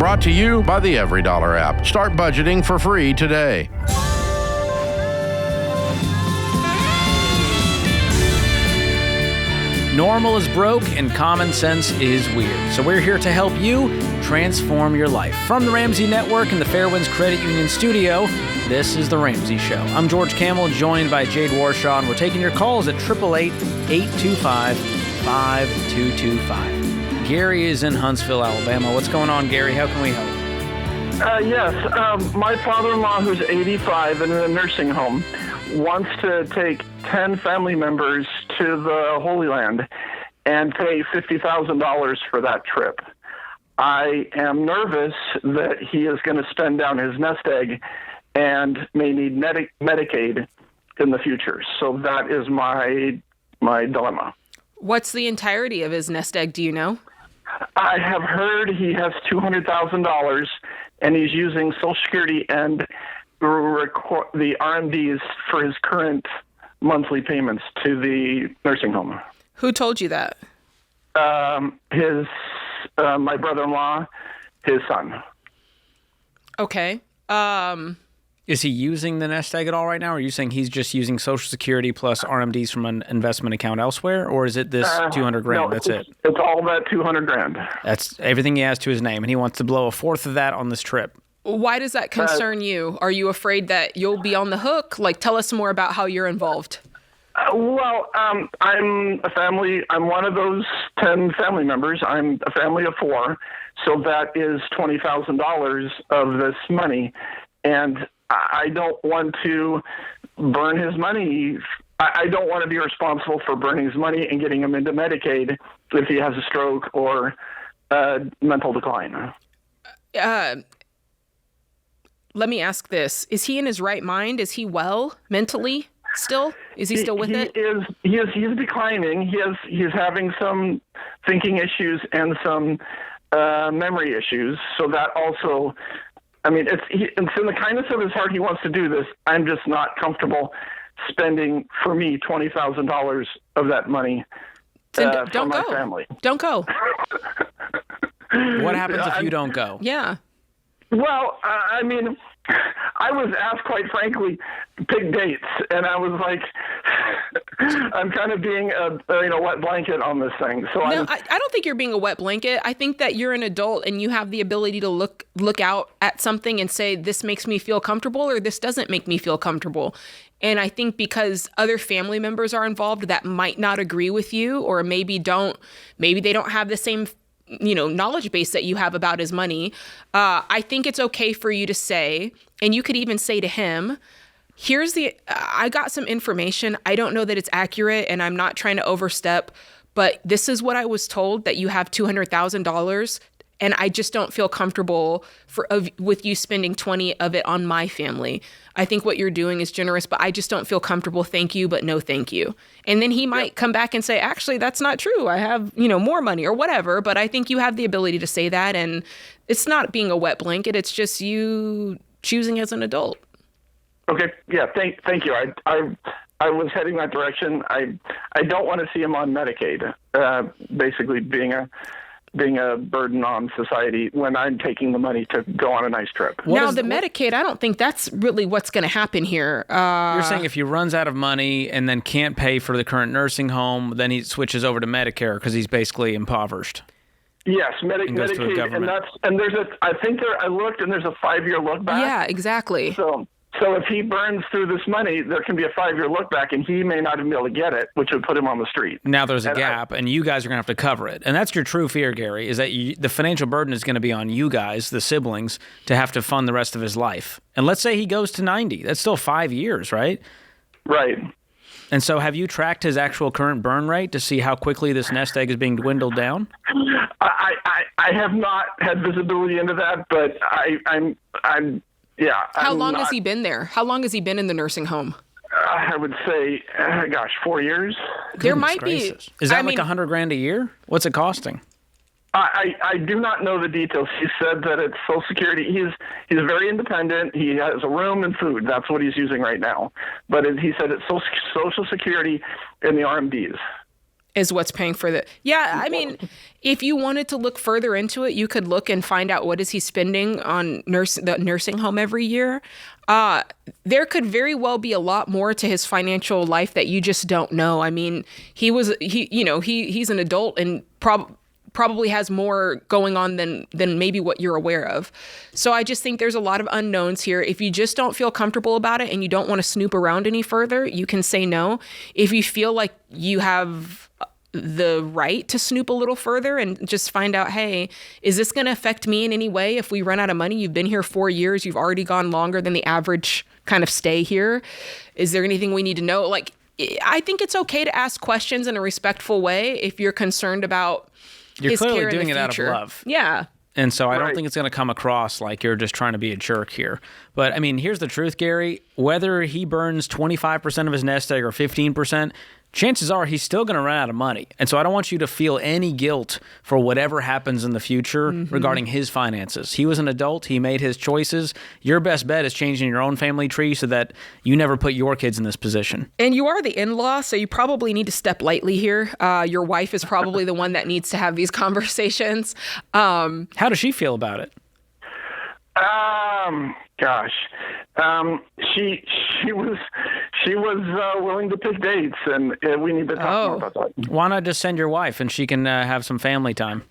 Brought to you by the EveryDollar app. Start budgeting for free today. Normal is broke and common sense is weird. So we're here to help you transform your life. From the Ramsey Network and the Fairwinds Credit Union studio, this is The Ramsey Show. I'm George Kamel, joined by Jade Warshaw, and we're taking your calls at 888-825-5225. Gary is in Huntsville, Alabama. What's going on, Gary? How can we help? Yes. My father-in-law, who's 85 and in a nursing home, wants to take 10 family members to the Holy Land and pay $50,000 for that trip. I am nervous that he is going to spend down his nest egg and may need Medicaid in the future. So that is my dilemma. What's the entirety of his nest egg, do you know? I have heard he has $200,000 and he's using Social Security and the RMDs for his current monthly payments to the nursing home. Who told you that? My brother-in-law, his son. Okay. Is he using the nest egg at all right now? Or are you saying he's just using Social Security plus RMDs from an investment account elsewhere? Or is it this $200,000? No, That's it? It's all that $200,000. That's everything he has to his name, and he wants to blow a fourth of that on this trip. Why does that concern you? Are you afraid that you'll be on the hook? Like, tell us more about how you're involved. I'm a family. I'm one of those 10 family members. I'm a family of 4. So that is $20,000 of this money. And I don't want to burn his money. I don't want to be responsible for burning his money and getting him into Medicaid if he has a stroke or mental decline. Let me ask this. Is he in his right mind? Is he well mentally still? Is he still with it? He's declining. He's having some thinking issues and some memory issues. So that also, it's in the kindness of his heart he wants to do this. I'm just not comfortable spending, for me, $20,000 of that money for my family. Don't go. What happens if you don't go? Yeah. Well, I was asked, quite frankly, pick dates, and I was like, I'm kind of being a wet blanket on this thing. So no, I don't think you're being a wet blanket. I think that you're an adult and you have the ability to look out at something and say, this makes me feel comfortable or this doesn't make me feel comfortable. And I think because other family members are involved that might not agree with you, or maybe they don't have the same knowledge base that you have about his money. I think it's okay for you to say, and you could even say to him, I got some information. I don't know that it's accurate and I'm not trying to overstep, but this is what I was told, that you have $200,000 and I just don't feel comfortable with you spending 20 of it on my family. I think what you're doing is generous, but I just don't feel comfortable. Thank you, but no thank you. And then he might come back and say, actually, that's not true. I have, more money or whatever. But I think you have the ability to say that. And it's not being a wet blanket. It's just you choosing as an adult. Okay. Yeah. Thank you. I was heading that direction. I don't want to see him on Medicaid, basically being a burden on society when I'm taking the money to go on a nice trip. Medicaid, I don't think that's really what's going to happen here. You're saying if he runs out of money and then can't pay for the current nursing home, then he switches over to Medicare because he's basically impoverished. Yes, Medicaid, I looked and there's a 5-year look back. Yeah, exactly. So if he burns through this money, there can be a 5-year look back, and he may not even be able to get it, which would put him on the street. Now there's a gap, and you guys are going to have to cover it. And that's your true fear, Gary, is that the financial burden is going to be on you guys, the siblings, to have to fund the rest of his life. And let's say he goes to 90. That's still 5 years, right? Right. And so have you tracked his actual current burn rate to see how quickly this nest egg is being dwindled down? I have not had visibility into that, but I'm. How long has he been there? How long has he been in the nursing home? I would say, 4 years. There might be. Is that like $100,000 a year? What's it costing? I do not know the details. He said that it's Social Security. He's very independent. He has a room and food. That's what he's using right now. But he said it's Social Security and the RMDs. is what's paying for the. Yeah, I mean, if you wanted to look further into it, you could look and find out what is he spending on the nursing home every year. There could very well be a lot more to his financial life that you just don't know. I mean, he's an adult and probably has more going on than maybe what you're aware of. So I just think there's a lot of unknowns here. If you just don't feel comfortable about it and you don't want to snoop around any further, you can say no. If you feel like you have the right to snoop a little further and just find out, hey, is this going to affect me in any way if we run out of money? You've been here 4 years. You've already gone longer than the average kind of stay here. Is there anything we need to know? Like, I think it's okay to ask questions in a respectful way if you're concerned about you're his clearly care in doing the it out of future. love. Yeah. And so I don't think it's going to come across like you're just trying to be a jerk here. But, I mean, here's the truth, Gary. Whether he burns 25% of his nest egg or 15%, chances are he's still going to run out of money. And so I don't want you to feel any guilt for whatever happens in the future regarding his finances. He was an adult. He made his choices. Your best bet is changing your own family tree so that you never put your kids in this position. And you are the in-law, so you probably need to step lightly here. Your wife is probably the one that needs to have these conversations. How does she feel about it? Gosh, she was willing to pick dates, and we need to talk more about that. Why not just send your wife and she can have some family time?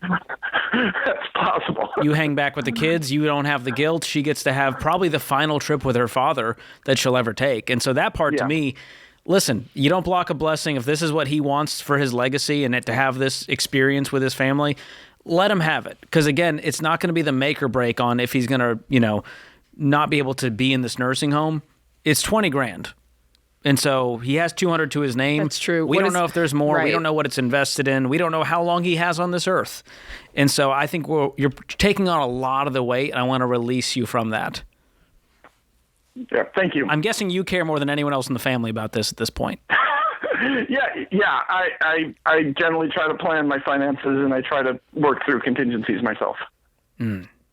That's possible. You hang back with the kids. You don't have the guilt. She gets to have probably the final trip with her father that she'll ever take. And so that part to me, listen, you don't block a blessing. If this is what he wants for his legacy and to have this experience with his family, let him have it. Because again, it's not going to be the make or break on if he's going to, not be able to be in this nursing home. It's $20,000. And so he has 200 to his name. That's true. We don't know if there's more. Right. We don't know what it's invested in. We don't know how long he has on this earth. And so I think you're taking on a lot of the weight, and I want to release you from that. Yeah, thank you. I'm guessing you care more than anyone else in the family about this at this point. Yeah. I generally try to plan my finances, and I try to work through contingencies myself.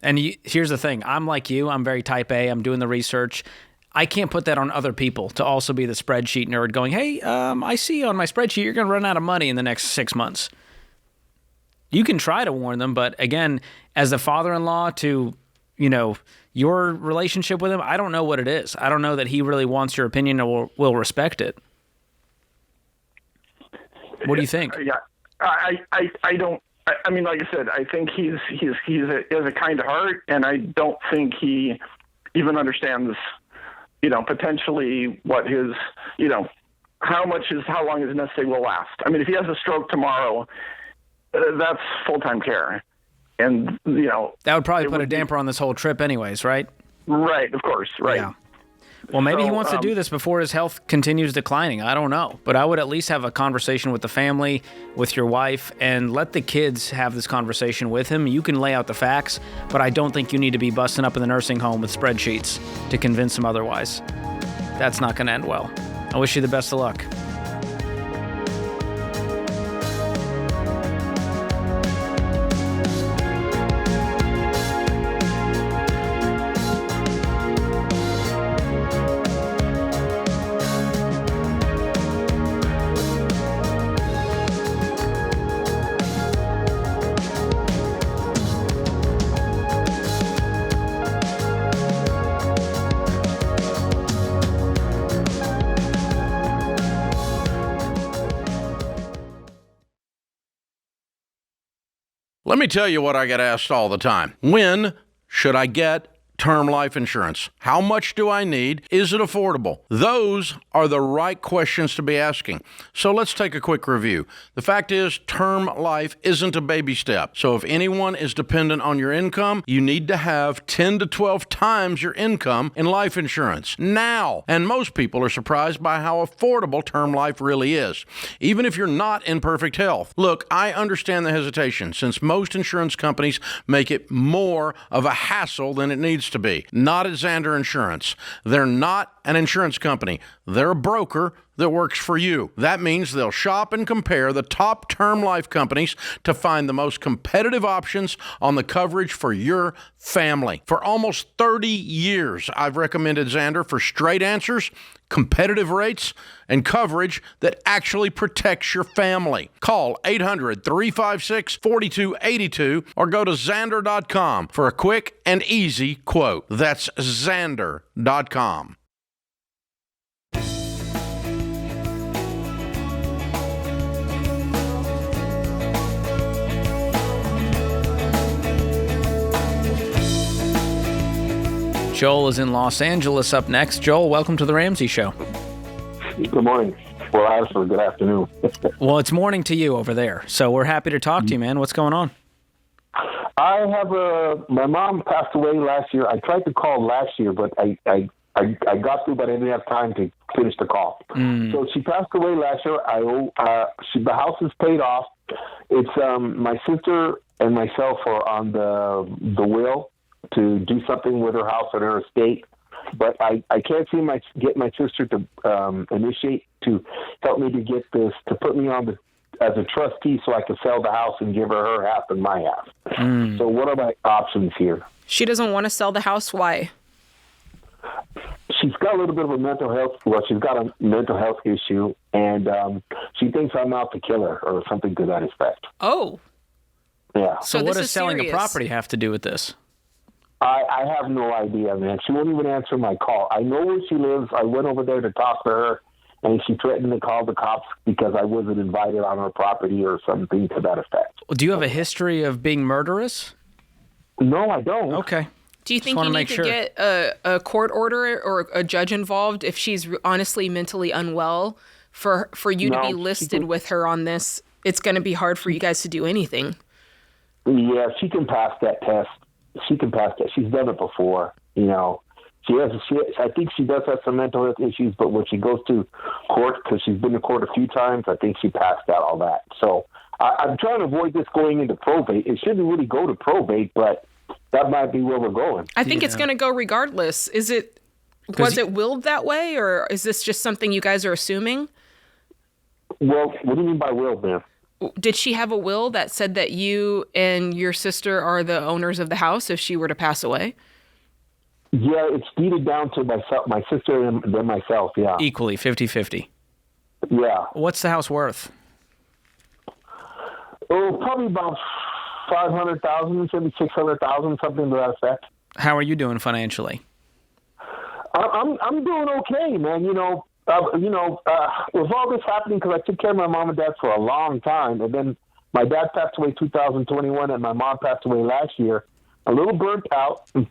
And here's the thing. I'm like you. I'm very type A. I'm doing the research. I can't put that on other people to also be the spreadsheet nerd going, hey, I see on my spreadsheet you're going to run out of money in the next 6 months. You can try to warn them, but again, as the father-in-law to, your relationship with him, I don't know what it is. I don't know that he really wants your opinion or will respect it. What do you think? Yeah, I don't. I mean, like I said, I think he has a kind heart, and I don't think he even understands, potentially what his, how long his nest egg will last. I mean, if he has a stroke tomorrow, that's full-time care, and that would probably put a damper on this whole trip, anyways, right? Right, of course, right. Yeah. Well, maybe he wants to do this before his health continues declining. I don't know. But I would at least have a conversation with the family, with your wife, and let the kids have this conversation with him. You can lay out the facts, but I don't think you need to be busting up in the nursing home with spreadsheets to convince him otherwise. That's not going to end well. I wish you the best of luck. Let me tell you what I get asked all the time. When should I get term life insurance? How much do I need? Is it affordable? Those are the right questions to be asking. So let's take a quick review. The fact is, term life isn't a baby step. So if anyone is dependent on your income, you need to have 10 to 12 times your income in life insurance now. And most people are surprised by how affordable term life really is, even if you're not in perfect health. Look, I understand the hesitation since most insurance companies make it more of a hassle than it needs to be. Not at Xander Insurance. They're not an insurance company. They're a broker that works for you. That means they'll shop and compare the top term life companies to find the most competitive options on the coverage for your family. For almost 30 years, I've recommended Xander for straight answers, competitive rates, and coverage that actually protects your family. Call 800-356-4282 or go to Xander.com for a quick and easy quote. That's Xander.com. Joel is in Los Angeles up next. Joel, welcome to the Ramsey Show. Good morning. Well, actually, good afternoon. Well, it's morning to you over there, so we're happy to talk to you, man. What's going on? I have my mom passed away last year. I tried to call last year, but I got through, but I didn't have time to finish the call. So she passed away last year. The house is paid off. It's my sister and myself are on the will to do something with her house and her estate, but I can't seem to get my sister to initiate to help me to get this, to put me on as a trustee so I can sell the house and give her half and my half. So what are my options here? She doesn't want to sell the house. Why? She's got a little bit of a mental health. Well, she's got a mental health issue, and she thinks I'm out to kill her or something to that effect. Oh. Yeah. So what does selling a property have to do with this? I have no idea, man. She won't even answer my call. I know where she lives. I went over there to talk to her, and she threatened to call the cops because I wasn't invited on her property or something to that effect. Well, do you have a history of being murderous? No, I don't. Okay. Do you think you need to get a court order or a judge involved if she's honestly mentally unwell for you to be listed with her on this? It's going to be hard for you guys to do anything. Yeah, she can pass that test. She can pass that. She's done it before, you know. I think she does have some mental health issues, but when she goes to court, because she's been to court a few times, I think she passed out all that. So I'm trying to avoid this going into probate. It shouldn't really go to probate, but that might be where we're going. I think it's going to go regardless. Was it willed that way, or is this just something you guys are assuming? Well, what do you mean by willed, man? Did she have a will that said that you and your sister are the owners of the house if she were to pass away? Yeah, it's deeded down to myself, my sister, and then myself, yeah. Equally, 50-50. Yeah. What's the house worth? Oh, probably about $500,000, maybe $600,000, something to that effect. How are you doing financially? I'm doing okay, man. With all this happening, because I took care of my mom and dad for a long time, and then my dad passed away 2021, and my mom passed away last year. A little burnt out. I'm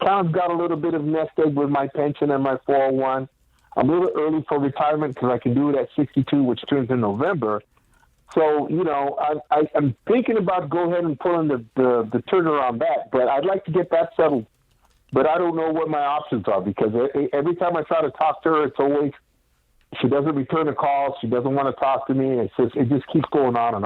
kind of got a little bit of nest egg with my pension and my 401. I'm a little early for retirement because I can do it at 62, which turns in November. So, I'm thinking about go ahead and pulling the trigger on that, but I'd like to get that settled. But I don't know what my options are because every time I try to talk to her, it's always she doesn't return a call. She doesn't want to talk to me. It just keeps going on and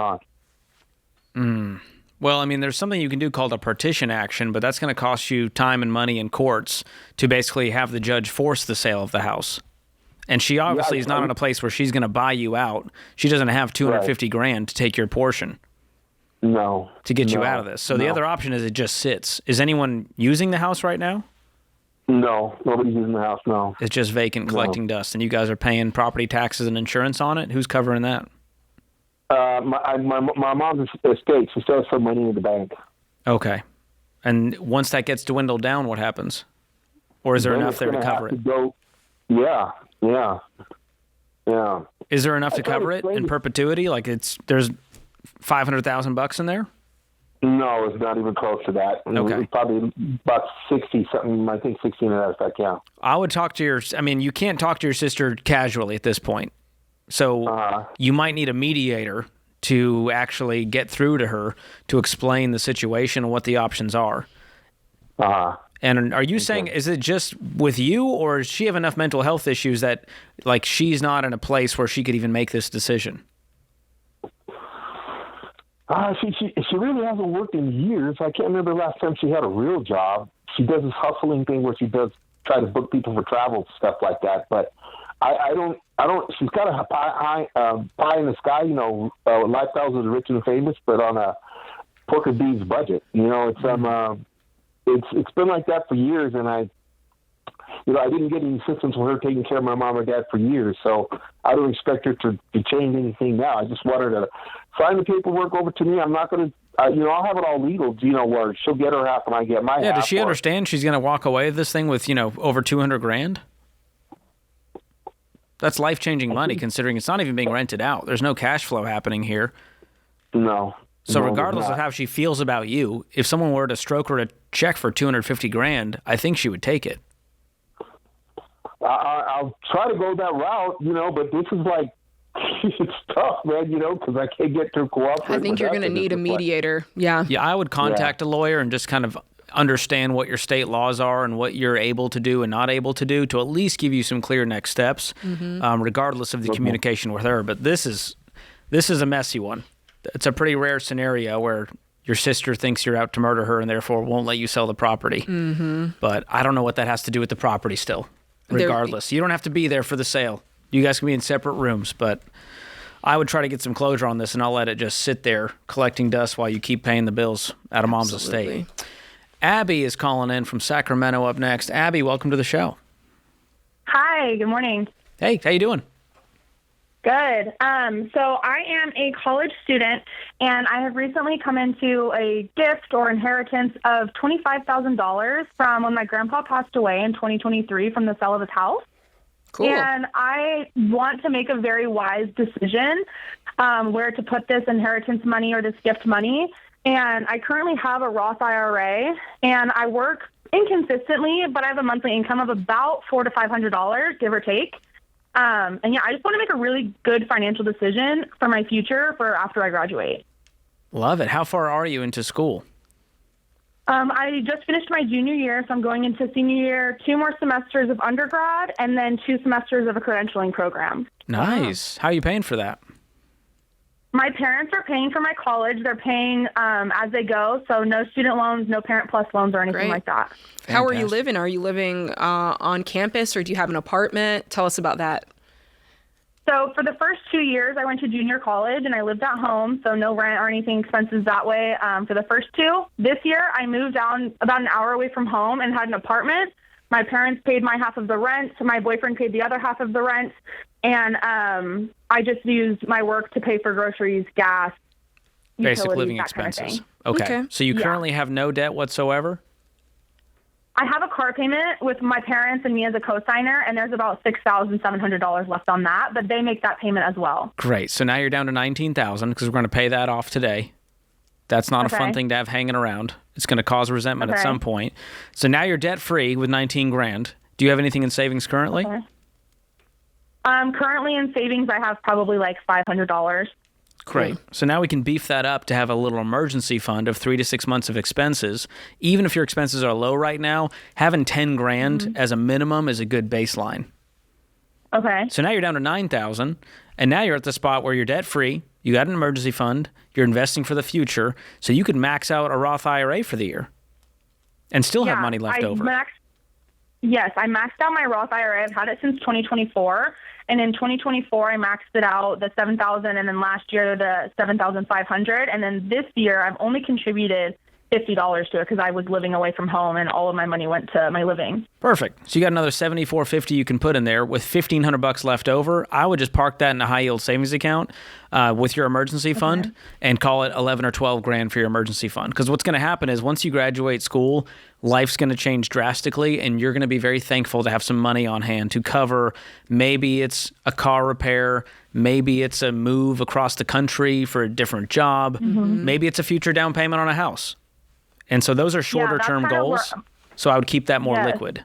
on. Well, I mean, there's something you can do called a partition action, but that's going to cost you time and money in courts to basically have the judge force the sale of the house. And she obviously is not in a place where she's going to buy you out. She doesn't have $250,000 to take your portion. No. To get you out of this. So the other option is it just sits. Is anyone using the house right now? No, nobody's using the house, no. It's just vacant, collecting dust, and you guys are paying property taxes and insurance on it? Who's covering that? My mom's estate. She still has some money in the bank. Okay. And once that gets dwindled down, what happens? Or is there enough there to cover it? Yeah. Is there enough to cover it in perpetuity? Like there's $500,000 in there? No, it's not even close to that. Okay. It's probably about 60 something. I think 60 in that effect. Yeah. I would talk to you can't talk to your sister casually at this point. So you might need a mediator to actually get through to her to explain the situation and what the options are. And are you saying, is it just with you, or does she have enough mental health issues that like she's not in a place where she could even make this decision? She really hasn't worked in years. I can't remember the last time she had a real job. She does this hustling thing where she does try to book people for travel, stuff like that. But I don't. She's got a pie in the sky, lifestyles of the rich and famous, but on a pork and beans budget. It's been like that for years, and I didn't get any assistance with her taking care of my mom or dad for years, so I don't expect her to change anything now. I just want her to sign the paperwork over to me. I'm not going to, I'll have it all legal, where she'll get her half and I get my half. Yeah, does she understand she's going to walk away with this thing with, over $200,000? That's life-changing money, considering it's not even being rented out. There's no cash flow happening here. No. So regardless of how she feels about you, if someone were to stroke her a check for $250,000, I think she would take it. I'll try to go that route, but this is like, it's tough, man, because I can't get to cooperate. I think you're going to need a mediator. Yeah. Yeah, I would contact a lawyer and just kind of understand what your state laws are and what you're able to do and not able to do to at least give you some clear next steps, regardless of the communication with her. But this is a messy one. It's a pretty rare scenario where your sister thinks you're out to murder her and therefore won't let you sell the property. But I don't know what that has to do with the property still. Regardless, you don't have to be there for the sale. You guys can be in separate rooms, but I would try to get some closure on this, and I'll let it just sit there collecting dust while you keep paying the bills out of Mom's estate. Abby is calling in from Sacramento up next. Abby, welcome to the show. Hi, good morning. Hey, how you doing? Good. So I am a college student, and I have recently come into a gift or inheritance of $25,000 from when my grandpa passed away in 2023 from the sale of his house. Cool. And I want to make a very wise decision where to put this inheritance money or this gift money. And I currently have a Roth IRA, and I work inconsistently, but I have a monthly income of about $400 to $500, give or take. I just want to make a really good financial decision for my future for after I graduate. Love it. How far are you into school? I just finished my junior year, so I'm going into senior year, 2 more semesters of undergrad, and then 2 semesters of a credentialing program. Nice. How are you paying for that? My parents are paying for my college. They're paying as they go, so no student loans, no Parent Plus loans or anything like that. Fantastic. How are you living? Are you living on campus, or do you have an apartment? Tell us about that. So for the first 2 years, I went to junior college, and I lived at home, so no rent or anything expenses that way for the first 2. This year, I moved down about an hour away from home and had an apartment. My parents paid my half of the rent. My boyfriend paid the other half of the rent. And I just used my work to pay for groceries, gas, basic utilities, living that kind of expenses. thing. Okay. So you currently have no debt whatsoever? I have a car payment with my parents and me as a co-signer, and there's about $6,700 left on that, but they make that payment as well. Great. So now you're down to $19,000 because we're going to pay that off today. That's not a fun thing to have hanging around. It's going to cause resentment at some point. So now you're debt-free with $19,000. Do you have anything in savings currently? Currently in savings, I have probably like $500. Great. So now we can beef that up to have a little emergency fund of 3 to 6 months of expenses. Even if your expenses are low right now, having $10,000 as a minimum is a good baseline. Okay. So now you're down to $9,000, and now you're at the spot where you're debt-free, you got an emergency fund, you're investing for the future, so you could max out a Roth IRA for the year and still have money left over. Yes, I maxed out my Roth IRA. I've had it since 2024. And in 2024, I maxed it out, the $7,000, and then last year, the $7,500. And then this year, I've only contributed $50 to it because I was living away from home and all of my money went to my living. Perfect. So you got another $74.50 you can put in there with $1,500 left over. I would just park that in a high yield savings account with your emergency fund and call it 11 or 12 grand for your emergency fund. Because what's going to happen is once you graduate school, life's going to change drastically, and you're going to be very thankful to have some money on hand to cover. Maybe it's a car repair. Maybe it's a move across the country for a different job. Maybe it's a future down payment on a house. And so those are shorter term goals. So I would keep that more liquid.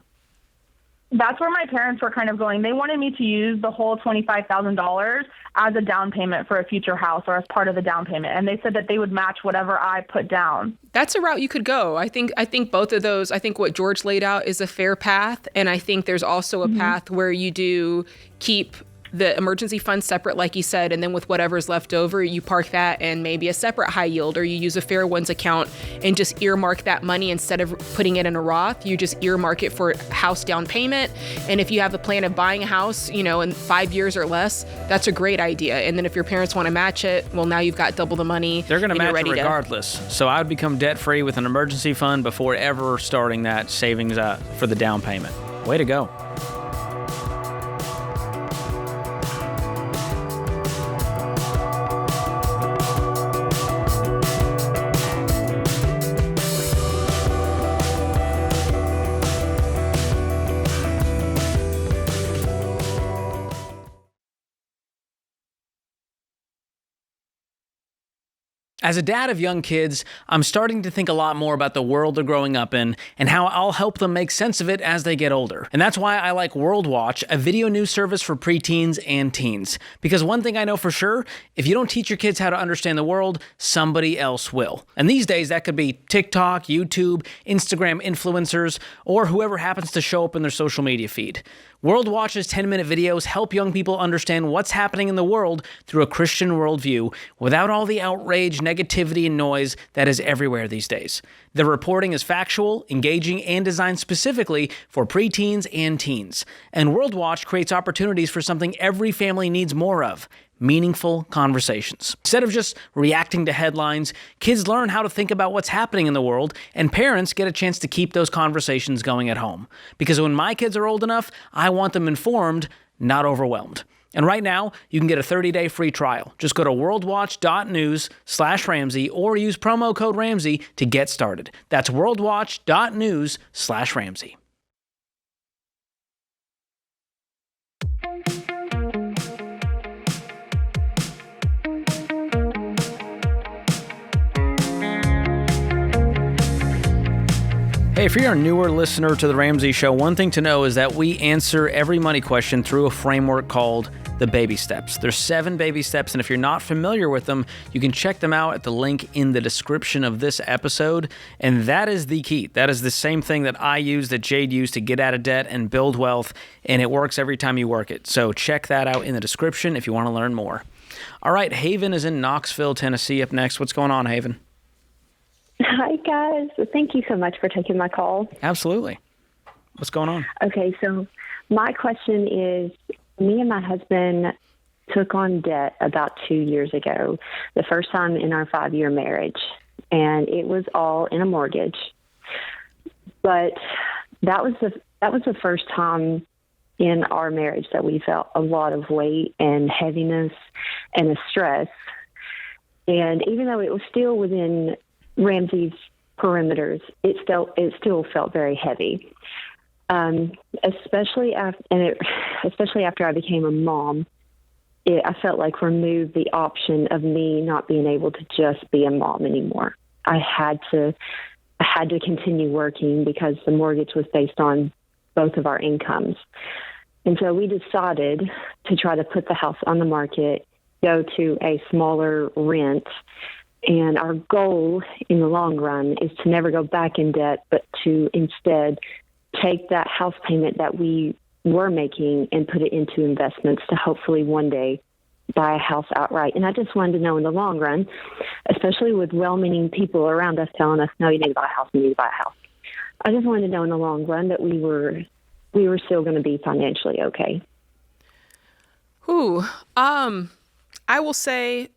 That's where my parents were kind of going. They wanted me to use the whole $25,000 as a down payment for a future house or as part of the down payment. And they said that they would match whatever I put down. That's a route you could go. I think both of those, I think what George laid out is a fair path. And I think there's also a path where you do keep the emergency fund separate, like you said, and then with whatever's left over, you park that in maybe a separate high yield, or you use a Fairwinds account and just earmark that money instead of putting it in a Roth. You just earmark it for house down payment. And if you have the plan of buying a house, in 5 years or less, that's a great idea. And then if your parents want to match it, well, now you've got double the money. They're going to match it regardless. So I would become debt-free with an emergency fund before ever starting that savings for the down payment. Way to go. As a dad of young kids, I'm starting to think a lot more about the world they're growing up in and how I'll help them make sense of it as they get older. And that's why I like World Watch, a video news service for preteens and teens. Because one thing I know for sure, if you don't teach your kids how to understand the world, somebody else will. And these days, that could be TikTok, YouTube, Instagram influencers, or whoever happens to show up in their social media feed. World Watch's 10-minute videos help young people understand what's happening in the world through a Christian worldview without all the outrage, negativity, and noise that is everywhere these days. The reporting is factual, engaging, and designed specifically for preteens and teens. And World Watch creates opportunities for something every family needs more of: meaningful conversations. Instead of just reacting to headlines, kids learn how to think about what's happening in the world, and parents get a chance to keep those conversations going at home. Because when my kids are old enough, I want them informed, not overwhelmed. And right now, you can get a 30-day free trial. Just go to worldwatch.news/Ramsey or use promo code Ramsey to get started. That's worldwatch.news/Ramsey. Hey, if you're a newer listener to The Ramsey Show, one thing to know is that we answer every money question through a framework called the baby steps. There's 7 baby steps, and if you're not familiar with them, you can check them out at the link in the description of this episode, and that is the key. That is the same thing that I use, that Jade used to get out of debt and build wealth, and it works every time you work it. So check that out in the description if you want to learn more. All right, Haven is in Knoxville, Tennessee up next. What's going on, Haven? Hi, guys. Thank you so much for taking my call. Absolutely. What's going on? Okay, so my question is, me and my husband took on debt about 2 years ago, the first time in our 5-year marriage, and it was all in a mortgage. But that was the first time in our marriage that we felt a lot of weight and heaviness and a stress. And even though it was still within Ramsey's perimeters, it still felt very heavy. Especially after I became a mom, I felt like removed the option of me not being able to just be a mom anymore. I had to continue working because the mortgage was based on both of our incomes. And so we decided to try to put the house on the market, go to a smaller rent. And our goal in the long run is to never go back in debt, but to instead take that house payment that we were making and put it into investments to hopefully one day buy a house outright. And I just wanted to know in the long run, especially with well-meaning people around us telling us, no, you need to buy a house, you need to buy a house. I just wanted to know in the long run that we were still going to be financially okay. I will say,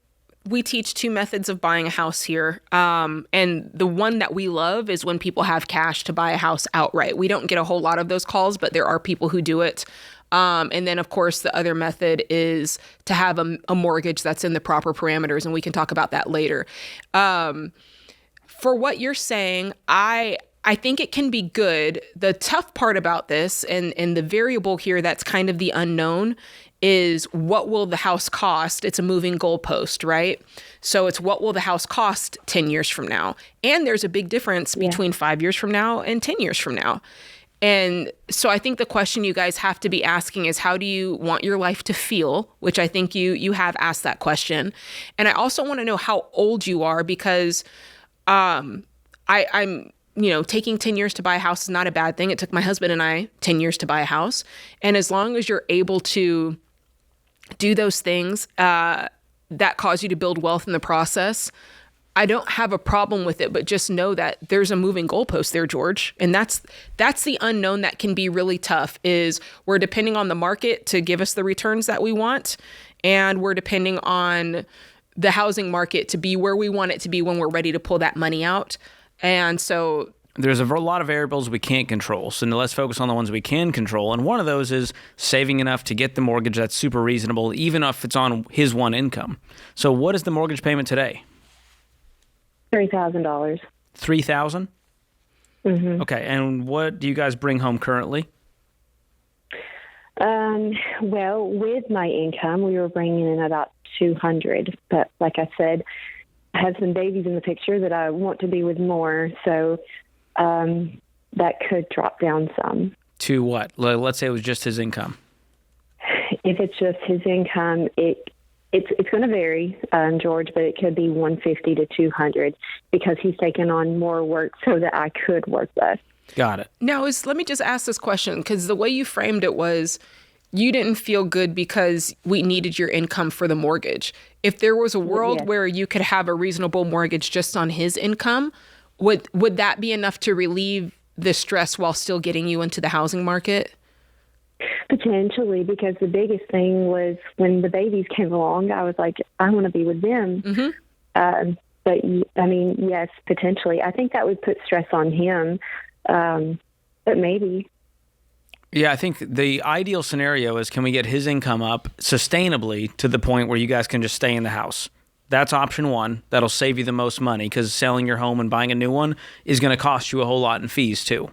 we teach 2 methods of buying a house here. And the one that we love is when people have cash to buy a house outright. We don't get a whole lot of those calls, but there are people who do it. And then, of course, the other method is to have a mortgage that's in the proper parameters, and we can talk about that later. For what you're saying, I think it can be good. The tough part about this and the variable here that's kind of the unknown is, what will the house cost? It's a moving goalpost, right? So it's, what will the house cost 10 years from now? And there's a big difference between 5 years from now and 10 years from now. And so I think the question you guys have to be asking is, how do you want your life to feel? Which I think you have asked that question. And I also want to know how old you are, because I'm taking 10 years to buy a house is not a bad thing. It took my husband and I 10 years to buy a house. And as long as you're able to do those things that cause you to build wealth in the process, I don't have a problem with it, but just know that there's a moving goalpost there, George. And that's the unknown that can be really tough, is we're depending on the market to give us the returns that we want. And we're depending on the housing market to be where we want it to be when we're ready to pull that money out. And so there's a lot of variables we can't control. So let's focus on the ones we can control. And one of those is saving enough to get the mortgage that's super reasonable, even if it's on his one income. So what is the mortgage payment today? $3,000. $3,000? Mm-hmm. Okay, and what do you guys bring home currently? Well, with my income, we were bringing in about $200. But like I said, I have some babies in the picture that I want to be with more, so that could drop down some. To what? Let's say it was just his income. If it's just his income, it's going to vary, George, but it could be $150 to $200 because he's taken on more work so that I could work less. Got it. Now, let me just ask this question, because the way you framed it was you didn't feel good because we needed your income for the mortgage. If there was a world where you could have a reasonable mortgage just on his income, would that be enough to relieve the stress while still getting you into the housing market? Potentially, because the biggest thing was when the babies came along, I was like, I want to be with them. Mm-hmm. But, I mean, yes, potentially. I think that would put stress on him, but maybe. Yeah, I think the ideal scenario is, can we get his income up sustainably to the point where you guys can just stay in the house? That's option one. That'll save you the most money, because selling your home and buying a new one is going to cost you a whole lot in fees too,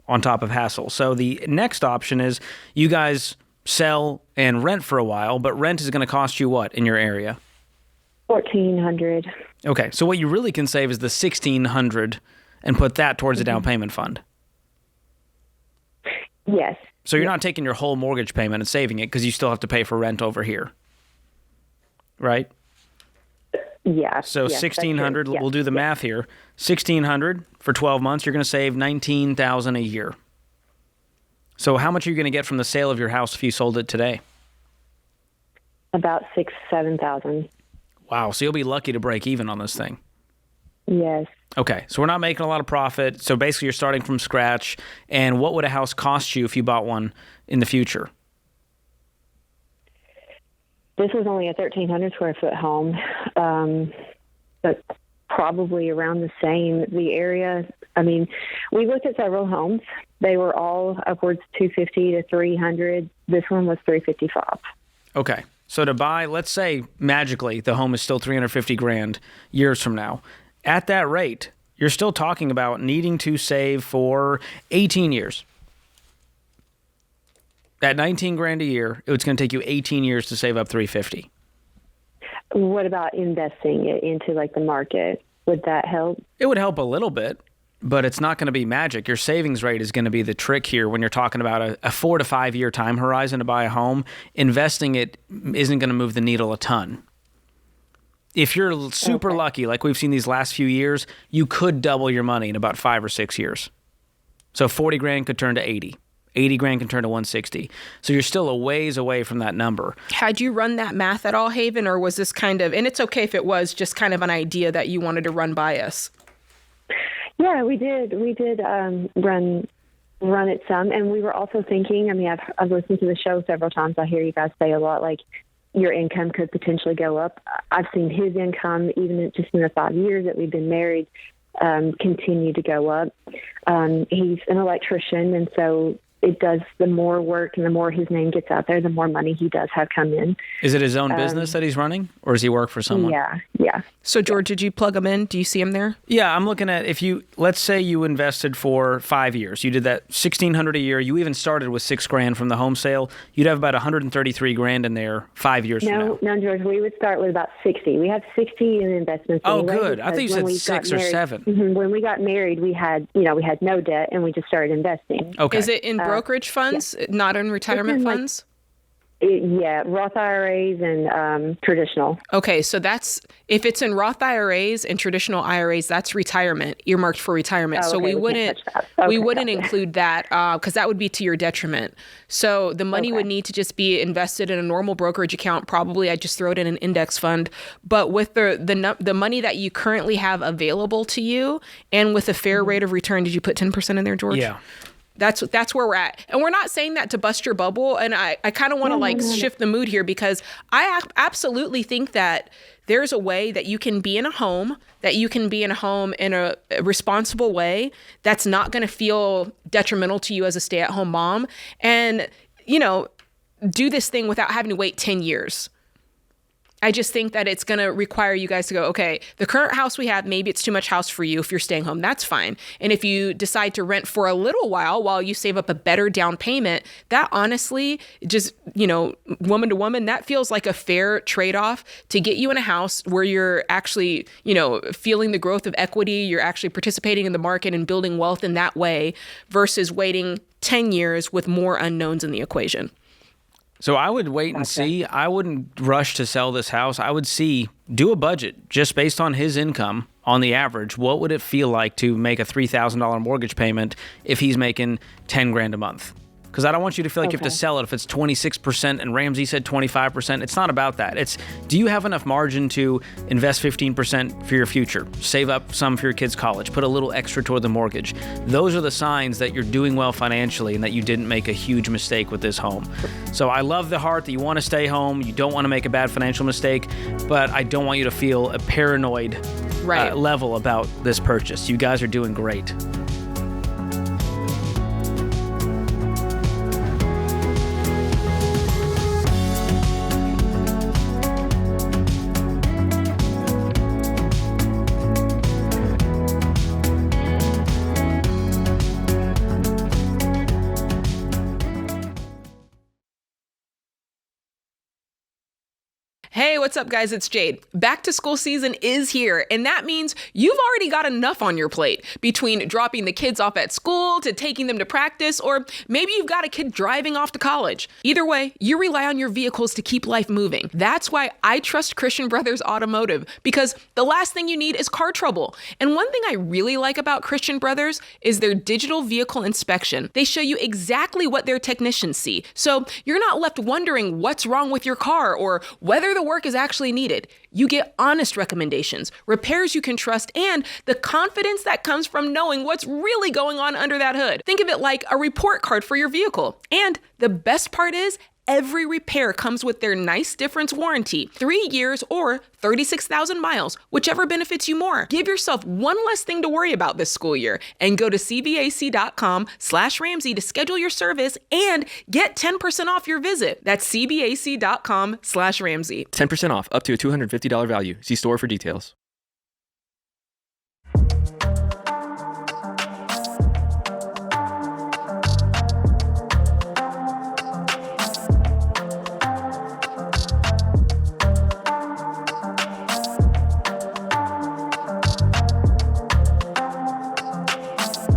on top of hassle. So the next option is you guys sell and rent for a while, but rent is going to cost you what in your area? $1,400. Okay, so what you really can save is the $1,600 and put that towards a down payment fund. Yes. So you're not taking your whole mortgage payment and saving it, because you still have to pay for rent over here, right? Yeah. So yes, $1,600. yes. We'll do the math here. $1,600 for 12 months. You're going to save $19,000 a year. So how much are you going to get from the sale of your house if you sold it today? About $7,000. Wow. So you'll be lucky to break even on this thing. Yes. Okay. So we're not making a lot of profit. So basically you're starting from scratch. And what would a house cost you if you bought one in the future? This was only a 1,300 square foot home, but probably around the same. The area, I mean, we looked at several homes. They were all upwards $250 to $300. This one was $355. Okay. So to buy, let's say magically the home is still $350,000 years from now. At that rate, you're still talking about needing to save for 18 years. At $19,000 a year, it's going to take you 18 years to save up $350,000. What about investing it into like the market? Would that help? It would help a little bit, but it's not going to be magic. Your savings rate is going to be the trick here when you're talking about a 4 to 5 year time horizon to buy a home. Investing it isn't going to move the needle a ton. If you're super lucky, like we've seen these last few years, you could double your money in about 5 or 6 years. So $40,000 could turn to $80,000. $80,000 can turn to $160,000. So you're still a ways away from that number. Had you run that math at all, Haven, or was this kind of, and it's okay if it was, just kind of an idea that you wanted to run by us? Yeah, we did. We did run it some, and we were also thinking. I mean, I've listened to the show several times. I hear you guys say a lot like your income could potentially go up. I've seen his income, even just in the 5 years that we've been married, continue to go up. He's an electrician, and so it does, the more work and the more his name gets out there, the more money he does have come in. Is it his own business that he's running, or does he work for someone? Yeah. So, George, did you plug him in? Do you see him there? Yeah, I'm looking at, let's say you invested for 5 years. You did that $1,600 a year. You even started with $6,000 from the home sale. You'd have about $133,000 in there 5 years from now. No, George, we would start with about 60. We have 60 in investments. Oh, anyway, good. I thought you said 6 or 7. When we got married, we had no debt, and we just started investing. Okay. Is it in brokerage funds, not in retirement funds? Roth IRAs and traditional. Okay, so that's if it's in Roth IRAs and traditional IRAs, that's retirement, earmarked for retirement. So we wouldn't include that because that would be to your detriment. So the money would need to just be invested in a normal brokerage account. Probably I'd just throw it in an index fund. But with the money that you currently have available to you, and with a fair rate of return, did you put 10% in there, George? Yeah. That's where we're at. And we're not saying that to bust your bubble. And I kind of want to shift the mood here, because I absolutely think that there's a way that you can be in a home, in a responsible way that's not going to feel detrimental to you as a stay-at-home mom, and, do this thing without having to wait 10 years. I just think that it's going to require you guys to go, okay, the current house we have, maybe it's too much house for you if you're staying home. That's fine. And if you decide to rent for a little while you save up a better down payment, that honestly, just, woman to woman, that feels like a fair trade-off to get you in a house where you're actually, feeling the growth of equity, you're actually participating in the market and building wealth in that way, versus waiting 10 years with more unknowns in the equation. So I would wait and see. I wouldn't rush to sell this house. I would do a budget just based on his income on the average. What would it feel like to make a $3,000 mortgage payment if he's making $10,000 a month? Because I don't want you to feel like you have to sell it if it's 26% and Ramsey said 25%. It's not about that. It's, do you have enough margin to invest 15% for your future? Save up some for your kids' college. Put a little extra toward the mortgage. Those are the signs that you're doing well financially and that you didn't make a huge mistake with this home. So I love the heart that you want to stay home. You don't want to make a bad financial mistake, but I don't want you to feel a paranoid level about this purchase. You guys are doing great. Hey, what's up, guys? It's Jade. Back to school season is here, and that means you've already got enough on your plate, between dropping the kids off at school to taking them to practice, or maybe you've got a kid driving off to college. Either way, you rely on your vehicles to keep life moving. That's why I trust Christian Brothers Automotive, because the last thing you need is car trouble. And one thing I really like about Christian Brothers is their digital vehicle inspection. They show you exactly what their technicians see, so you're not left wondering what's wrong with your car or whether the work is actually needed. You get honest recommendations, repairs you can trust, and the confidence that comes from knowing what's really going on under that hood. Think of it like a report card for your vehicle. And the best part is, every repair comes with their nice difference warranty, 3 years or 36,000 miles, whichever benefits you more. Give yourself one less thing to worry about this school year and go to cbac.com/Ramsey to schedule your service and get 10% off your visit. That's cbac.com/Ramsey. 10% off up to a $250 value. See store for details.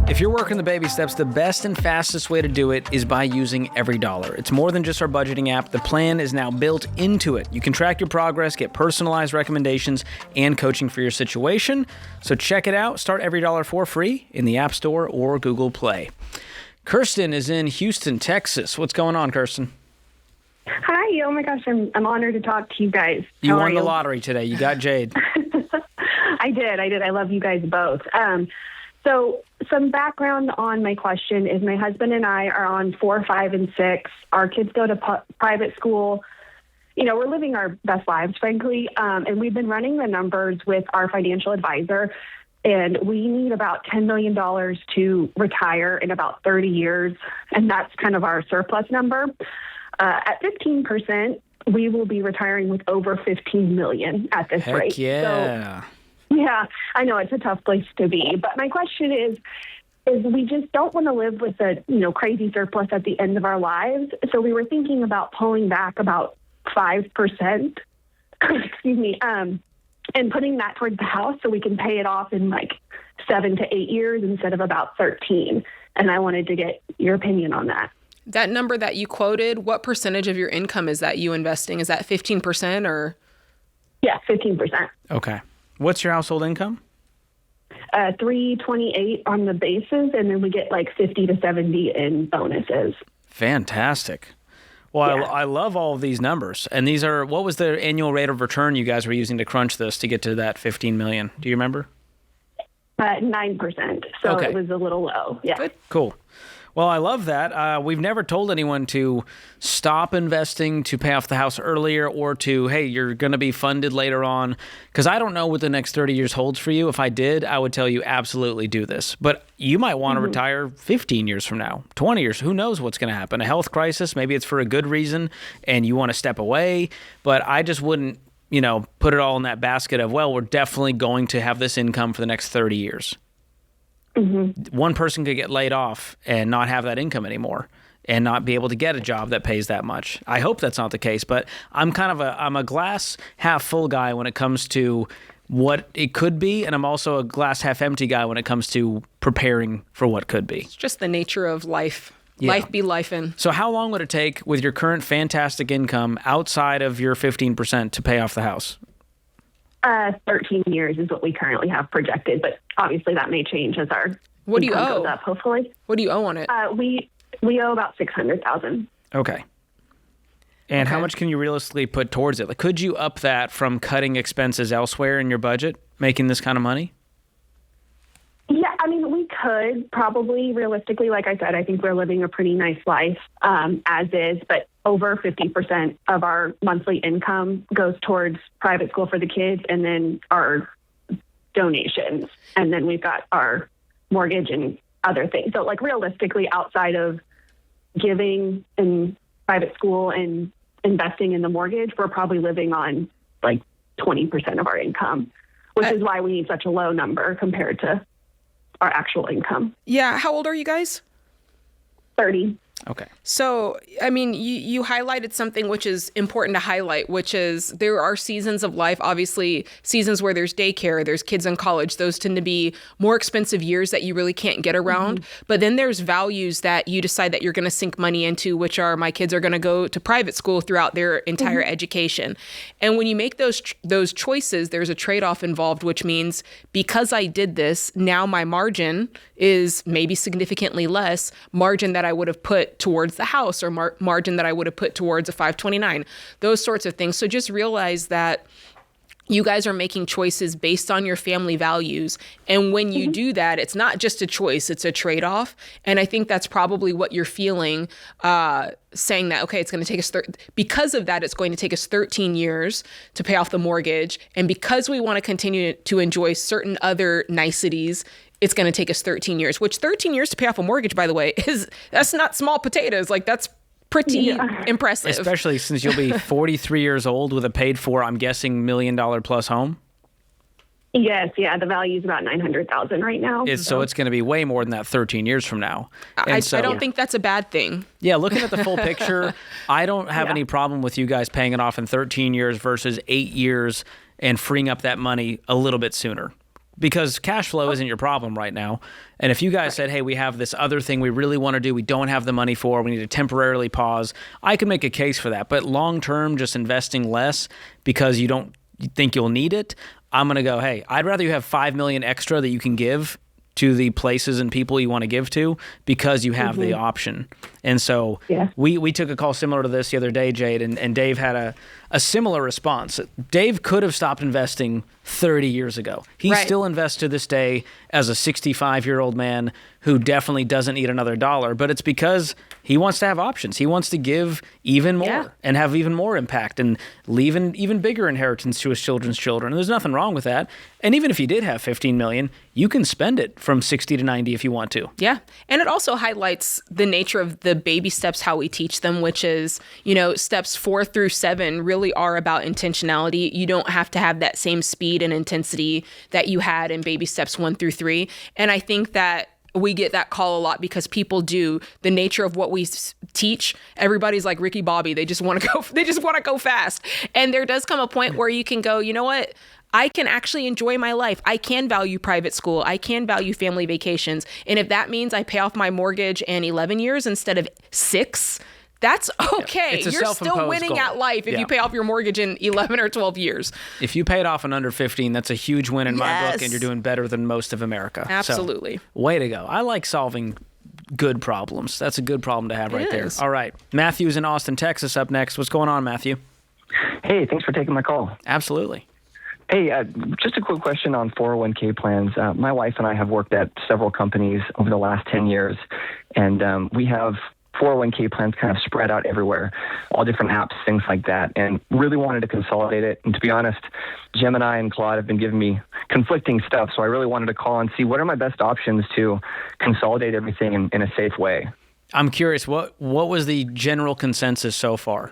If you're working the baby steps, the best and fastest way to do it is by using EveryDollar. It's more than just our budgeting app. The plan is now built into it. You can track your progress, get personalized recommendations, and coaching for your situation. So check it out. Start EveryDollar for free in the App Store or Google Play. Kirsten is in Houston, Texas. What's going on, Kirsten? Hi. Oh, my gosh. I'm honored to talk to you guys. You won the lottery today. You got Jade. I did. I love you guys both. So some background on my question is my husband and I are on 4, 5, and 6. Our kids go to private school. We're living our best lives, frankly. And we've been running the numbers with our financial advisor. And we need about $10 million to retire in about 30 years. And that's kind of our surplus number. At 15%, we will be retiring with over $15 million at this rate. Yeah. So, yeah, I know it's a tough place to be. But my question is we just don't want to live with a, crazy surplus at the end of our lives. So we were thinking about pulling back about 5%, excuse me, and putting that towards the house so we can pay it off in like 7 to 8 years instead of about 13. And I wanted to get your opinion on that. That number that you quoted, what percentage of your income is that you investing? Is that 15% or? Yeah, 15%. Okay. What's your household income? $328 on the bases, and then we get like 50 to 70 in bonuses. Fantastic. Well, Yeah. I love all of these numbers. And these are, what was the annual rate of return you guys were using to crunch this to get to that 15 million? Do you remember? 9%. So Okay. it was a little low. Yeah. Good. Cool. Well, I love that. We've never told anyone to stop investing to pay off the house earlier or to, hey, you're going to be funded later on. Because I don't know what the next 30 years holds for you. If I did, I would tell you absolutely do this. But you might want to retire 15 years from now, 20 years. Who knows what's going to happen? A health crisis, maybe it's for a good reason and you want to step away. But I just wouldn't, put it all in that basket of, well, we're definitely going to have this income for the next 30 years. One person could get laid off and not have that income anymore and not be able to get a job that pays that much. I hope that's not the case, but I'm I'm a glass half full guy when it comes to what it could be, and I'm also a glass half empty guy when it comes to preparing for what could be. It's just the nature of life. Yeah. Life be lifing. So how long would it take with your current fantastic income outside of your 15% to pay off the house? 13 years is what we currently have projected, but obviously that may change as our What do you income owe? goes up, hopefully. What do you owe on it? We owe about $600,000. Okay. And how much can you realistically put towards it? Like, could you up that from cutting expenses elsewhere in your budget, making this kind of money? Yeah, I mean, we could probably realistically, like I said, I think we're living a pretty nice life as is, but over 50% of our monthly income goes towards private school for the kids and then our donations. And then we've got our mortgage and other things. So like realistically, outside of giving in private school and investing in the mortgage, we're probably living on like 20% of our income, which is why we need such a low number compared to our actual income. Yeah. How old are you guys? 30. Okay. So, I mean, you highlighted something which is important to highlight, which is there are seasons of life, obviously seasons where there's daycare, there's kids in college. Those tend to be more expensive years that you really can't get around. But then there's values that you decide that you're going to sink money into, which are my kids are going to go to private school throughout their entire education. And when you make those choices, there's a trade-off involved, which means because I did this, now my margin is maybe significantly less margin that I would have put towards the house or margin that I would have put towards a 529, those sorts of things. So just realize that you guys are making choices based on your family values. And when you do that, it's not just a choice, it's a trade-off. And I think that's probably what you're feeling, saying that, okay, it's going to take us, because of that, it's going to take us 13 years to pay off the mortgage. And because we want to continue to enjoy certain other niceties, it's going to take us 13 years, which 13 years to pay off a mortgage, by the way, that's not small potatoes. Like that's pretty impressive. Especially since you'll be 43 years old with a paid for, I'm guessing, $1 million plus home. Yes, yeah, the value is about $900,000 right now. So it's going to be way more than that 13 years from now. I don't think that's a bad thing. Yeah, looking at the full picture, I don't have any problem with you guys paying it off in 13 years versus 8 years and freeing up that money a little bit sooner. Because cash flow isn't your problem right now. And if you guys said, hey, we have this other thing we really want to do, we don't have the money for, we need to temporarily pause, I could make a case for that. But long term, just investing less because you think you'll need it, I'm going to go, hey, I'd rather you have $5 million extra that you can give to the places and people you want to give to because you have the option. And so we took a call similar to this the other day, Jade, and Dave had a similar response. Dave could have stopped investing 30 years ago. He still invests to this day as a 65-year-old man who definitely doesn't need another dollar, but it's because he wants to have options. He wants to give even more and have even more impact and leave an even bigger inheritance to his children's children. And there's nothing wrong with that. And even if you did have $15 million, you can spend it from 60 to 90 if you want to. Yeah. And it also highlights the nature of the baby steps, how we teach them, which is, steps 4 through 7 really are about intentionality. You don't have to have that same speed and intensity that you had in baby steps 1 through 3. And I think that we get that call a lot because people do the nature of what we teach. Everybody's like Ricky Bobby. They just want to go. They just want to go fast. And there does come a point where you can go, you know what? I can actually enjoy my life. I can value private school. I can value family vacations. And if that means I pay off my mortgage in 11 years instead of 6, that's okay. It's a You're still winning goal. at life if you pay off your mortgage in 11 or 12 years. If you pay it off in under 15, that's a huge win in my book, and you're doing better than most of America. Absolutely. So, way to go. I like solving good problems. That's a good problem to have right there. is. All right. Matthew's in Austin, Texas up next. What's going on, Matthew? Hey, thanks for taking my call. Absolutely. Hey, just a quick question on 401k plans. My wife and I have worked at several companies over the last 10 years, and we have 401k plans kind of spread out everywhere, all different apps, things like that, and really wanted to consolidate it. And to be honest, Gemini and Claude have been giving me conflicting stuff, so I really wanted to call and see what are my best options to consolidate everything in a safe way. I'm curious, what was the general consensus so far,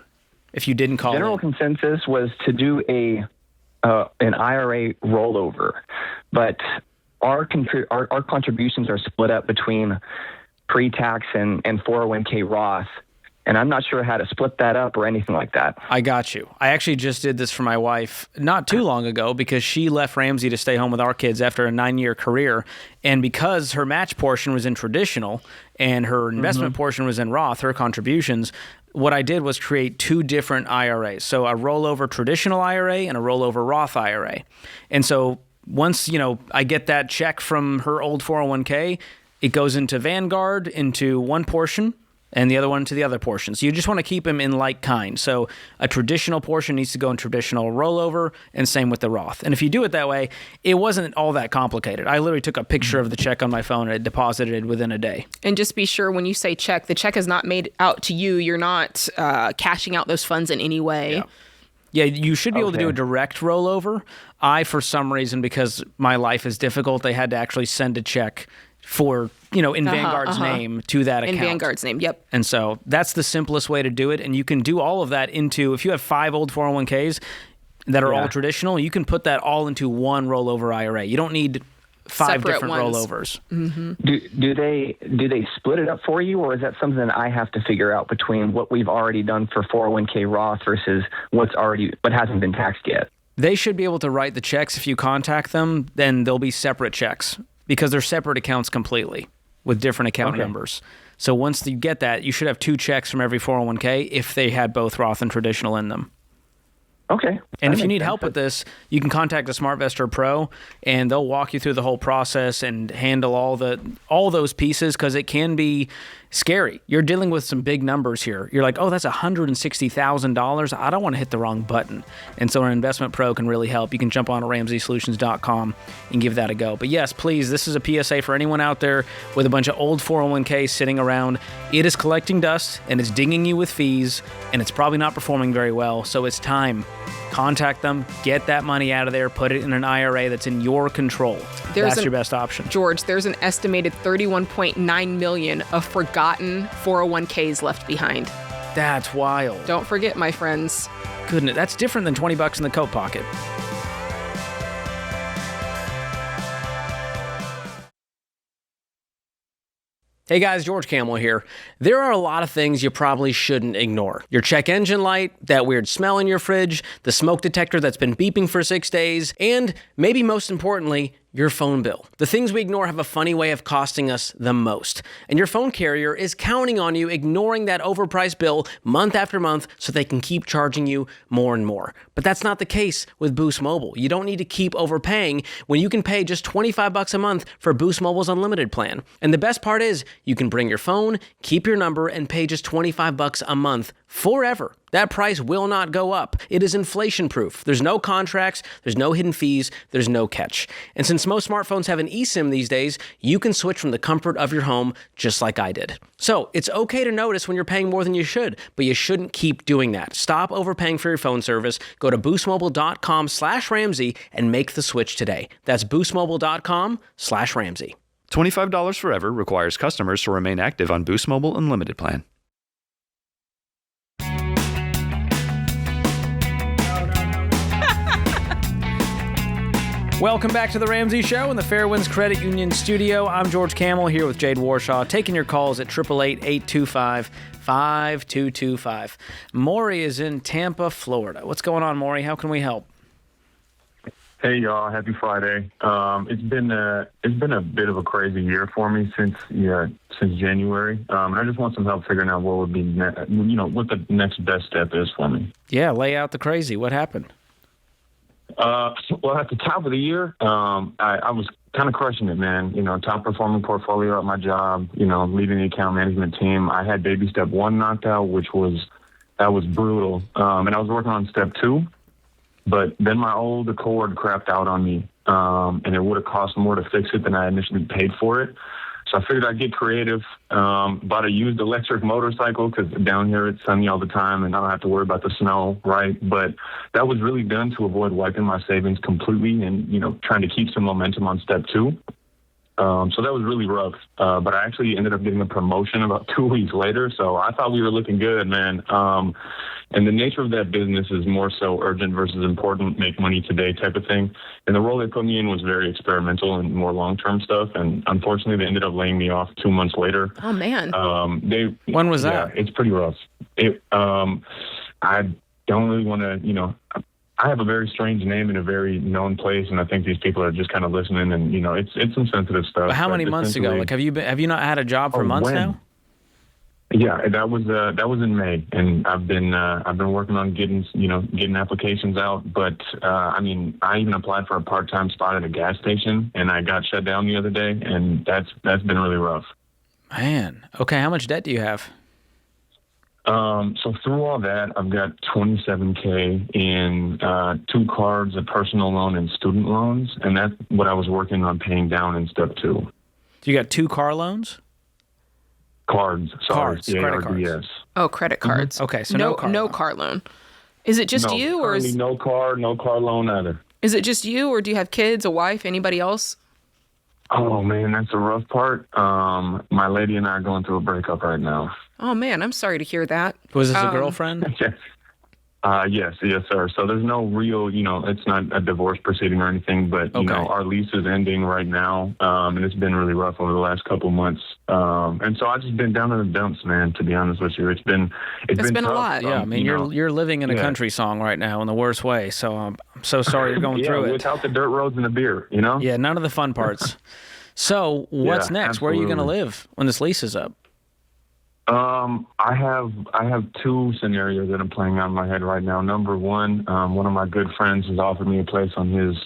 if you didn't call General consensus was to do an IRA rollover, but our contributions are split up between pre-tax and 401k Roth, and I'm not sure how to split that up or anything like that. I got you. I actually just did this for my wife not too long ago because she left Ramsey to stay home with our kids after a 9-year career, and because her match portion was in traditional and her investment portion was in Roth, her contributions, what I did was create 2 different IRAs. So a rollover traditional IRA and a rollover Roth IRA. And so once, I get that check from her old 401k, it goes into Vanguard into one portion and the other one to the other portion. So you just want to keep them in like kind. So a traditional portion needs to go in traditional rollover, and same with the Roth. And if you do it that way, it wasn't all that complicated. I literally took a picture of the check on my phone and it deposited within a day. And just be sure when you say check, the check is not made out to you. You're not cashing out those funds in any way. Yeah, you should be able to do a direct rollover. For some reason, because my life is difficult, they had to actually send a check for, in Vanguard's name to that account. In Vanguard's name, yep. And so that's the simplest way to do it. And you can do all of that if you have 5 old 401ks that are all traditional, you can put that all into one rollover IRA. You don't need 5 separate different ones. rollovers. Mm-hmm. Do they split it up for you, or is that something that I have to figure out between what we've already done for 401k Roth versus what hasn't been taxed yet? They should be able to write the checks. If you contact them, then they'll be separate checks because they're separate accounts completely with different account numbers. So once you get that, you should have 2 checks from every 401k if they had both Roth and traditional in them. Okay. And if you need help with this, you can contact a SmartVestor Pro, and they'll walk you through the whole process and handle all those pieces, because it can be scary. You're dealing with some big numbers here. You're like, oh, that's $160,000. I don't want to hit the wrong button. And so an investment pro can really help. You can jump on to RamseySolutions.com and give that a go. But yes, please, this is a PSA for anyone out there with a bunch of old 401ks sitting around. It is collecting dust, and it's dinging you with fees, and it's probably not performing very well. So it's time. Contact them, get that money out of there, put it in an IRA that's in your control. That's your best option. George, there's an estimated 31.9 million of forgotten 401ks left behind. That's wild. Don't forget, my friends. Goodness, that's different than $20 in the coat pocket. Hey guys, George Kamel here. There are a lot of things you probably shouldn't ignore. Your check engine light, that weird smell in your fridge, the smoke detector that's been beeping for 6 days, and maybe most importantly, your phone bill. The things we ignore have a funny way of costing us the most. And your phone carrier is counting on you ignoring that overpriced bill month after month so they can keep charging you more and more. But that's not the case with Boost Mobile. You don't need to keep overpaying when you can pay just $25 a month for Boost Mobile's unlimited plan. And the best part is you can bring your phone, keep your number, and pay just $25 a month forever. That price will not go up. It is inflation proof. There's no contracts, there's no hidden fees, there's no catch. And since most smartphones have an eSIM these days, you can switch from the comfort of your home just like I did. So it's okay to notice when you're paying more than you should, but you shouldn't keep doing that. Stop overpaying for your phone service. Go to boostmobile.com/Ramsey and make the switch today. That's boostmobile.com/Ramsey. $25 forever requires customers to remain active on Boost Mobile Unlimited plan. Welcome back to the Ramsey Show in the Fairwinds Credit Union studio. I'm George Kamel here with Jade Warshaw, taking your calls at 888-825-5225. Maury is in Tampa, Florida. What's going on, Maury? How can we help? Hey y'all, happy Friday. It's been a bit of a crazy year for me since January. And I just want some help figuring out what would be what the next best step is for me. Yeah, lay out the crazy. What happened? Well, at the top of the year, I was kind of crushing it, man. Top performing portfolio at my job, leading the account management team. I had baby step 1 knocked out, that was brutal. And I was working on step 2, but then my old Accord crapped out on me. And it would have cost more to fix it than I initially paid for it. So I figured I'd get creative, bought a used electric motorcycle because down here it's sunny all the time and I don't have to worry about the snow, right? But that was really done to avoid wiping my savings completely and, trying to keep some momentum on step 2. So that was really rough. But I actually ended up getting a promotion about 2 weeks later. So I thought we were looking good, man. And the nature of that business is more so urgent versus important, make money today type of thing. And the role they put me in was very experimental and more long-term stuff. And unfortunately, they ended up laying me off 2 months later. Oh, man. When was that? Yeah, it's pretty rough. I don't really want to, I have a very strange name in a very known place, and I think these people are just kind of listening, and it's some sensitive stuff. But how many months ago? Like, have you not had a job for months now? Yeah, that was in May, and I've been working on getting applications out. But I even applied for a part-time spot at a gas station, and I got shut down the other day, and that's been really rough. Man, okay, how much debt do you have? So through all that, I've got $27K in 2 cards, a personal loan, and student loans, and that's what I was working on paying down in step 2. You got 2 car loans? Cards, credit cards. Yes. Oh, credit cards. Mm-hmm. Okay, so no car loan. Is it just you, or is no car loan either? Is it just you, or do you have kids, a wife, anybody else? Oh man, that's the rough part. My lady and I are going through a breakup right now. Oh man, I'm sorry to hear that. Was this a girlfriend? Yes, sir. So there's no real, it's not a divorce proceeding or anything, but our lease is ending right now, and it's been really rough over the last couple months. And so I've just been down in the dumps, man. To be honest with you, it's been tough. A lot. Yeah, I mean, you're living in a country song right now in the worst way. So I'm so sorry you're going through it. Without the dirt roads and the beer, Yeah, none of the fun parts. So what's next? Absolutely. Where are you going to live when this lease is up? I have 2 scenarios that I'm playing out in my head right now. Number one, one of my good friends has offered me a place in his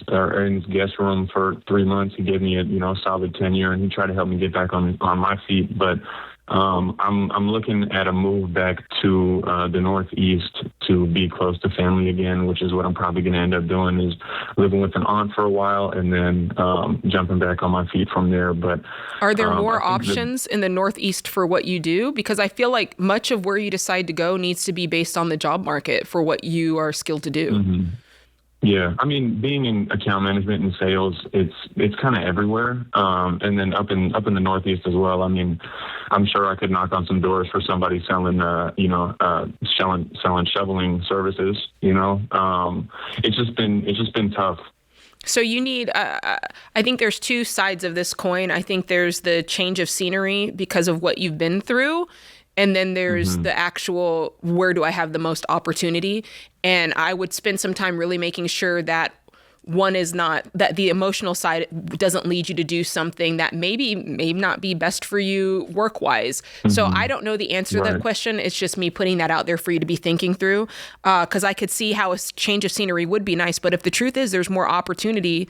guest room for 3 months. He gave me a solid tenure, and he tried to help me get back on my feet. But I'm looking at a move back to the Northeast to be close to family again, which is what I'm probably going to end up doing, is living with an aunt for a while and then jumping back on my feet from there. But are there more options in the Northeast for what you do? Because I feel like much of where you decide to go needs to be based on the job market for what you are skilled to do. Mm-hmm. Yeah, I mean, being in account management and sales, it's kind of everywhere, and then up in the Northeast as well. I mean, I'm sure I could knock on some doors for somebody selling, shoveling services. It's just been tough. So you need, I think there's 2 sides of this coin. I think there's the change of scenery because of what you've been through. And then there's the actual, where do I have the most opportunity? And I would spend some time really making sure that one is not, that the emotional side doesn't lead you to do something that may not be best for you work-wise. So I don't know the answer to that question. It's just me putting that out there for you to be thinking through. Because I could see how a change of scenery would be nice. But if the truth is there's more opportunity,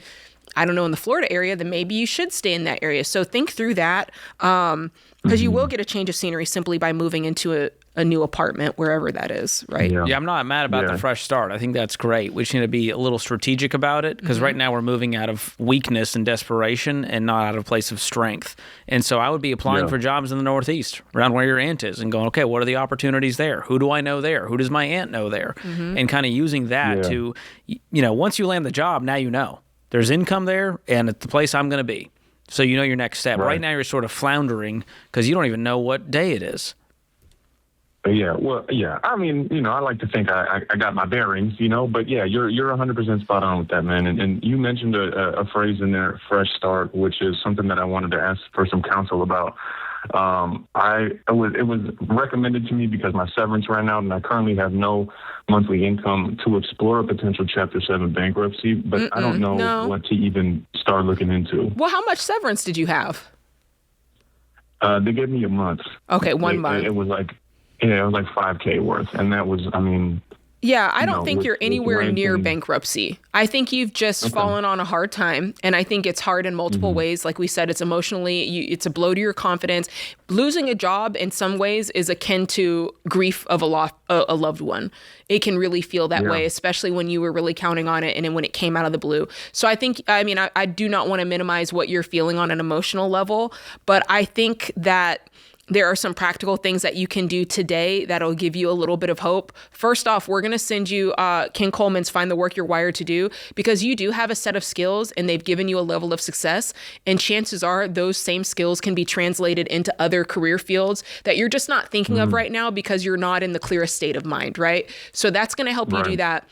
I don't know, in the Florida area, then maybe you should stay in that area. So think through that. Because you will get a change of scenery simply by moving into a new apartment, wherever that is, right? Yeah, I'm not mad about the fresh start. I think that's great. We just need to be a little strategic about it, because right now we're moving out of weakness and desperation and not out of a place of strength. And so I would be applying for jobs in the Northeast, around where your aunt is, and going, okay, what are the opportunities there? Who do I know there? Who does my aunt know there? And kind of using that to, once you land the job, now you know. There's income there, and it's the place I'm going to be. So you know your next step. Right now you're sort of floundering because you don't even know what day it is. I mean, I like to think I got my bearings, but yeah, you're 100% spot on with that, man. And you mentioned a phrase in there, fresh start, which is something that I wanted to ask for some counsel about. It was recommended to me because my severance ran out and I currently have no monthly income to explore a potential Chapter 7 bankruptcy, but I don't know what to even start looking into. Well, how much severance did you have? They gave me a month. Okay, 1 month. It was like $5K worth. And that was, yeah, I don't think you're anywhere near bankruptcy. I think you've just fallen on a hard time. And I think it's hard in multiple ways. Like we said, it's emotionally, it's a blow to your confidence. Losing a job in some ways is akin to grief of a loved one. It can really feel that way, especially when you were really counting on it and when it came out of the blue. So I think, I do not want to minimize what you're feeling on an emotional level, but I think that there are some practical things that you can do today that'll give you a little bit of hope. First off, we're going to send you Ken Coleman's Find the Work You're Wired to Do, because you do have a set of skills and they've given you a level of success. And chances are those same skills can be translated into other career fields that you're just not thinking of right now because you're not in the clearest state of mind, right? So that's going to help you do that.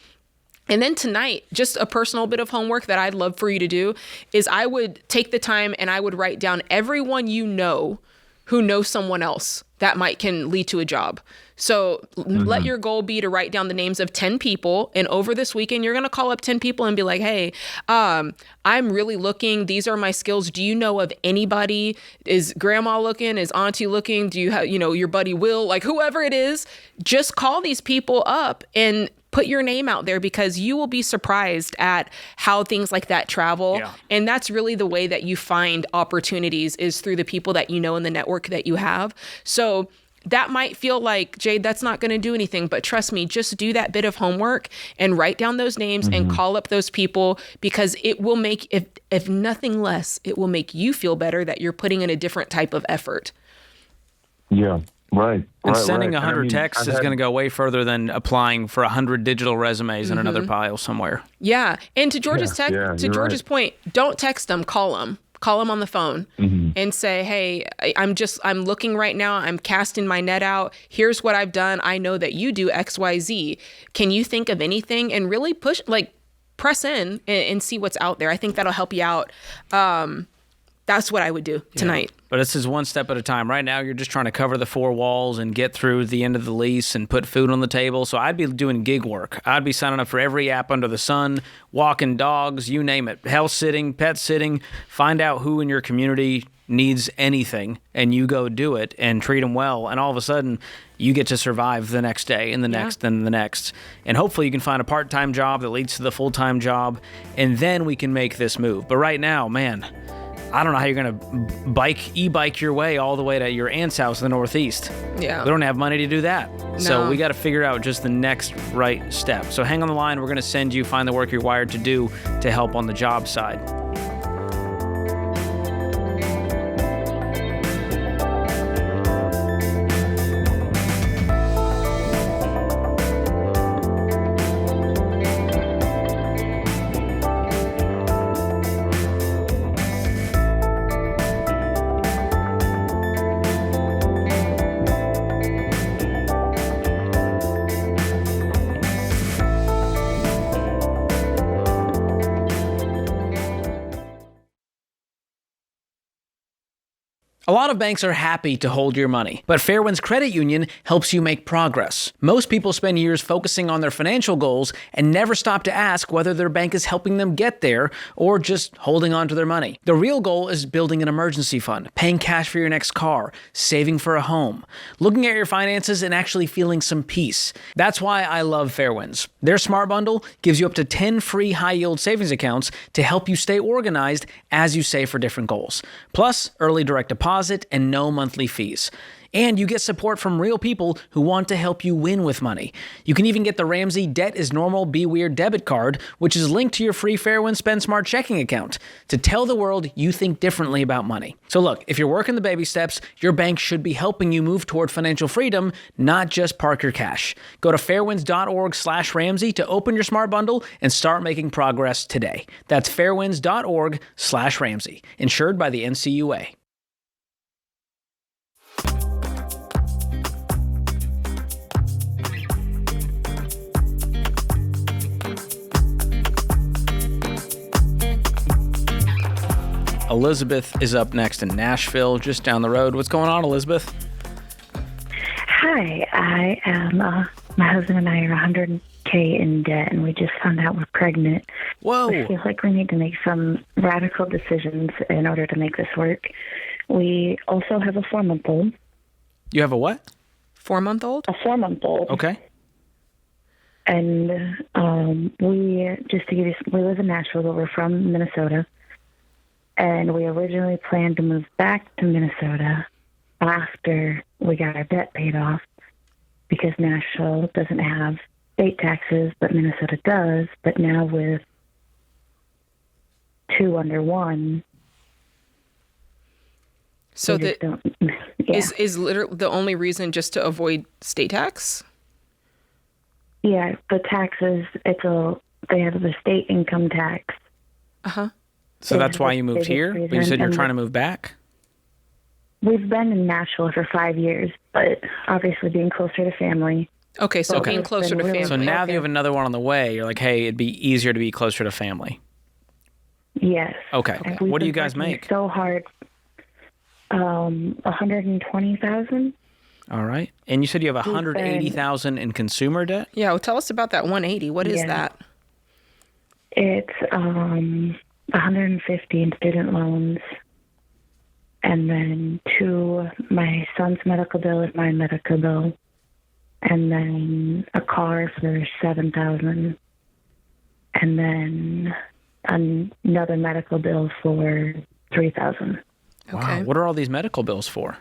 And then tonight, just a personal bit of homework that I'd love for you to do is I would take the time and I would write down everyone you know who knows someone else that can lead to a job. So let your goal be to write down the names of 10 people. And over this weekend, you're going to call up 10 people and be like, hey, I'm really looking. These are my skills. Do you know of anybody? Is grandma looking? Is auntie looking? Do you have, your buddy Will? Like whoever it is, just call these people up and put your name out there, because you will be surprised at how things like that travel. Yeah. And that's really the way that you find opportunities, is through the people that you know in the network that you have. So that might feel like, Jade, that's not going to do anything, but trust me, just do that bit of homework and write down those names and call up those people, because it will make, if nothing less, it will make you feel better that you're putting in a different type of effort. Yeah. Right. And sending 100 texts is going to go way further than applying for 100 digital resumes in another pile somewhere. Yeah. And to George's George's point, don't text them, call them. Call them on the phone and say, hey, I'm looking right now. I'm casting my net out. Here's what I've done. I know that you do X, Y, Z. Can you think of anything? And really press in and see what's out there. I think that'll help you out. That's what I would do tonight. Yeah. But this is one step at a time. Right now, you're just trying to cover the four walls and get through the end of the lease and put food on the table. So I'd be doing gig work. I'd be signing up for every app under the sun, walking dogs, you name it, house sitting, pet sitting. Find out who in your community needs anything, and you go do it and treat them well. And all of a sudden, you get to survive the next day and the next and the next. And hopefully you can find a part-time job that leads to the full-time job, and then we can make this move. But right now, man, I don't know how you're going to e-bike your way all the way to your aunt's house in the Northeast. Yeah. We don't have money to do that. No. So we got to figure out just the next right step. So hang on the line. We're going to send you Find the Work You're Wired to Do to help on the job side. A lot of banks are happy to hold your money, but Fairwinds Credit Union helps you make progress. Most people spend years focusing on their financial goals and never stop to ask whether their bank is helping them get there or just holding on to their money. The real goal is building an emergency fund, paying cash for your next car, saving for a home, looking at your finances and actually feeling some peace. That's why I love Fairwinds. Their Smart Bundle gives you up to 10 free high-yield savings accounts to help you stay organized as you save for different goals. Plus, early direct deposit and no monthly fees. And you get support from real people who want to help you win with money. You can even get the Ramsey Debt is Normal, Be Weird debit card, which is linked to your free Fairwinds Spend Smart checking account to tell the world you think differently about money. So look, if you're working the baby steps, your bank should be helping you move toward financial freedom, not just park your cash. Go to fairwinds.org/Ramsey to open your Smart Bundle and start making progress today. That's fairwinds.org/Ramsey, insured by the NCUA. Elizabeth is up next in Nashville, just down the road. What's going on, Elizabeth? Hi, I am, my husband and I are $100K in debt, and we just found out we're pregnant. Whoa. I feel like we need to make some radical decisions in order to make this work. We also have a 4-month-old. You have a what? 4-month-old? A 4-month-old. Okay. And we live in Nashville, but we're from Minnesota. And we originally planned to move back to Minnesota after we got our debt paid off, because Nashville doesn't have state taxes, but Minnesota does. But now with 2 under 1, so is literally the only reason just to avoid state tax? Yeah, the taxes. They have the state income tax. So that's why you moved here? But you said you're trying to move back? We've been in Nashville for 5 years, but obviously being closer to family. Okay, so being closer to family. So now that you have another one on the way, you're like, hey, it'd be easier to be closer to family. Yes. Okay. What do you guys make? So hard. $120,000. All right. And you said you have $180,000 in consumer debt? Yeah, well, tell us about that 180. What is that? It's $150 in student loans, and then my son's medical bill and my medical bill, and then a car for $7,000, and then another medical bill for $3,000. Wow. What are all these medical bills for?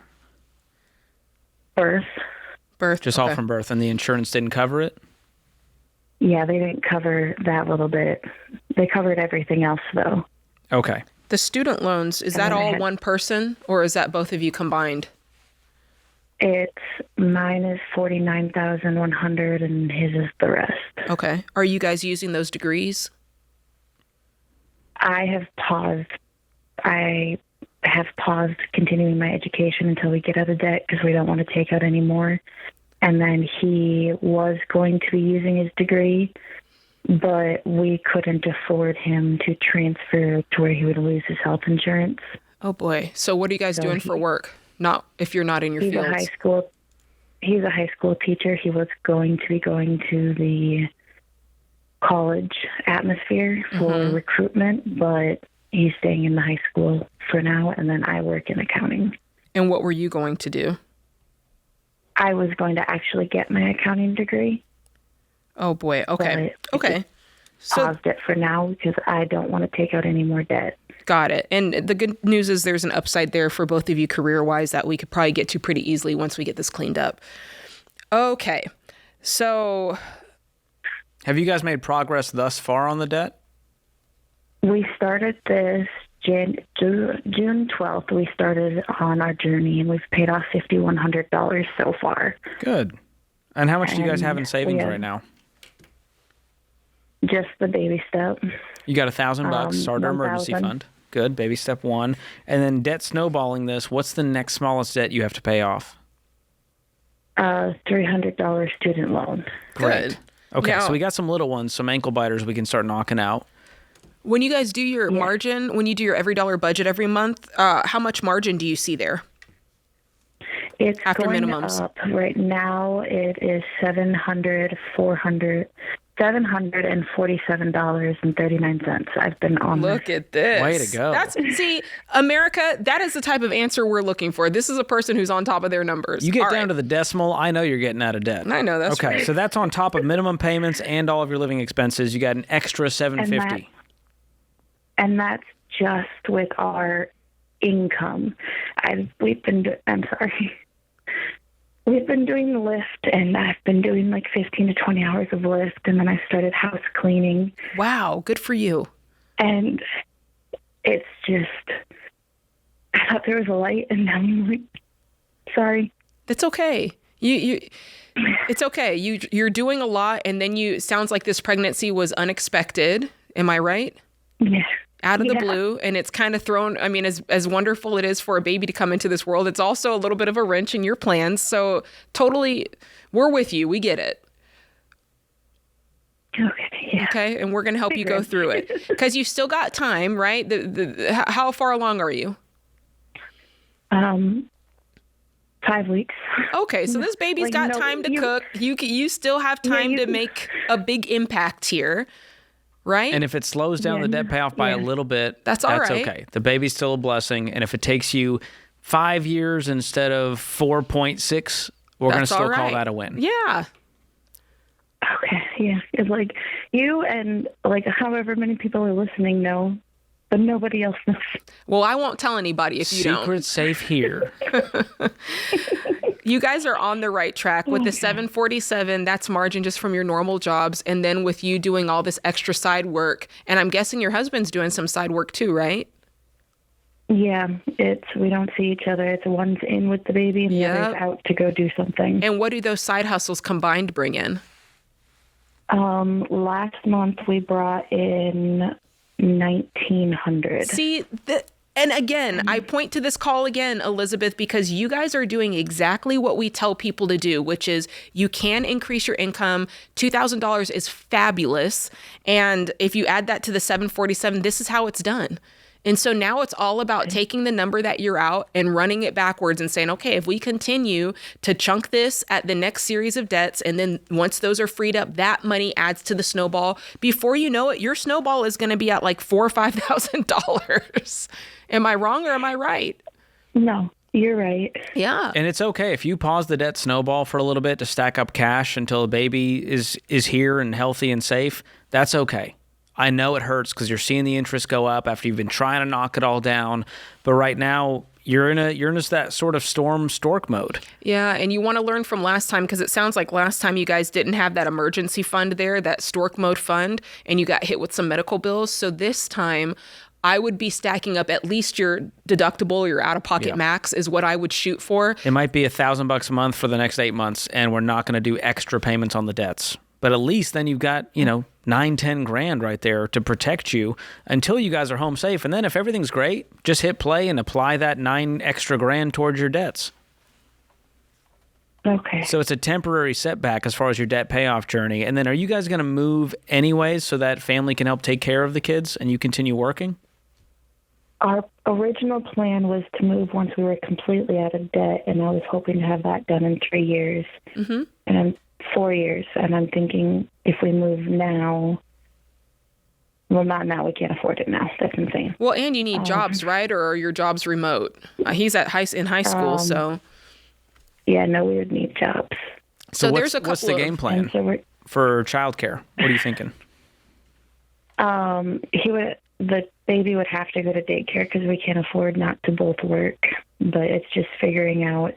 Birth. Just all from birth, and the insurance didn't cover it? Yeah, they didn't cover that little bit. They covered everything else, though. Okay. The student loans, is that all one person, or is that both of you combined? Mine is $49,100, and his is the rest. Okay. Are you guys using those degrees? I have paused continuing my education until we get out of debt, because we don't want to take out any more. And then he was going to be using his degree, but we couldn't afford him to transfer to where he would lose his health insurance. Oh boy. So what are you guys doing for work? Not if you're not in your fields. He's a high school teacher. He was going to be going to the college atmosphere for recruitment, but he's staying in the high school for now, and then I work in accounting. And what were you going to do? I was going to actually get my accounting degree. Oh boy. Okay. Okay. Paused it for now because I don't want to take out any more debt. Got it. And the good news is there's an upside there for both of you career-wise that we could probably get to pretty easily once we get this cleaned up. Okay. So have you guys made progress thus far on the debt? We started this June 12th. We started on our journey, and we've paid off $5,100 so far. Good. And how much do you guys have in savings right now? Just the baby step. You got $1,000, start our emergency fund. Good, baby step 1. And then debt snowballing this, what's the next smallest debt you have to pay off? $300 student loan. Great. Okay, so we got some little ones, some ankle biters we can start knocking out. When you guys do your margin, when you do your every dollar budget every month, how much margin do you see there? It's after going minimums. Up. Right now it is $747.39. I've been on Look at this. Way to go. See, America, that is the type of answer we're looking for. This is a person who's on top of their numbers. You get down to the decimal, I know you're getting out of debt. I know, that's right. Okay, so that's on top of minimum payments and all of your living expenses. You got an extra $750. And that's just with our income. We've been doing Lyft, and I've been doing like 15 to 20 hours of Lyft, and then I started house cleaning. Wow, good for you. And it's just, I thought there was a light, and now I'm like, sorry. It's okay. It's okay. You're doing a lot, and then it sounds like this pregnancy was unexpected. Am I right? Yeah. Out of the blue, and it's kind of thrown, I mean, as wonderful it is for a baby to come into this world, it's also a little bit of a wrench in your plans. So totally, we're with you. We get it. Okay. Yeah. Okay, and we're going to help you go through it because you still got time, right? How far along are you? 5 weeks. Okay, so this baby's got time to cook. You still have time to make a big impact here, right? And if it slows down the debt payoff by a little bit, that's all right. Okay. The baby's still a blessing. And if it takes you 5 years instead of 4.6, we're going to still call that a win. Yeah. Okay, yeah. It's like you and like however many people are listening know, but nobody else knows. Well, I won't tell anybody if you don't. Secret safe here. You guys are on the right track with the 747. That's margin just from your normal jobs. And then with you doing all this extra side work. And I'm guessing your husband's doing some side work too, right? Yeah, we don't see each other. It's one's in with the baby and the other's out to go do something. And what do those side hustles combined bring in? Last month we brought in $1,900. See, and again, I point to this call again, Elizabeth, because you guys are doing exactly what we tell people to do, which is you can increase your income. $2,000 is fabulous. And if you add that to the 747, this is how it's done. And so now it's all about taking the number that you're out and running it backwards and saying, okay, if we continue to chunk this at the next series of debts, and then once those are freed up, that money adds to the snowball. Before you know it, your snowball is going to be at like $4,000 or $5,000. Am I wrong or am I right? No, you're right. Yeah. And it's okay if you pause the debt snowball for a little bit to stack up cash until the baby is here and healthy and safe. That's okay. I know it hurts because you're seeing the interest go up after you've been trying to knock it all down. But right now, you're in just that sort of stork mode. Yeah, and you want to learn from last time because it sounds like last time you guys didn't have that emergency fund there, that stork mode fund, and you got hit with some medical bills. So this time, I would be stacking up at least your deductible, your out-of-pocket max is what I would shoot for. It might be $1,000 a month for the next 8 months, and we're not going to do extra payments on the debts. But at least then you've got, $9-10 grand right there to protect you until you guys are home safe. And then if everything's great, just hit play and apply that $9 extra grand towards your debts. Okay. So it's a temporary setback as far as your debt payoff journey. And then are you guys going to move anyways so that family can help take care of the kids and you continue working? Our original plan was to move once we were completely out of debt, and I was hoping to have that done in 3 years. Mm-hmm. And I'm 4 years, and I'm thinking if we move now, well, not now, we can't afford it now. That's insane. Well, and you need jobs, right? Or are your jobs remote? He's in high school, so. Yeah, no, we would need jobs. So there's a couple. What's the game plan for childcare? What are you thinking? The baby would have to go to daycare because we can't afford not to both work. But it's just figuring out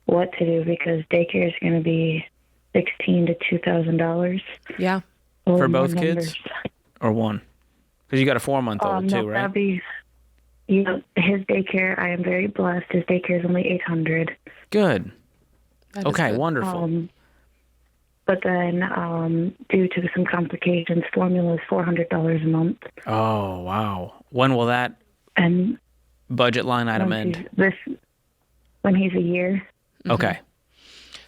what to do because daycare is going to be $1,600 to $2,000. Yeah. For both kids or one? Because you got a 4-month-old too, right? That'd be, his daycare, I am very blessed. His daycare is only $800. Good. Okay, good. Wonderful. But then due to some complications, formula is $400 a month. Oh, wow. When will that budget line item end? When he's a year. Okay.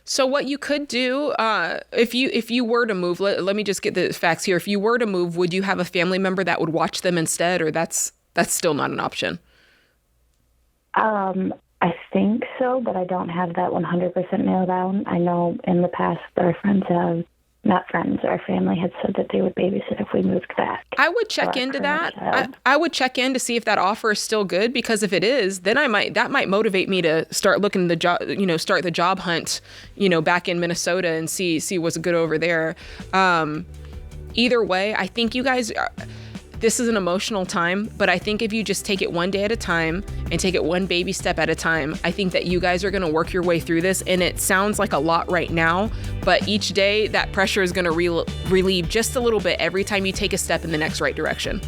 So what you could do, if you were to move, let me just get the facts here. If you were to move, would you have a family member that would watch them instead, or that's still not an option? I think so, but I don't have that 100% nailed down. I know in the past our family had said that they would babysit if we moved back. I would check into that. I would check in to see if that offer is still good, because if it is, then that might motivate me to start looking the job, start the job hunt, back in Minnesota and see what's good over there. Either way, I think you guys this is an emotional time, but I think if you just take it one day at a time and take it one baby step at a time, I think that you guys are going to work your way through this. And it sounds like a lot right now, but each day that pressure is going to relieve just a little bit every time you take a step in the next right direction.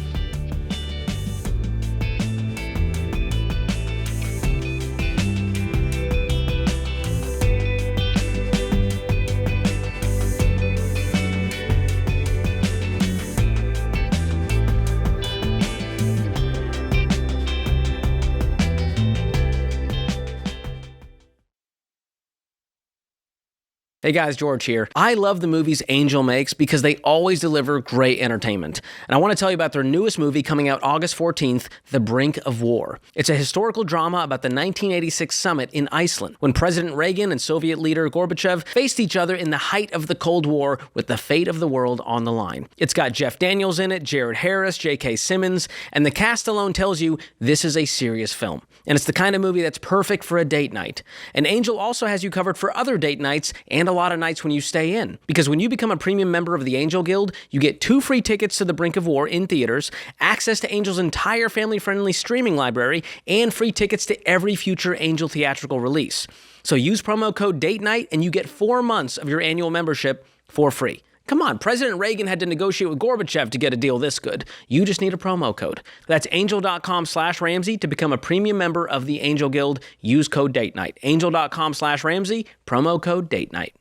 Hey guys, George here. I love the movies Angel makes because they always deliver great entertainment. And I want to tell you about their newest movie coming out August 14th, The Brink of War. It's a historical drama about the 1986 summit in Iceland, when President Reagan and Soviet leader Gorbachev faced each other in the height of the Cold War with the fate of the world on the line. It's got Jeff Daniels in it, Jared Harris, J.K. Simmons, and the cast alone tells you this is a serious film. And it's the kind of movie that's perfect for a date night. And Angel also has you covered for other date nights and a lot of nights when you stay in. Because when you become a premium member of the Angel Guild, you get 2 free tickets to The Brink of War in theaters, access to Angel's entire family-friendly streaming library, and free tickets to every future Angel theatrical release. So use promo code Date Night and you get 4 months of your annual membership for free. Come on, President Reagan had to negotiate with Gorbachev to get a deal this good. You just need a promo code. That's angel.com/Ramsey to become a premium member of the Angel Guild. Use code Date Night. Angel.com/Ramsey, promo code Date Night.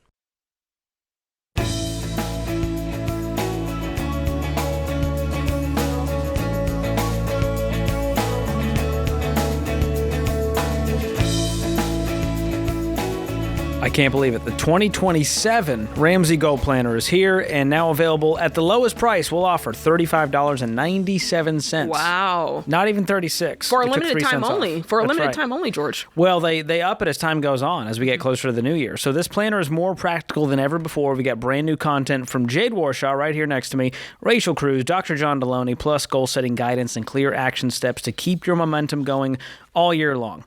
I can't believe it. The 2027 Ramsey Gold Planner is here and now available at the lowest price. We'll offer $35.97. Wow. Not even $36. For a We took limited 3 time cents only. off. For a That's limited right. time only, George. Well, they up it as time goes on, as we get closer to the new year. So this planner is more practical than ever before. We got brand new content from Jade Warshaw right here next to me, Rachel Cruz, Dr. John Deloney, plus goal-setting guidance and clear action steps to keep your momentum going all year long.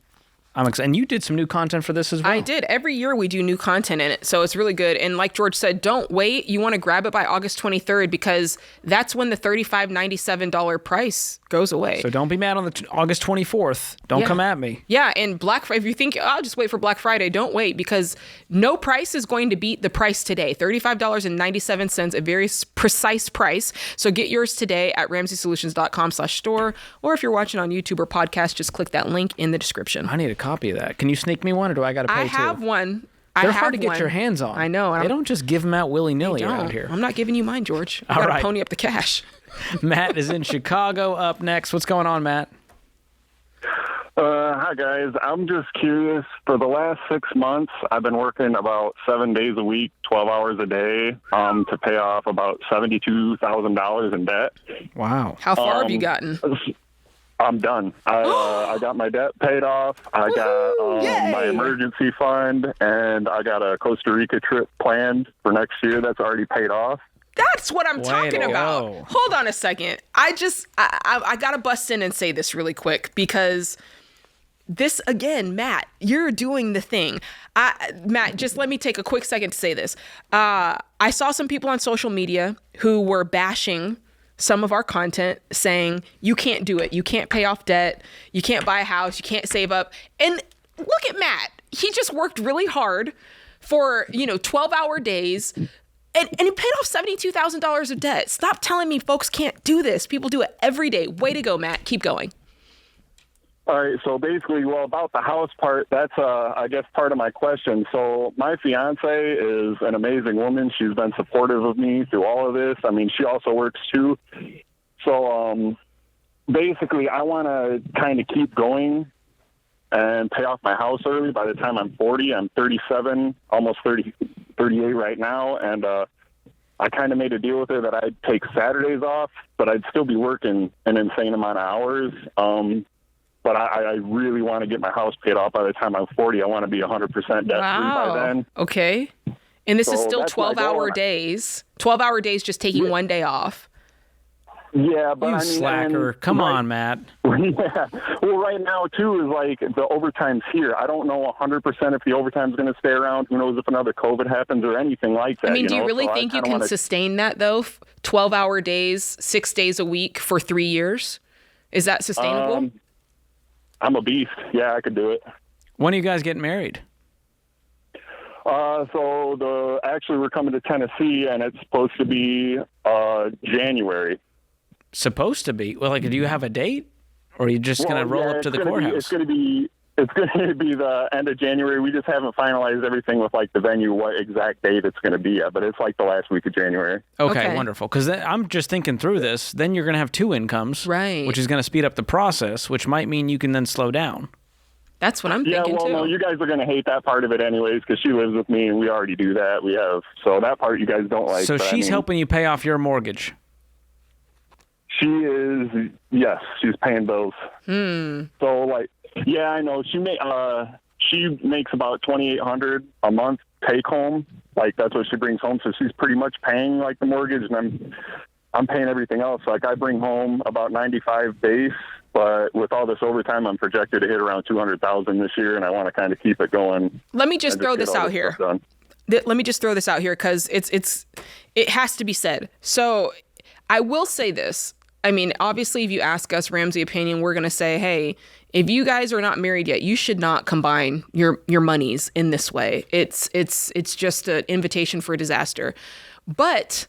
I'm excited. And you did some new content for this as well. I did. Every year we do new content in it, so it's really good. And like George said, don't wait. You want to grab it by August 23rd because that's when the $35.97 price goes away. So don't be mad on the August 24th. Don't come at me. Yeah, and if you think, I'll just wait for Black Friday, don't wait because no price is going to beat the price today. $35.97, a very precise price. So get yours today at RamseySolutions.com/store, or if you're watching on YouTube or podcast, just click that link in the description. I need a copy of that. Can you sneak me one, or do I got to pay I have too? one. They're hard to get your hands on. I know. They don't just give them out willy-nilly around here. I'm not giving you mine, George. I All got to right. pony up the cash. Matt is in Chicago up next. What's going on, Matt? Hi, guys. I'm just curious. For the last 6 months, I've been working about 7 days a week, 12 hours a day, to pay off about $72,000 in debt. Wow. How far have you gotten? I'm done. I got my debt paid off. I got my emergency fund, and I got a Costa Rica trip planned for next year that's already paid off. That's what I'm talking about. go. Hold on a second. I got to bust in and say this really quick because this, again, Matt, you're doing the thing. Matt, just let me take a quick second to say this. I saw some people on social media who were bashing some of our content, saying you can't do it. You can't pay off debt. You can't buy a house. You can't save up. And look at Matt. He just worked really hard for, 12-hour days. And he paid off $72,000 of debt. Stop telling me folks can't do this. People do it every day. Way to go, Matt. Keep going. All right, so basically, about the house part, that's, I guess, part of my question. So my fiancée is an amazing woman. She's been supportive of me through all of this. I mean, she also works, too. So basically, I want to kind of keep going and pay off my house early by the time I'm 40. I'm 37, almost 38 right now, and I kind of made a deal with her that I'd take Saturdays off, but I'd still be working an insane amount of hours. But I really want to get my house paid off by the time I'm 40. I want to be 100% debt-free by then. Okay. And this is So still that's my 12-hour goal. days. 12-hour days just taking one day off. Yeah, but You I mean, slacker. Come on, Matt. Yeah. Well, right now, too, is like the overtime's here. I don't know 100% if the overtime's going to stay around. Who knows if another COVID happens or anything like that. I mean, do you know? really So I think you kinda can wanna- sustain that, though? 12-hour days, 6 days a week for 3 years? Is that sustainable? I'm a beast. Yeah, I could do it. When are you guys getting married? So actually we're coming to Tennessee, and it's supposed to be January. Supposed to be? Well, like, do you have a date? Or are you just going to roll up to the courthouse? It's going to be the end of January. We just haven't finalized everything with, like, the venue, what exact date it's going to be at, but it's, like, the last week of January. Okay. Wonderful. Because I'm just thinking through this. Then you're going to have 2 incomes. Right. Which is going to speed up the process, which might mean you can then slow down. That's what I'm thinking, too. No, you guys are going to hate that part of it anyways because she lives with me and we already do that. So that part you guys don't like. So she's helping you pay off your mortgage. She is, yes, she's paying bills. So, yeah, I know. She makes about $2,800 a month take home. That's what she brings home. So she's pretty much paying, the mortgage, and I'm paying everything else. I bring home about 95 base. But with all this overtime, I'm projected to hit around 200,000 this year, and I want to kind of keep it going. Let me just throw this out here. Let me just throw this out here because it has to be said. So I will say this. I mean, obviously, if you ask us Ramsey opinion, we're going to say, hey, if you guys are not married yet, you should not combine your monies in this way. It's just an invitation for disaster. But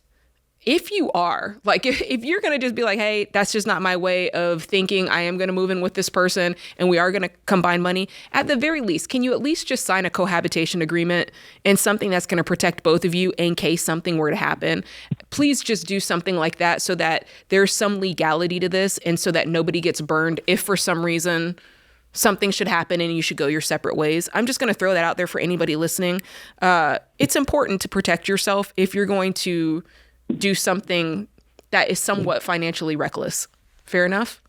if you are, if you're going to just be like, hey, that's just not my way of thinking, I am going to move in with this person and we are going to combine money, at the very least, can you at least just sign a cohabitation agreement and something that's going to protect both of you in case something were to happen? Please just do something like that so that there's some legality to this and so that nobody gets burned if for some reason something should happen and you should go your separate ways. I'm just going to throw that out there for anybody listening. It's important to protect yourself if you're going to do something that is somewhat financially reckless. Fair enough?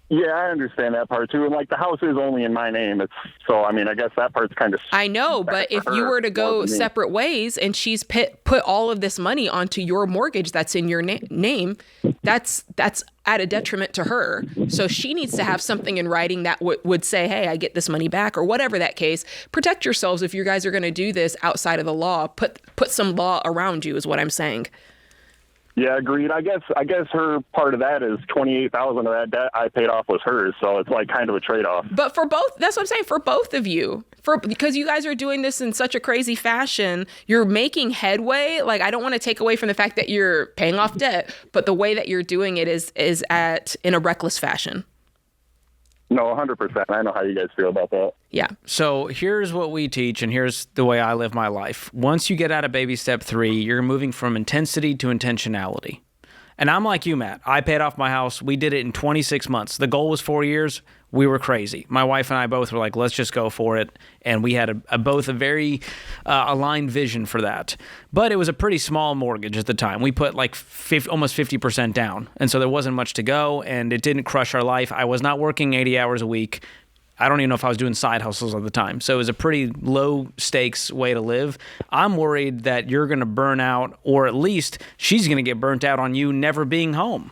Yeah, I understand that part too. And the house is only in my name. I guess that part's kind of... I know, but if you were to go separate ways and she's put all of this money onto your mortgage that's in your name, that's at a detriment to her. So she needs to have something in writing that would say, hey, I get this money back, or whatever that case. Protect yourselves if you guys are going to do this outside of the law. Put some law around you is what I'm saying. Yeah, agreed. I guess her part of that is 28,000 of that debt I paid off was hers, so it's kind of a trade-off. But for both, that's what I'm saying, for both of you, because you guys are doing this in such a crazy fashion, you're making headway. I don't want to take away from the fact that you're paying off debt, but the way that you're doing it is in a reckless fashion. No, 100%. I know how you guys feel about that. Yeah. So here's what we teach, and here's the way I live my life. Once you get out of baby step 3, you're moving from intensity to intentionality. And I'm like you, Matt. I paid off my house. We did it in 26 months. The goal was 4 years. We were crazy. My wife and I both were like, let's just go for it. And we had both a very aligned vision for that. But it was a pretty small mortgage at the time. We put almost 50% down. And so there wasn't much to go, and it didn't crush our life. I was not working 80 hours a week. I don't even know if I was doing side hustles at the time. So it was a pretty low stakes way to live. I'm worried that you're going to burn out, or at least she's going to get burnt out on you never being home.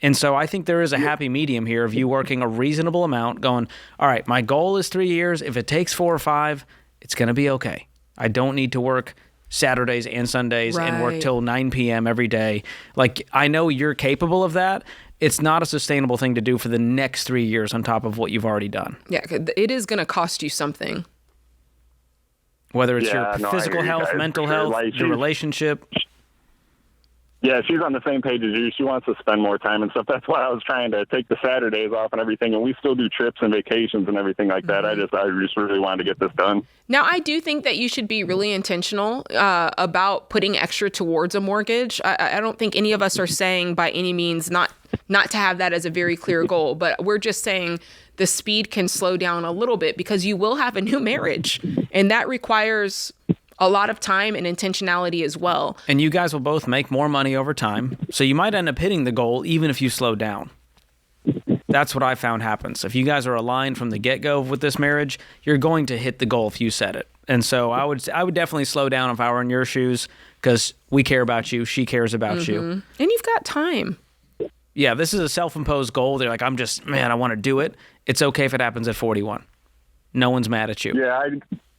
And so I think there is a happy medium here of you working a reasonable amount, going, all right, my goal is 3 years. If it takes 4 or 5, it's going to be okay. I don't need to work Saturdays and Sundays and work till 9 p.m. every day. I know you're capable of that. It's not a sustainable thing to do for the next 3 years on top of what you've already done. Yeah, it is going to cost you something. Whether it's your physical health, mental health, your relationship. Yeah, she's on the same page as you. She wants to spend more time and stuff. That's why I was trying to take the Saturdays off and everything. And we still do trips and vacations and everything like that. I just really wanted to get this done. Now, I do think that you should be really intentional about putting extra towards a mortgage. I don't think any of us are saying by any means not to have that as a very clear goal, but we're just saying the speed can slow down a little bit because you will have a new marriage, and that requires a lot of time and intentionality as well. And you guys will both make more money over time, so you might end up hitting the goal even if you slow down. That's what I found happens. If you guys are aligned from the get-go with this marriage, you're going to hit the goal if you set it. And so I would definitely slow down if I were in your shoes, because we care about you, she cares about you. And you've got time. Yeah, this is a self-imposed goal. They're like, I want to do it. It's okay if it happens at 41. No one's mad at you. Yeah,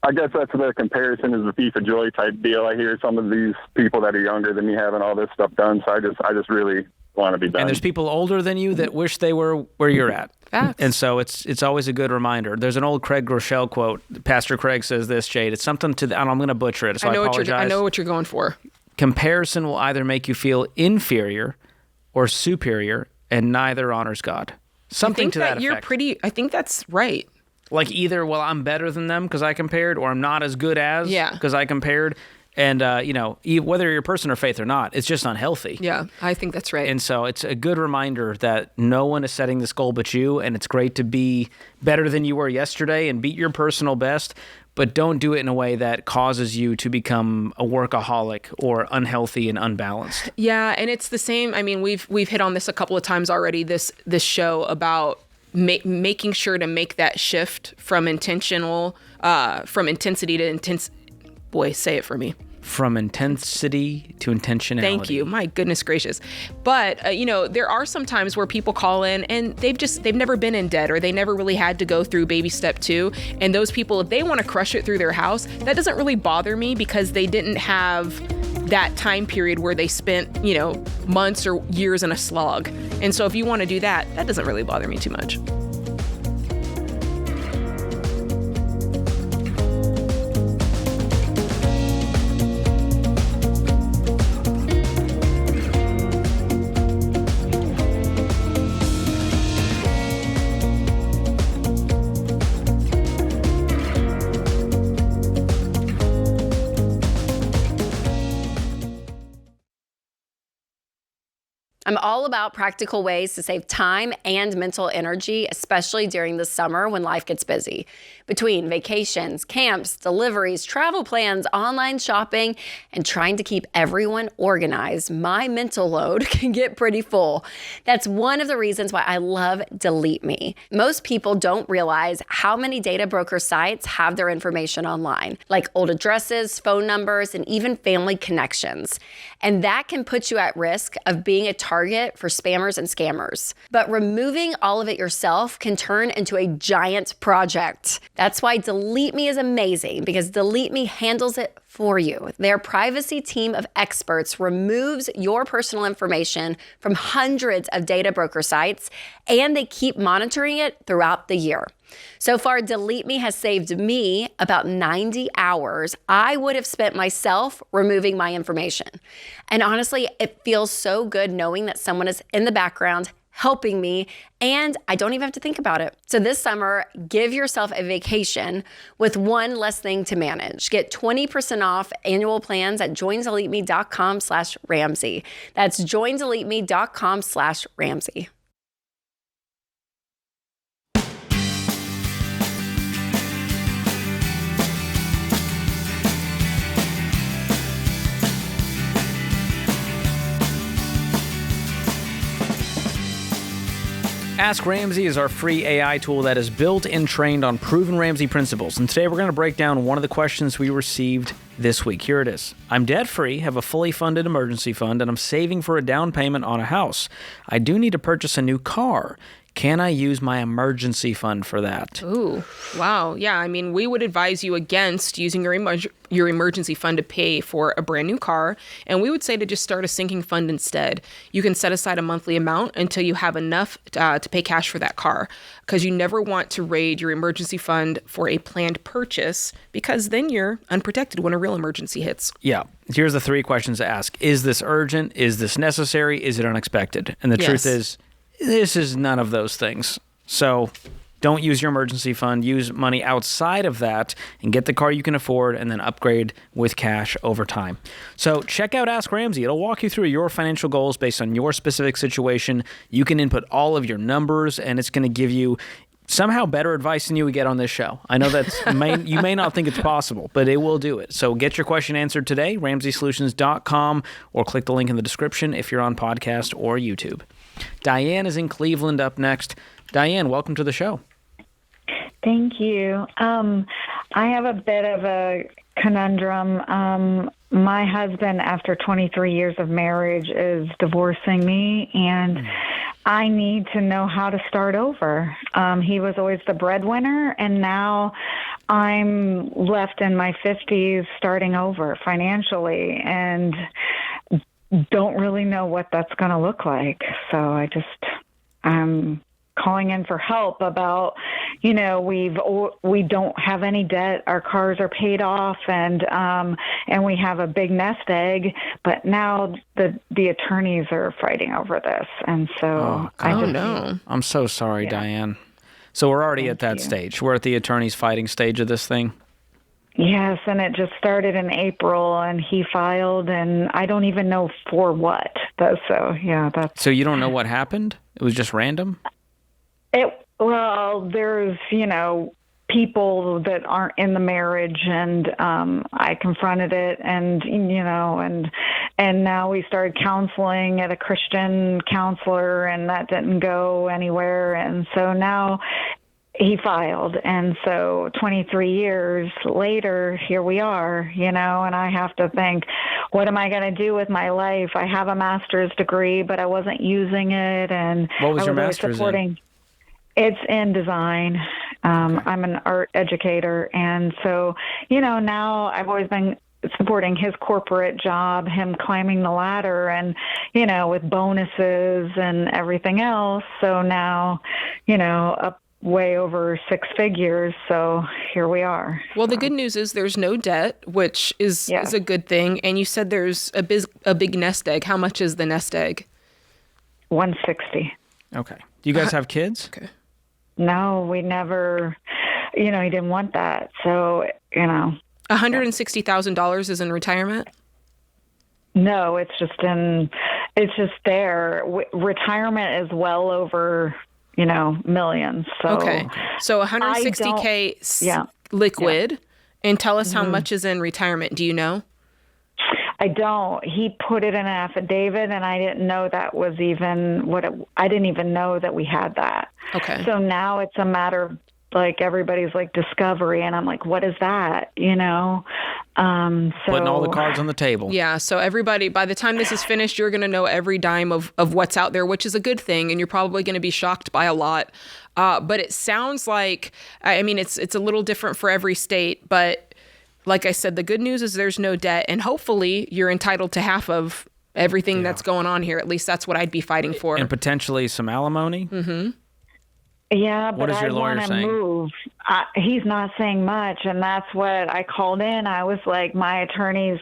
I guess that's the comparison is the thief of joy type deal. I hear some of these people that are younger than me having all this stuff done, so I just really want to be done. And there's people older than you that wish they were where you're at. Facts. And so it's always a good reminder. There's an old Craig Groeschel quote. Pastor Craig says this, Jade. It's something to I'm going to butcher it, so I apologize. I know what you're going for. Comparison will either make you feel inferior or superior, and neither honors God. Something to that effect. I think that's right. Like either, well, I'm better than them because I compared, or I'm not as good as because I compared. And, whether you're a person of faith or not, it's just unhealthy. Yeah, I think that's right. And so it's a good reminder that no one is setting this goal but you, and it's great to be better than you were yesterday and beat your personal best, but don't do it in a way that causes you to become a workaholic or unhealthy and unbalanced. Yeah, and it's the same. I mean, we've hit on this a couple of times already, this show about making sure to make that shift from intensity to intense. Boy, say it for me. From intensity to intentionality. Thank you. My goodness gracious. But, there are some times where people call in and they've never been in debt, or they never really had to go through baby step 2. And those people, if they want to crush it through their house, that doesn't really bother me because they didn't have that time period where they spent, months or years in a slog. And so if you want to do that, that doesn't really bother me too much. I'm all about practical ways to save time and mental energy, especially during the summer when life gets busy. Between vacations, camps, deliveries, travel plans, online shopping, and trying to keep everyone organized, my mental load can get pretty full. That's one of the reasons why I love Delete Me. Most people don't realize how many data broker sites have their information online, like old addresses, phone numbers, and even family connections. And that can put you at risk of being a target for spammers and scammers. But removing all of it yourself can turn into a giant project. That's why Delete Me is amazing, because Delete Me handles it for you. Their privacy team of experts removes your personal information from hundreds of data broker sites, and they keep monitoring it throughout the year. So far, Delete Me has saved me about 90 hours I would have spent myself removing my information. And honestly, it feels so good knowing that someone is in the background helping me, and I don't even have to think about it. So this summer, give yourself a vacation with one less thing to manage. Get 20% off annual plans at joindeleteme.com/Ramsey. That's joindeleteme.com/Ramsey. Ask Ramsey is our free AI tool that is built and trained on proven Ramsey principles. And today we're going to break down one of the questions we received this week. Here it is. I'm debt-free, have a fully funded emergency fund, and I'm saving for a down payment on a house. I do need to purchase a new car. Can I use my emergency fund for that? Ooh, wow. Yeah, I mean, we would advise you against using your emergency fund to pay for a brand new car, and we would say to just start a sinking fund instead. You can set aside a monthly amount until you have enough to pay cash for that car, because you never want to raid your emergency fund for a planned purchase, because then you're unprotected when a real emergency hits. Yeah. Here's the 3 questions to ask. Is this urgent? Is this necessary? Is it unexpected? And the truth is, this is none of those things. So don't use your emergency fund. Use money outside of that and get the car you can afford, and then upgrade with cash over time. So check out Ask Ramsey. It'll walk you through your financial goals based on your specific situation. You can input all of your numbers, and it's going to give you somehow better advice than you would get on this show. I know you may not think it's possible, but it will do it. So get your question answered today, RamseySolutions.com, or click the link in the description if you're on podcast or YouTube. Diane is in Cleveland up next. Diane, welcome to the show. Thank you. I have a bit of a conundrum. My husband, after 23 years of marriage, is divorcing me, and I need to know how to start over. He was always the breadwinner, and now I'm left in my 50s starting over financially, and don't really know what that's going to look like. So I'm calling in for help about, we don't have any debt. Our cars are paid off, and we have a big nest egg, but now the attorneys are fighting over this. And so I'm so sorry, Diane. So we're already at that stage. We're at the attorneys fighting stage of this thing. Yes, and it just started in April, and he filed, and I don't even know for what. That's... So you don't know what happened? It was just random? Well, there's, people that aren't in the marriage, and I confronted it, and and now we started counseling at a Christian counselor, and that didn't go anywhere, and so now he filed, and so 23 years later, here we are, and I have to think, what am I going to do with my life? I have a master's degree, but I wasn't using it, and what was I your was master's supporting. It's in design. I'm an art educator, and so now I've always been supporting his corporate job, him climbing the ladder, and with bonuses and everything else. So now, up way over 6 figures. So here we are. Well, the good news is there's no debt, which is a good thing. And you said there's a big nest egg. How much is the nest egg? $160. Okay. Do you guys have kids? Okay. No, we never, he didn't want that. So, $160,000 is in retirement? No, it's just there. Retirement is well over, millions. So okay. So $160K liquid. And tell us how much is in retirement. Do you know? I don't. He put it in an affidavit, and I didn't know that was even I didn't even know that we had that. Okay. So now it's a matter of everybody's discovery, and I'm like, what is that? So putting all the cards on the table. Yeah. So everybody, by the time this is finished, you're going to know every dime of what's out there, which is a good thing. And you're probably going to be shocked by a lot. But it sounds like, it's a little different for every state, but like I said, the good news is there's no debt, and hopefully you're entitled to half of everything that's going on here. At least that's what I'd be fighting for. And potentially some alimony? Mm-hmm. Yeah, what but is your I lawyer want to saying? move. He's not saying much, and that's what I called in. I was like, my attorney's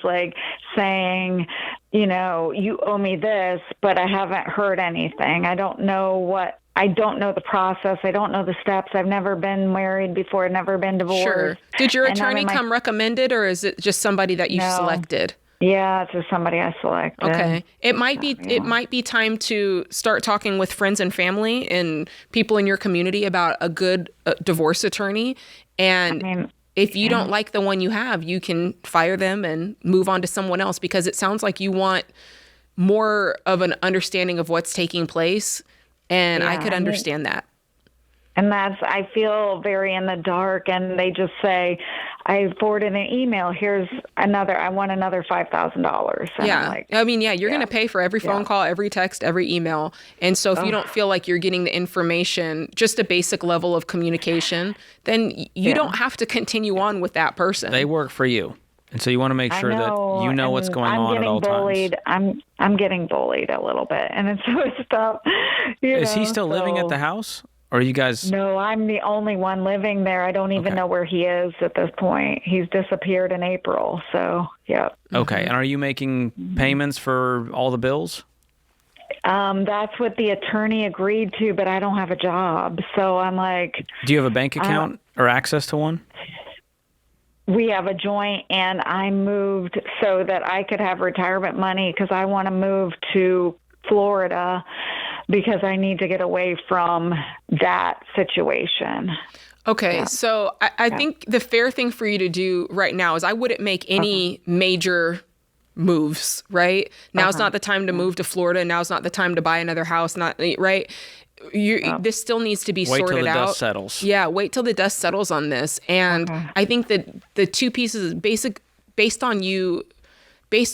saying, you owe me this, but I haven't heard anything. I don't know the process. I don't know the steps. I've never been married before. I've never been divorced. Sure. Did your attorney come recommended, or is it just somebody that you selected? Yeah, it's just somebody I selected. Okay. It might be time to start talking with friends and family and people in your community about a good divorce attorney. And if you don't like the one you have, you can fire them and move on to someone else, because it sounds like you want more of an understanding of what's taking place. And I could understand that. And I feel very in the dark, and they just say, I forwarded an email, I want another $5,000. Yeah. You're going to pay for every phone call, every text, every email. And so if you don't feel like you're getting the information, just a basic level of communication, then you don't have to continue on with that person. They work for you. And so you want to make sure that you know what's going on at all bullied. times. I'm getting bullied a little bit, and it's so tough. Is he still living at the house? Or are you guys... No, I'm the only one living there. I don't even know where he is at this point. He's disappeared in April, so, yeah. Okay, and are you making payments for all the bills? That's what the attorney agreed to, but I don't have a job, so I'm like... Do you have a bank account or access to one? We have a joint, and I moved so that I could have retirement money because I want to move to Florida because I need to get away from that situation. Okay, so I think the fair thing for you to do right now is I wouldn't make any major moves, right? Now's not the time to move to Florida. Now's not the time to buy another house, right? This still needs to be sorted out. Wait till the dust settles. Yeah, wait till the dust settles on this. And I think that the two pieces, based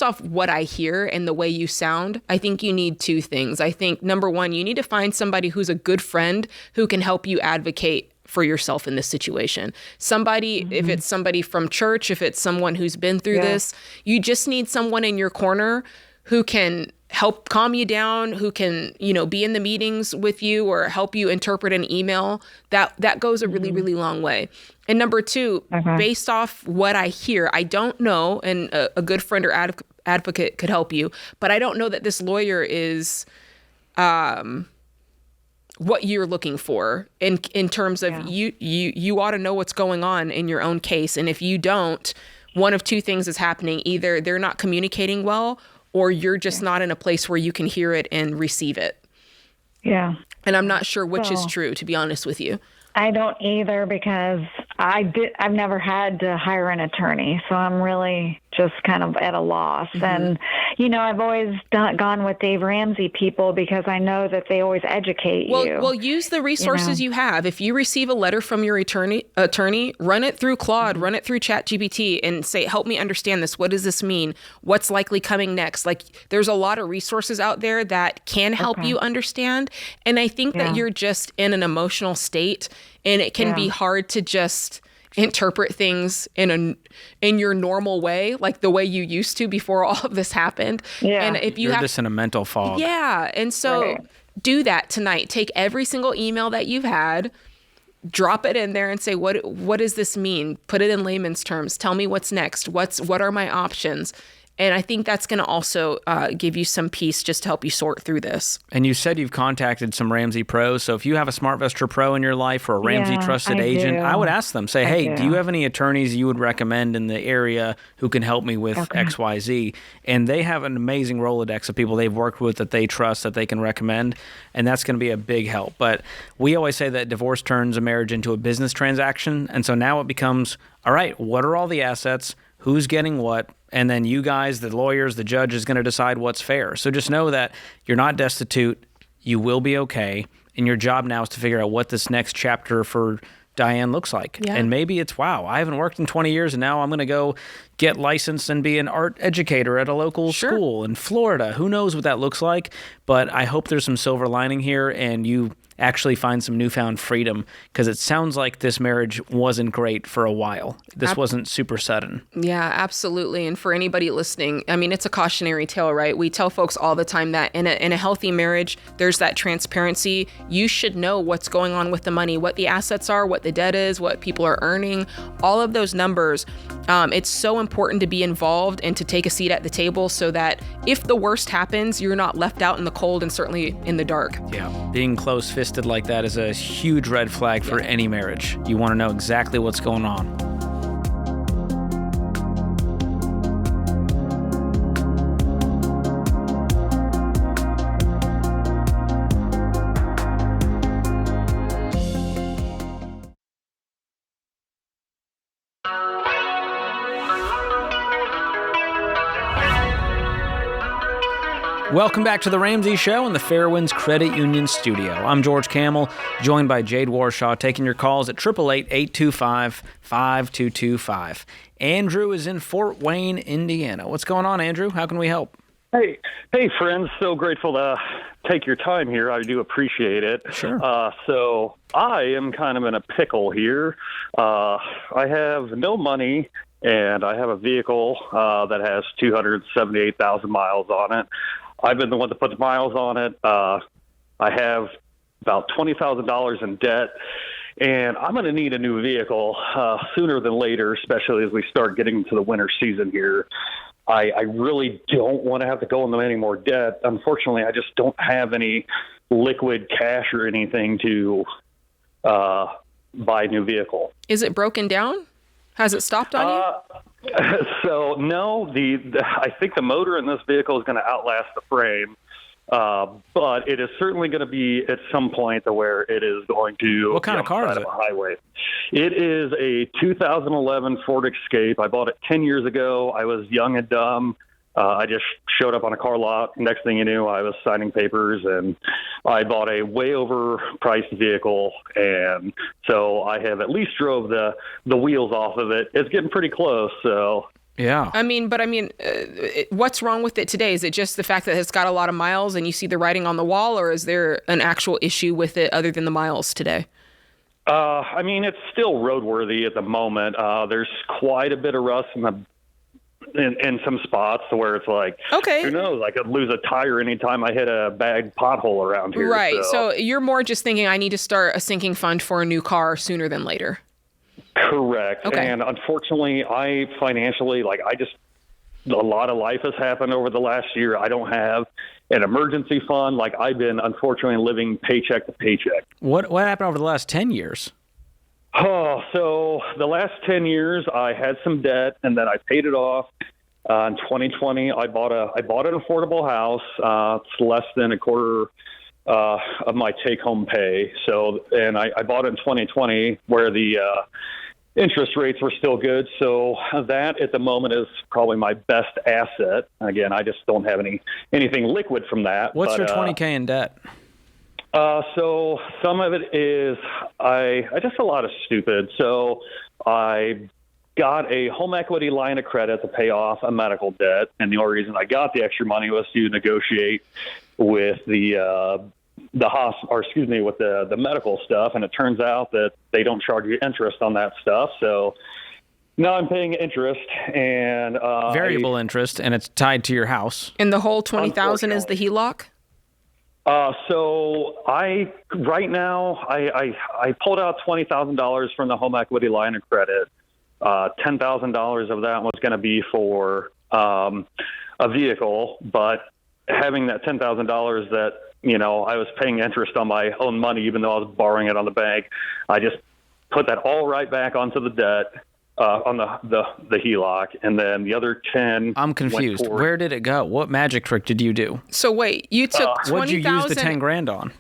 off what I hear and the way you sound, I think you need two things. I think, number one, you need to find somebody who's a good friend who can help you advocate for yourself in this situation. Somebody, if it's somebody from church, if it's someone who's been through this, you just need someone in your corner who can help calm you down, who can, be in the meetings with you or help you interpret an email. That goes a really, really long way. And number two, based off what I hear, I don't know, and a good friend or advocate could help you, but I don't know that this lawyer is what you're looking for in terms of you ought to know what's going on in your own case. And if you don't, one of two things is happening. Either they're not communicating well, or you're just not in a place where you can hear it and receive it. Yeah. And I'm not sure which is true, to be honest with you. I don't either, because I've never had to hire an attorney, so I'm really just kind of at a loss. Mm-hmm. And, I've always gone with Dave Ramsey people because I know that they always educate you. Well, use the resources you have. If you receive a letter from your attorney, run it through Claude, run it through ChatGPT, and say, help me understand this. What does this mean? What's likely coming next? Like, there's a lot of resources out there that can help you understand. And I think that you're just in an emotional state, and it can be hard to just interpret things in your normal way, like the way you used to before all of this happened. Yeah. And if you're just in a mental fog. Yeah. And so do that tonight. Take every single email that you've had, drop it in there and say, what does this mean? Put it in layman's terms. Tell me what's next. What are my options? And I think that's going to also give you some peace just to help you sort through this. And you said you've contacted some Ramsey pros. So if you have a SmartVestor Pro in your life or a Ramsey trusted agent, I would ask them, say, hey, do you have any attorneys you would recommend in the area who can help me with XYZ? And they have an amazing Rolodex of people they've worked with that they trust, that they can recommend. And that's going to be a big help. But we always say that divorce turns a marriage into a business transaction. And so now it becomes, all right, what are all the assets? Who's getting what? And then you guys, the lawyers, the judge is going to decide what's fair. So just know that you're not destitute. You will be okay. And your job now is to figure out what this next chapter for Diane looks like. Yeah. And maybe it's, wow, I haven't worked in 20 years and now I'm going to go get licensed and be an art educator at a local school in Florida. Who knows what that looks like? But I hope there's some silver lining here and you actually find some newfound freedom, because it sounds like this marriage wasn't great for a while. This wasn't super sudden. Yeah, absolutely. And for anybody listening, I mean, it's a cautionary tale, right? We tell folks all the time that in a healthy marriage, there's that transparency. You should know what's going on with the money, what the assets are, what the debt is, what people are earning, all of those numbers. It's so important to be involved and to take a seat at the table so that if the worst happens, you're not left out in the cold and certainly in the dark. Yeah, being close-fisted like that is a huge red flag for any marriage. You want to know exactly what's going on. Welcome back to The Ramsey Show in the Fairwinds Credit Union studio. I'm George Kamel, joined by Jade Warshaw, taking your calls at 888-825-5225. Andrew is in Fort Wayne, Indiana. What's going on, Andrew? How can we help? Hey, friends. So grateful to take your time here. I do appreciate it. Sure. So I am kind of in a pickle here. I have no money, and I have a vehicle that has 278,000 miles on it. I've been the one to put the miles on it. I have about $20,000 in debt, and I'm going to need a new vehicle sooner than later, especially as we start getting into the winter season here. I really don't want to have to go into any more debt. Unfortunately, I just don't have any liquid cash or anything to buy a new vehicle. Is it broken down? Has it stopped on you? So no, I think the motor in this vehicle is going to outlast the frame, but it is certainly going to be at some point to where it is going to. What kind of car is it? A highway. It is a 2011 Ford Escape. I bought it 10 years ago. I was young and dumb. I just showed up on a car lot. Next thing you knew, I was signing papers, and I bought a way overpriced vehicle. And so I have at least drove the wheels off of it. It's getting pretty close. So yeah. What's wrong with it today? Is it just the fact that it's got a lot of miles and you see the writing on the wall, or is there an actual issue with it other than the miles today? It's still roadworthy at the moment. There's quite a bit of rust in some spots to where it's like, okay, who knows? I could lose a tire anytime I hit a bad pothole around here. Right. So you're more just thinking I need to start a sinking fund for a new car sooner than later. Correct. Okay. And unfortunately, I financially, a lot of life has happened over the last year. I don't have an emergency fund. Like, I've been unfortunately living paycheck to paycheck. What happened over the last 10 years? Oh, so the last 10 years I had some debt and then I paid it off. In 2020, I bought an affordable house. It's less than a quarter of my take-home pay. So, and I bought it in 2020 where the interest rates were still good. So that at the moment is probably my best asset. Again, I just don't have anything liquid from that. What's your $20K in debt? So some of it is I just a lot of stupid. So I got a home equity line of credit to pay off a medical debt, and the only reason I got the extra money was to negotiate with the medical stuff, and it turns out that they don't charge you interest on that stuff. So now I'm paying interest and variable interest, and it's tied to your house. And the whole $20,000 is the HELOC? So I pulled out $20,000 from the home equity line of credit. $10,000 of that was going to be for a vehicle, but having that $10,000 that, I was paying interest on my own money, even though I was borrowing it on the bank, I just put that all right back onto the debt, on the HELOC, and then the other 10. I'm confused. Where did it go? What magic trick did you do? So wait, you took $20,000. What did you use the $10,000 on?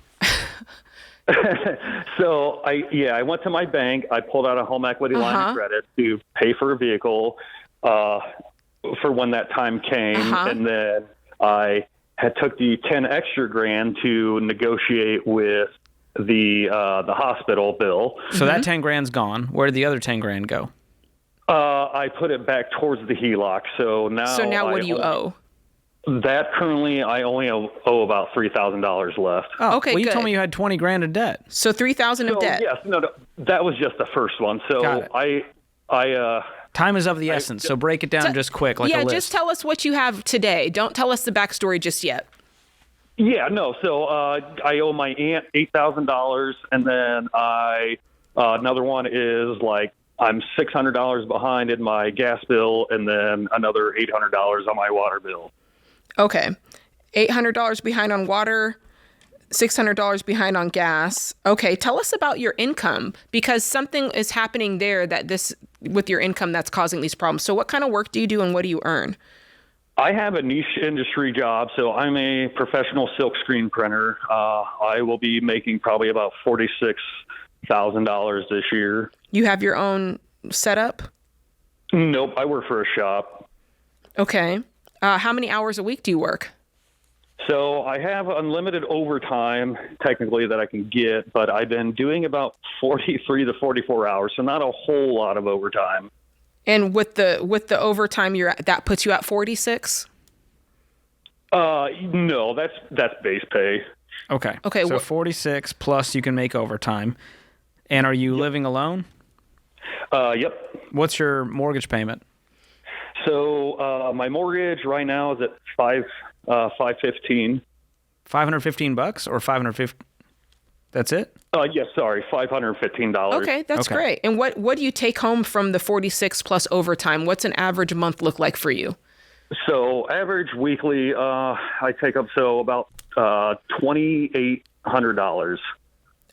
So I went to my bank. I pulled out a home equity line of credit to pay for a vehicle for when that time came, and then I had took the 10 extra grand to negotiate with the hospital bill. So that 10 grand's gone. Where did the other 10 grand go? I put it back towards the HELOC. So now what do you owe? That currently I only owe about $3,000 left. Oh, okay, well, you good. told me you had 20 grand of debt. So $3,000 of debt. Yes, no, that was just the first one. So Got it. Time is of the essence, so break it down just quick, like a list. Just tell us what you have today. Don't tell us the backstory just yet. Yeah, no. So I owe my aunt $8,000, and then another one is like I'm $600 behind in my gas bill, and then another $800 on my water bill. Okay, $800 behind on water, $600 behind on gas. Okay, tell us about your income, because something is happening there with your income that's causing these problems. So what kind of work do you do and what do you earn? I have a niche industry job, so I'm a professional silk screen printer. I will be making probably about $46,000 this year. You have your own setup? Nope, I work for a shop. Okay. How many hours a week do you work? So I have unlimited overtime, technically, that I can get, but I've been doing about 43 to 44 hours, so not a whole lot of overtime. And with the overtime that puts you at 46? No, that's base pay. Okay. So 46 plus you can make overtime. And are you living alone? Yep. What's your mortgage payment? So my mortgage right now is at $515. $515 or $550? That's it? Yes, sorry, $515. Okay, that's great. And what do you take home from the 46 plus overtime? What's an average month look like for you? So average weekly, I take up about $2,800.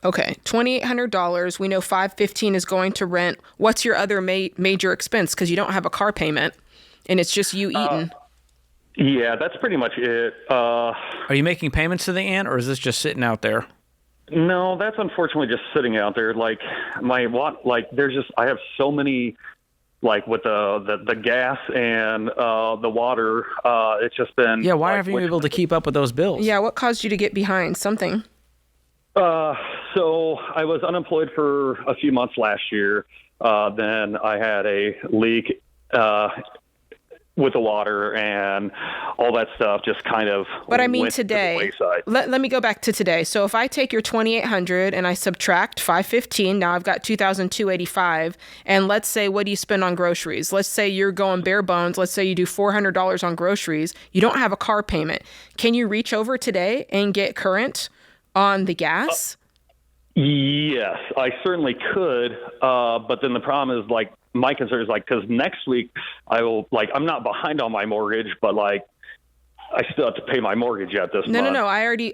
Okay, $2,800. We know $515 is going to rent. What's your other major expense? Because you don't have a car payment, and it's just you eating. Yeah, that's pretty much it. Are you making payments to the aunt, or is this just sitting out there? No, that's unfortunately just sitting out there. Like I have so many, like with the gas and the water. It's just been. Yeah, why haven't you been able to keep up with those bills? Yeah, what caused you to get behind? Something. So I was unemployed for a few months last year. Then I had a leak with the water, and all that stuff just kind of. But I mean, went today. to the wayside. Let me go back to today. So if I take your $2,800 and I subtract $515, now I've got $2,285. And let's say, what do you spend on groceries? Let's say you're going bare bones. Let's say you do $400 on groceries. You don't have a car payment. Can you reach over today and get current on the gas? Yes, I certainly could. But then the problem is, like, my concern is, like, because next week I will, like, I'm not behind on my mortgage, but, like, I still have to pay my mortgage yet this month. No. I already.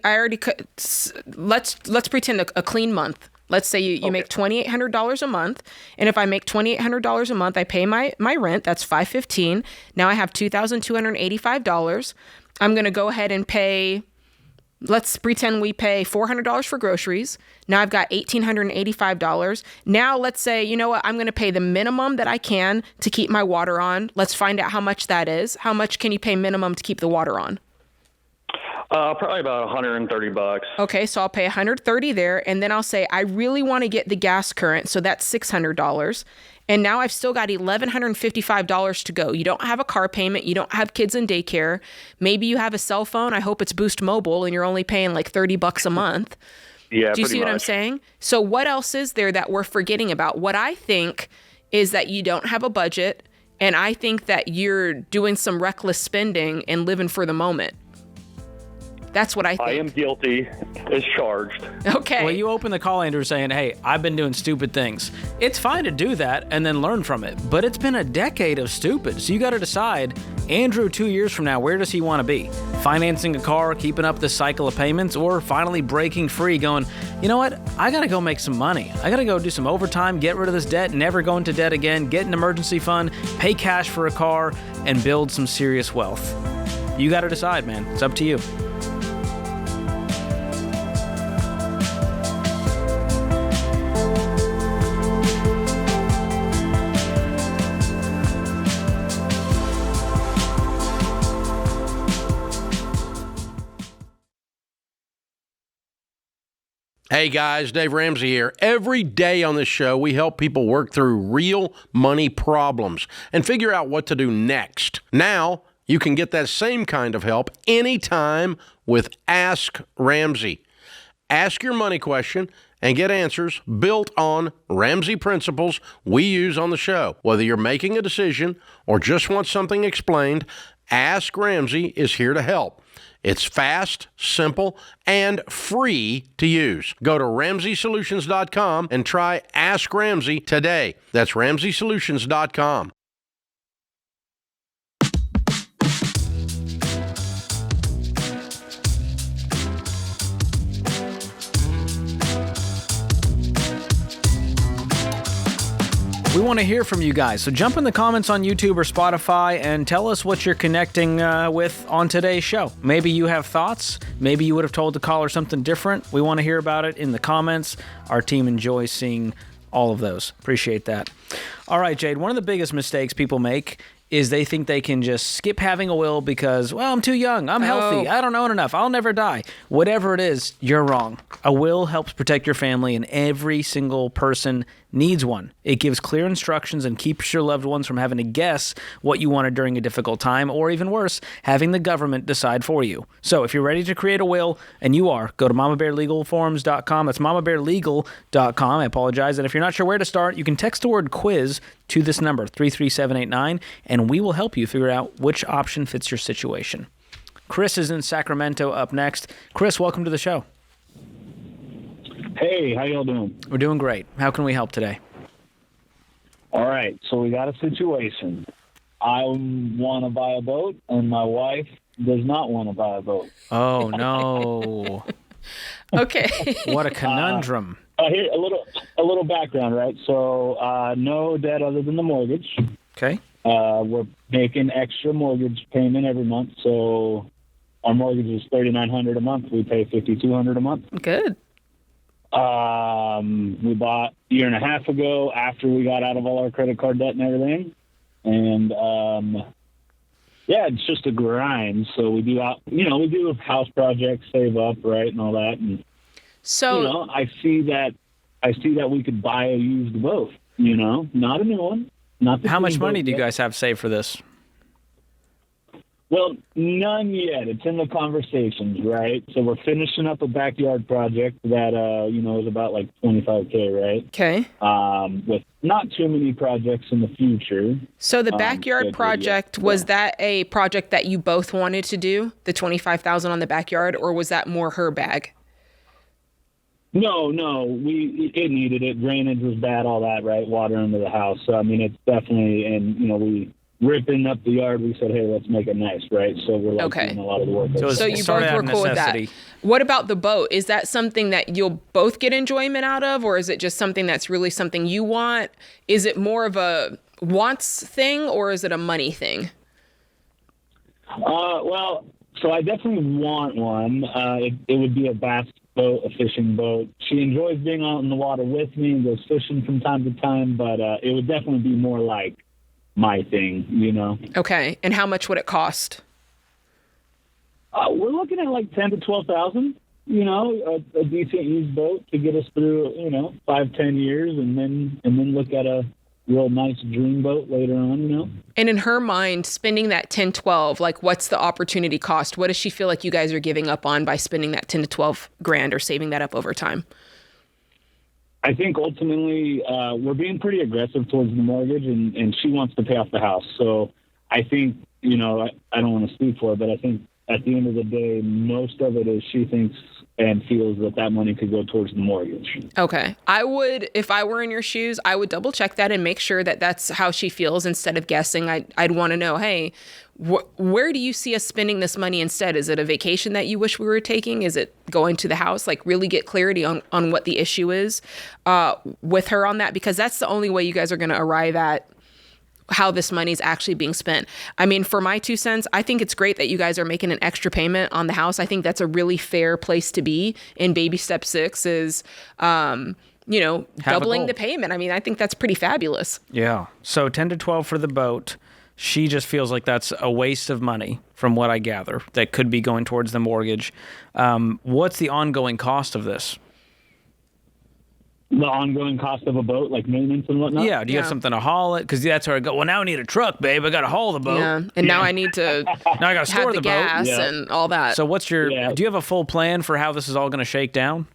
Let's pretend a clean month. Let's say you make $2,800 a month, and if I make $2,800 a month, I pay my rent. That's $515. Now I have $2,285. I'm going to go ahead and pay. Let's pretend we pay $400 for groceries. Now I've got $1,885. Now let's say, you know what, I'm going to pay the minimum that I can to keep my water on. Let's find out how much that is. How much can you pay minimum to keep the water on? Probably about $130. Okay, so I'll pay $130 there, and then I'll say I really want to get the gas current, so that's $600. And now I've still got $1,155 to go. You don't have a car payment. You don't have kids in daycare. Maybe you have a cell phone. I hope it's Boost Mobile, and you're only paying like $30 a month. Yeah, do you see what I'm saying? So what else is there that we're forgetting about? What I think is that you don't have a budget, and I think that you're doing some reckless spending and living for the moment. That's what I think. I am guilty as charged. Okay. Well, you open the call, Andrew, saying, hey, I've been doing stupid things. It's fine to do that and then learn from it, but it's been a decade of stupid. So you got to decide, Andrew, 2 years from now, where does he want to be? Financing a car, keeping up this cycle of payments, or finally breaking free, going, you know what? I got to go make some money. I got to go do some overtime, get rid of this debt, never go into debt again, get an emergency fund, pay cash for a car, and build some serious wealth. You got to decide, man. It's up to you. Hey guys, Dave Ramsey here. Every day on this show, we help people work through real money problems and figure out what to do next. Now, you can get that same kind of help anytime with Ask Ramsey. Ask your money question and get answers built on Ramsey principles we use on the show. Whether you're making a decision or just want something explained, Ask Ramsey is here to help. It's fast, simple, and free to use. Go to RamseySolutions.com and try Ask Ramsey today. That's RamseySolutions.com. We want to hear from you guys, so jump in the comments on YouTube or Spotify and tell us what you're connecting with on today's show. Maybe you have thoughts. Maybe you would have told the caller something different. We want to hear about it in the comments. Our team enjoys seeing all of those. Appreciate that. All right, Jade, one of the biggest mistakes people make is they think they can just skip having a will because, well, I'm too young, I'm healthy, I don't own enough, I'll never die. Whatever it is, you're wrong. A will helps protect your family, and every single person needs one. It gives clear instructions and keeps your loved ones from having to guess what you wanted during a difficult time, or even worse, having the government decide for you. So if you're ready to create a will, and you are, go to mamabearlegalforums.com. That's mamabearlegal.com. I apologize. And if you're not sure where to start, you can text the word quiz to this number, 33789, and we will help you figure out which option fits your situation. Chris is in Sacramento up next. Chris, welcome to the show. Hey, how y'all doing? We're doing great. How can we help today? All right, so we got a situation. I want to buy a boat, and my wife does not want to buy a boat. Oh, no. Okay. What a conundrum. Here, a little background, right? So no debt other than the mortgage. Okay. We're making extra mortgage payment every month, so our mortgage is $3,900 a month. We pay $5,200 a month. Good. We bought a year and a half ago after we got out of all our credit card debt and everything. And, yeah, it's just a grind. So we do, we do house projects, save up, right, and all that. And, so, I see that we could buy a used boat, not a new one. Not the How much money do you guys have saved for this? Well, none yet. It's in the conversations, right? So we're finishing up a backyard project that, is about like $25K, right? Okay. With not too many projects in the future. So the backyard project, was that a project that you both wanted to do, the $25,000 on the backyard, or was that more her bag? No, it needed it. Drainage was bad, all that, right? Water into the house. So, I mean, it's definitely, and, ripping up the yard, we said, hey, let's make it nice, right? So we're doing a lot of the work. So you both were cool with that. What about the boat? Is that something that you'll both get enjoyment out of, or is it just something that's really something you want? Is it more of a wants thing, or is it a money thing? Well, so I definitely want one. It would be a bass boat, a fishing boat. She enjoys being out in the water with me and goes fishing from time to time, but it would definitely be more like my thing, you know. Okay, and how much would it cost? We're looking at like 10 to 12,000. You know, a decent used boat to get us through, 5-10 years, and then look at a real nice dream boat later on, And in her mind, spending that 10, 12, like what's the opportunity cost? What does she feel like you guys are giving up on by spending that 10 to 12 grand or saving that up over time? I think ultimately we're being pretty aggressive towards the mortgage, and she wants to pay off the house. So I think, I don't want to speak for her, but I think at the end of the day, most of it is she thinks and feels that money could go towards the mortgage. Okay. I would, if I were in your shoes, I would double check that and make sure that that's how she feels instead of guessing. I'd want to know, hey, where do you see us spending this money instead? Is it a vacation that you wish we were taking? Is it going to the house? Like really get clarity on what the issue is with her on that, because that's the only way you guys are going to arrive at how this money is actually being spent. I mean, for my 2 cents, I think it's great that you guys are making an extra payment on the house. I think that's a really fair place to be. And baby step 6 is, doubling the payment. I mean, I think that's pretty fabulous. Yeah. So 10 to 12 for the boat. She just feels like that's a waste of money from what I gather that could be going towards the mortgage. What's the ongoing cost of this? The ongoing cost of a boat, like maintenance and whatnot? Yeah, do you have something to haul it? Because that's where I go, well, now I need a truck, babe. I got to haul the boat. Yeah, and now I need to now I got to store have the gas boat. and all that. So what's your, do you have a full plan for how this is all going to shake down?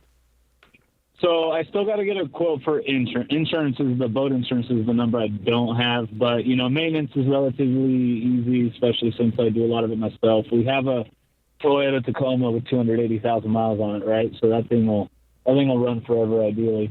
So I still got to get a quote for insurance. The boat insurance is the number I don't have, but, maintenance is relatively easy, especially since I do a lot of it myself. We have a Toyota Tacoma with 280,000 miles on it, right? So that thing will run forever, ideally.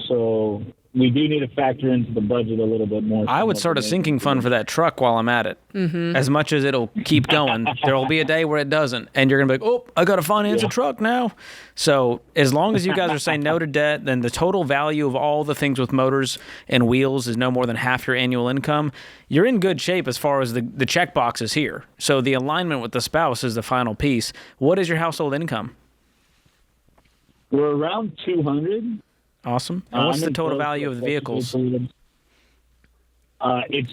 So we do need to factor into the budget a little bit more. I would start a sinking fund for that truck while I'm at it. Mm-hmm. As much as it'll keep going, there will be a day where it doesn't, and you're going to be like, oh, I got to finance a truck now. So as long as you guys are saying no to debt, then the total value of all the things with motors and wheels is no more than half your annual income. You're in good shape as far as the check boxes here. So the alignment with the spouse is the final piece. What is your household income? We're around 200. Awesome. And what's the total value of the vehicles? It's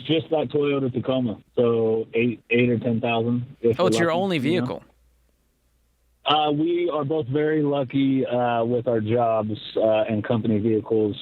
just that Toyota Tacoma, so eight or 10,000. Oh, it's your only vehicle. We are both very lucky with our jobs and company vehicles,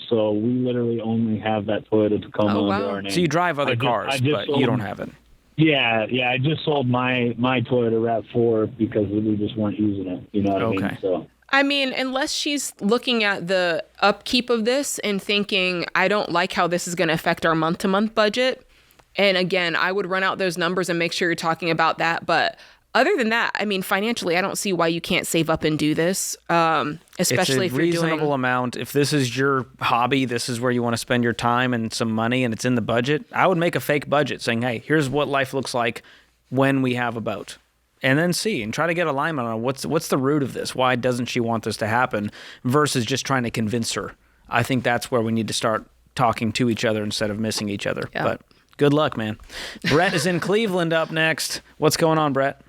so we literally only have that Toyota Tacoma under our name. So you drive other cars, but you don't have it. Yeah. I just sold my Toyota RAV4 because we just weren't using it. You know what I mean? So. I mean, unless she's looking at the upkeep of this and thinking, I don't like how this is going to affect our month-to-month budget. And again, I would run out those numbers and make sure you're talking about that. But other than that, I mean, financially, I don't see why you can't save up and do this, especially if you're doing... It's a reasonable amount. If this is your hobby, this is where you want to spend your time and some money, and it's in the budget, I would make a fake budget saying, hey, here's what life looks like when we have a boat. And then see and try to get alignment on what's the root of this. Why doesn't she want this to happen versus just trying to convince her? I think that's where we need to start talking to each other instead of missing each other. Yeah. But good luck, man. Brett is in Cleveland up next. What's going on, Brett?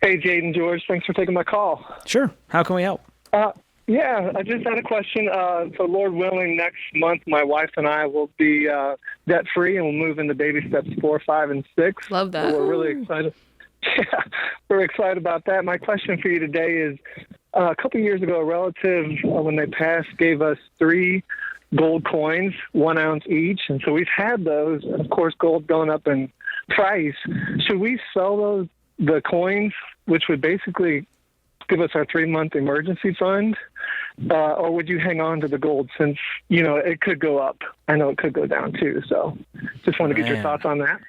Hey, Jade and George. Thanks for taking my call. Sure. How can we help? Yeah, I just had a question. So, Lord willing, next month my wife and I will be debt-free and we'll move into baby steps 4, 5, and 6. Love that. So we're really excited. Yeah, we're excited about that. My question for you today is, a couple years ago, a relative, when they passed, gave us 3 gold coins, 1 ounce each. And so we've had those. And of course, gold going up in price. Should we sell the coins, which would basically give us our 3-month emergency fund? Or would you hang on to the gold since, it could go up? I know it could go down too. So just want to get your thoughts on that.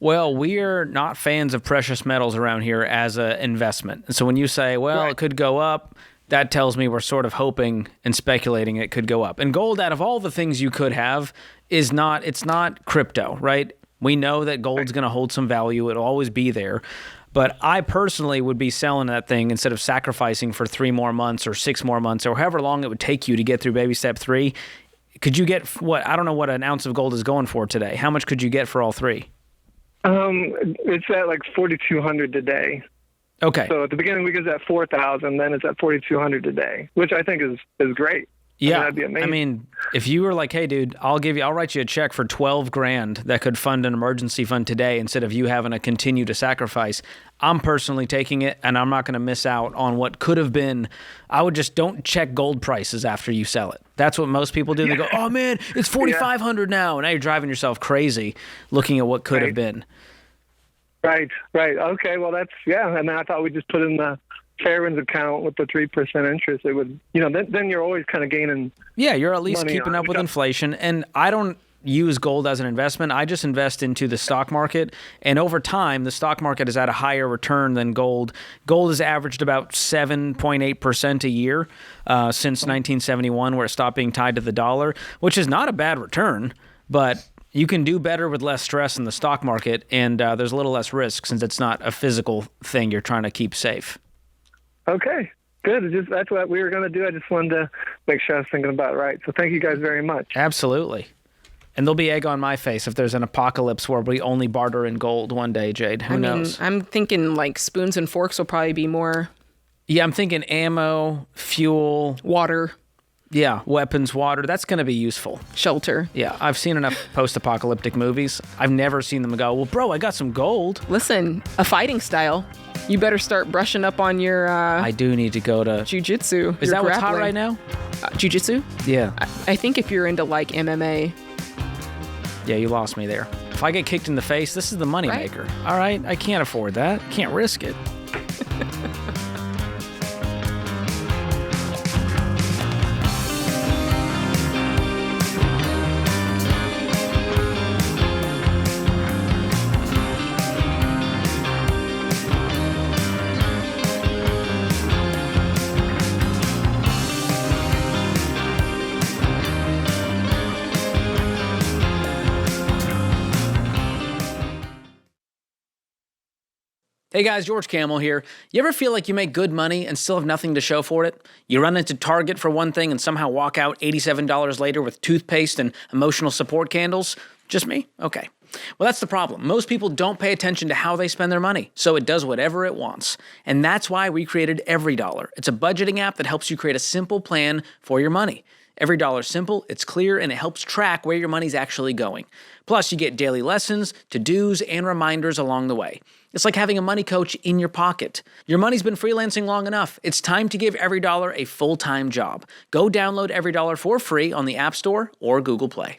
Well, we're not fans of precious metals around here as an investment. And so when you say, well, it could go up, that tells me we're sort of hoping and speculating it could go up. And gold, out of all the things you could have, it's not crypto, right? We know that gold's going to hold some value. It'll always be there. But I personally would be selling that thing instead of sacrificing for 3 more months or 6 more months or however long it would take you to get through baby step 3. Could you get I don't know what an ounce of gold is going for today. How much could you get for all 3? It's at like 4,200 today. Okay. So at the beginning we was at 4,000, then it's at 4,200 today, which I think is great. Yeah, that'd be amazing. I mean, if you were like, hey, dude, I'll write you a check for $12,000 that could fund an emergency fund today instead of you having to continue to sacrifice, I'm personally taking it, and I'm not going to miss out on what could have been. I would just don't check gold prices after you sell it. That's what most people do. They go, oh, man, it's 4,500 now. And now you're driving yourself crazy looking at what could have been. Right. Okay, well, that's, and then I thought we'd just put in the Fairwinds account with the 3% interest. It would, then you're always kind of gaining. Yeah, you're at least keeping up with inflation. And I don't use gold as an investment. I just invest into the stock market. And over time, the stock market is at a higher return than gold. Gold has averaged about 7.8% a year since 1971, where it stopped being tied to the dollar, which is not a bad return, but you can do better with less stress in the stock market, and there's a little less risk since it's not a physical thing you're trying to keep safe. Okay, good. That's what we were going to do. I just wanted to make sure I was thinking about it right. So thank you guys very much. Absolutely. And there'll be egg on my face if there's an apocalypse where we only barter in gold one day, Jade. Who knows? I'm thinking like spoons and forks will probably be more. Yeah, I'm thinking ammo, fuel. Water. Yeah, weapons, water. That's going to be useful. Shelter. Yeah, I've seen enough post-apocalyptic movies. I've never seen them go, well, bro, I got some gold. Listen, a fighting style. You better start brushing up on your... I do need to go to... Jiu-jitsu. Is that what's hot right now? Jiu-jitsu? Yeah. I think if you're into, like, MMA... Yeah, you lost me there. If I get kicked in the face, this is the moneymaker. Right? All right, I can't afford that. Can't risk it. Hey guys, George Kamel here. You ever feel like you make good money and still have nothing to show for it? You run into Target for one thing and somehow walk out $87 later with toothpaste and emotional support candles? Just me? Okay. Well, that's the problem. Most people don't pay attention to how they spend their money, so it does whatever it wants. And that's why we created EveryDollar. It's a budgeting app that helps you create a simple plan for your money. EveryDollar's simple, it's clear, and it helps track where your money's actually going. Plus, you get daily lessons, to-dos, and reminders along the way. It's like having a money coach in your pocket. Your money's been freelancing long enough. It's time to give EveryDollar a full-time job. Go download EveryDollar for free on the App Store or Google Play.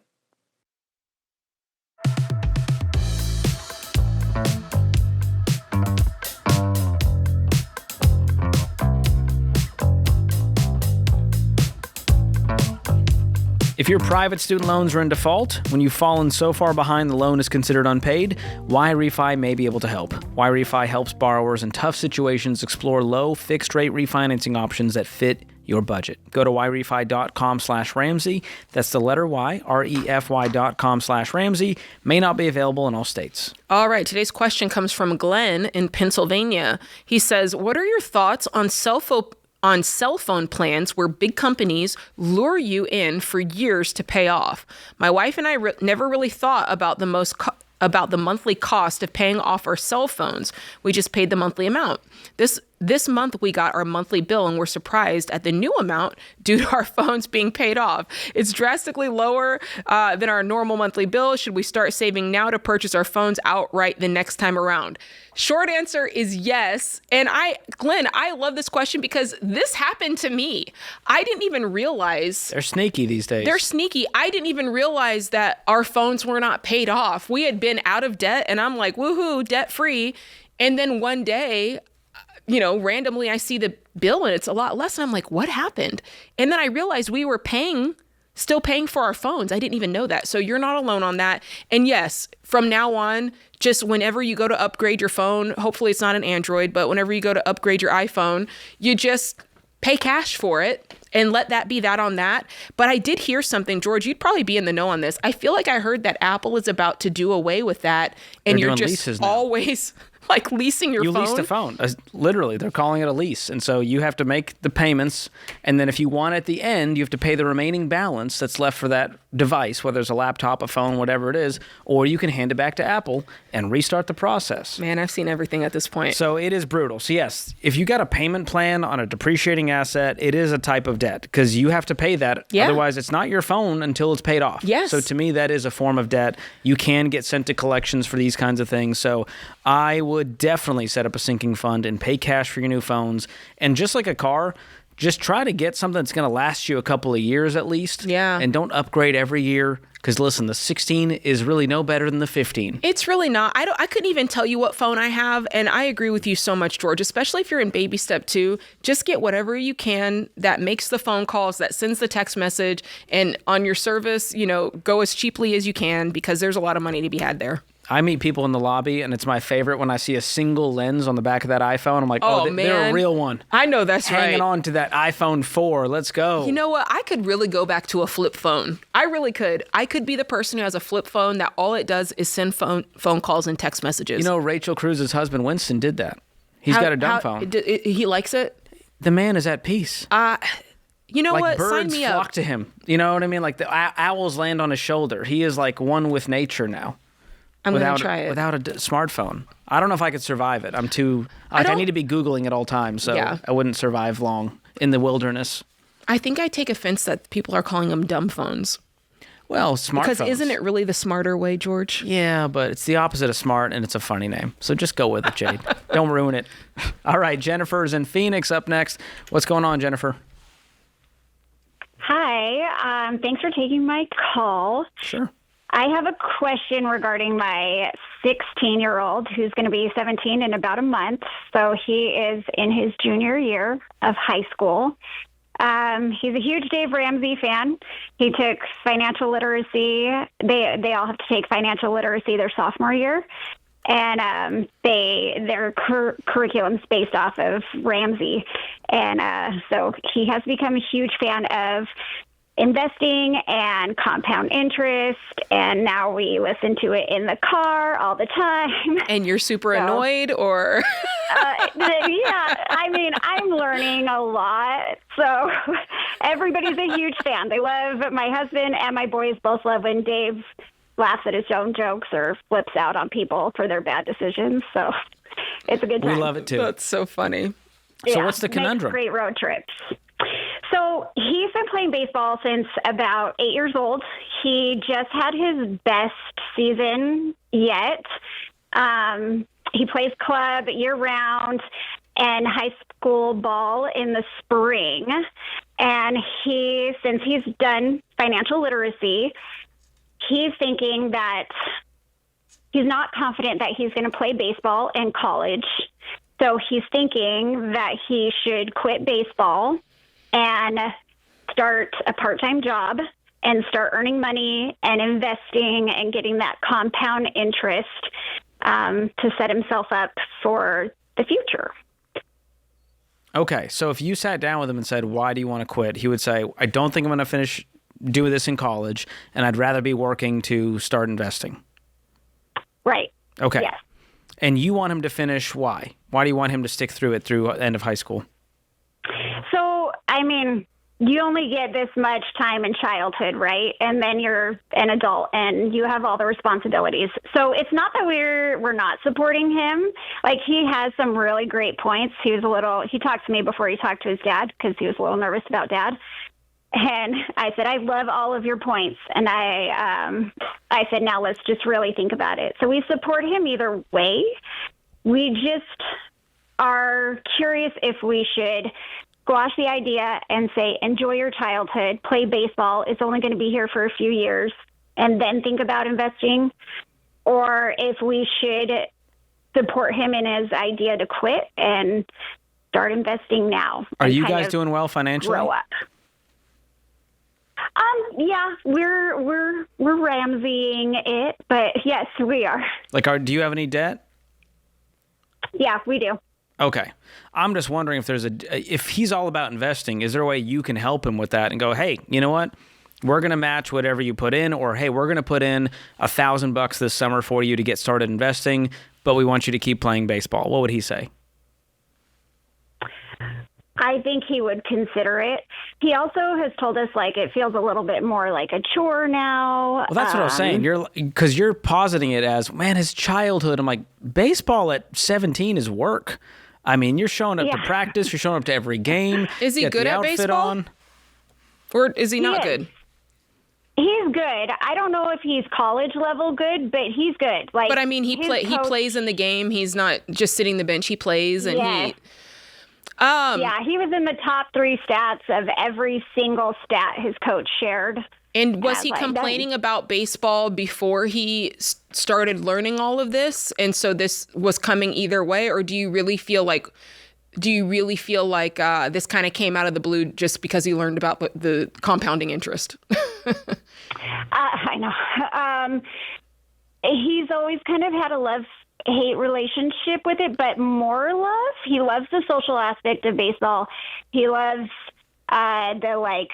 If your private student loans are in default, when you've fallen so far behind the loan is considered unpaid, YRefi may be able to help. YRefi helps borrowers in tough situations explore low, fixed-rate refinancing options that fit your budget. Go to YRefi.com/Ramsey. That's the letter Y, REFY.com/Ramsey. May not be available in all states. All right, today's question comes from Glenn in Pennsylvania. He says, what are your thoughts on cell phone plans where big companies lure you in for years to pay off? My wife and I never really thought about the monthly cost of paying off our cell phones. We just paid the monthly amount. This month we got our monthly bill and we're surprised at the new amount due to our phones being paid off. It's drastically lower than our normal monthly bill. Should we start saving now to purchase our phones outright the next time around? Short answer is yes. And Glenn, I love this question because this happened to me. I didn't even realize. They're sneaky these days. They're sneaky. I didn't even realize that our phones were not paid off. We had been out of debt and I'm like, woohoo, debt free. And then one day, randomly I see the bill and it's a lot less. And I'm like, what happened? And then I realized we were still paying for our phones. I didn't even know that. So you're not alone on that. And yes, from now on, just whenever you go to upgrade your phone, hopefully it's not an Android, but whenever you go to upgrade your iPhone, you just pay cash for it and let that be that on that. But I did hear something, George, you'd probably be in the know on this. I feel like I heard that Apple is about to do away with that, and They're you're doing just leases now. always like leasing your you phone. leased a phone. Literally, they're calling it a lease. And so you have to make the payments. And then if you want at the end, you have to pay the remaining balance that's left for that device, whether it's a laptop, a phone, whatever it is, or you can hand it back to Apple and restart the process. Man, I've seen everything at this point. So it is brutal. So yes, if you got a payment plan on a depreciating asset, it is a type of debt because you have to pay that. Yeah. Otherwise, it's not your phone until it's paid off. Yes. So to me, that is a form of debt. You can get sent to collections for these kinds of things. So I would definitely set up a sinking fund and pay cash for your new phones. And just like a car, just try to get something that's going to last you a couple of years at least. Yeah. And don't upgrade every year because listen, the 16 is really no better than the 15. It's really not. I couldn't even tell you what phone I have, and I agree with you so much, George, especially if you're in baby step 2. Just get whatever you can that makes the phone calls, that sends the text message, and on your service, go as cheaply as you can because there's a lot of money to be had there. I meet people in the lobby, and it's my favorite when I see a single lens on the back of that iPhone. I'm like, man. they're a real one. I know that's Hanging right. on to that iPhone 4. Let's go. You know what? I could really go back to a flip phone. I really could. I could be the person who has a flip phone that all it does is send phone calls and text messages. Rachel Cruz's husband, Winston, did that. He's got a dumb phone. He likes it? The man is at peace. You know what? Sign Birds me up. flock to him. You know what I mean? Like the owls land on his shoulder. He is like one with nature now. I'm going to try it. Without a smartphone. I don't know if I could survive it. I'm too... I need to be Googling at all times, so Yeah. I wouldn't survive long in the wilderness. I think I take offense that people are calling them dumb phones. Well, smartphones. Because isn't it really the smarter way, George? Yeah, but it's the opposite of smart, and it's a funny name. So just go with it, Jade. Don't ruin it. All right, Jennifer's in Phoenix up next. What's going on, Jennifer? Hi. Thanks for taking my call. Sure. I have a question regarding my 16-year-old who's going to be 17 in about a month. So he is in his junior year of high school. He's a huge Dave Ramsey fan. He took financial literacy. They all have to take financial literacy their sophomore year. And their curriculum's based off of Ramsey. And so he has become a huge fan of investing and compound interest, and now we listen to it in the car all the time. And you're super annoyed, or? Yeah, I mean, I'm learning a lot. So everybody's a huge fan. They love, my husband and my boys both love when Dave laughs at his own jokes or flips out on people for their bad decisions. So it's a good time. We love it too. That's so funny. So what's the conundrum? Great road trips. So he's been playing baseball since about 8 years old. He just had his best season yet. He plays club year-round and high school ball in the spring. And since he's done financial literacy, he's thinking that he's not confident that he's going to play baseball in college. So he's thinking that he should quit baseball and start a part-time job and start earning money and investing and getting that compound interest to set himself up for the future. Okay, so if you sat down with him and said, why do you want to quit? He would say, I don't think I'm going to finish doing this in college, and I'd rather be working to start investing. Right. Okay. Yes. And you want him to finish why? Why do you want him to stick through it through end of high school? So, I mean, you only get this much time in childhood, right? And then you're an adult and you have all the responsibilities. So it's not that we're not supporting him. Like, he has some really great points. He talked to me before he talked to his dad because he was a little nervous about dad. And I said, I love all of your points. And I said, now let's just really think about it. So we support him either way. We just are curious if we should squash the idea and say, enjoy your childhood, play baseball. It's only going to be here for a few years, and then think about investing. Or if we should support him in his idea to quit and start investing now. Are you guys doing well financially? Grow up. Yeah, we're Ramseying it, but yes, we are. Like, do you have any debt? Yeah, we do. Okay. I'm just wondering if he's all about investing, is there a way you can help him with that and go, hey, you know what? We're going to match whatever you put in, or hey, we're going to put in $1,000 this summer for you to get started investing, but we want you to keep playing baseball. What would he say? I think he would consider it. He also has told us like it feels a little bit more like a chore now. Well, that's what I was saying. Because you're positing it as, man, his childhood. I'm like, baseball at 17 is work. I mean, you're showing up to practice. You're showing up to every game. Is he good at baseball? Or is he not good? He's good. I don't know if he's college level good, but he's good. Like, but I mean, he plays in the game. He's not just sitting the bench. He plays, and he was in the top 3 stats of every single stat his coach shared. And was he complaining about baseball before he started learning all of this? And so this was coming either way, or do you really feel like this kind of came out of the blue just because he learned about the compounding interest? I know. He's always kind of had a love-hate relationship with it, but more love. He loves the social aspect of baseball. He loves the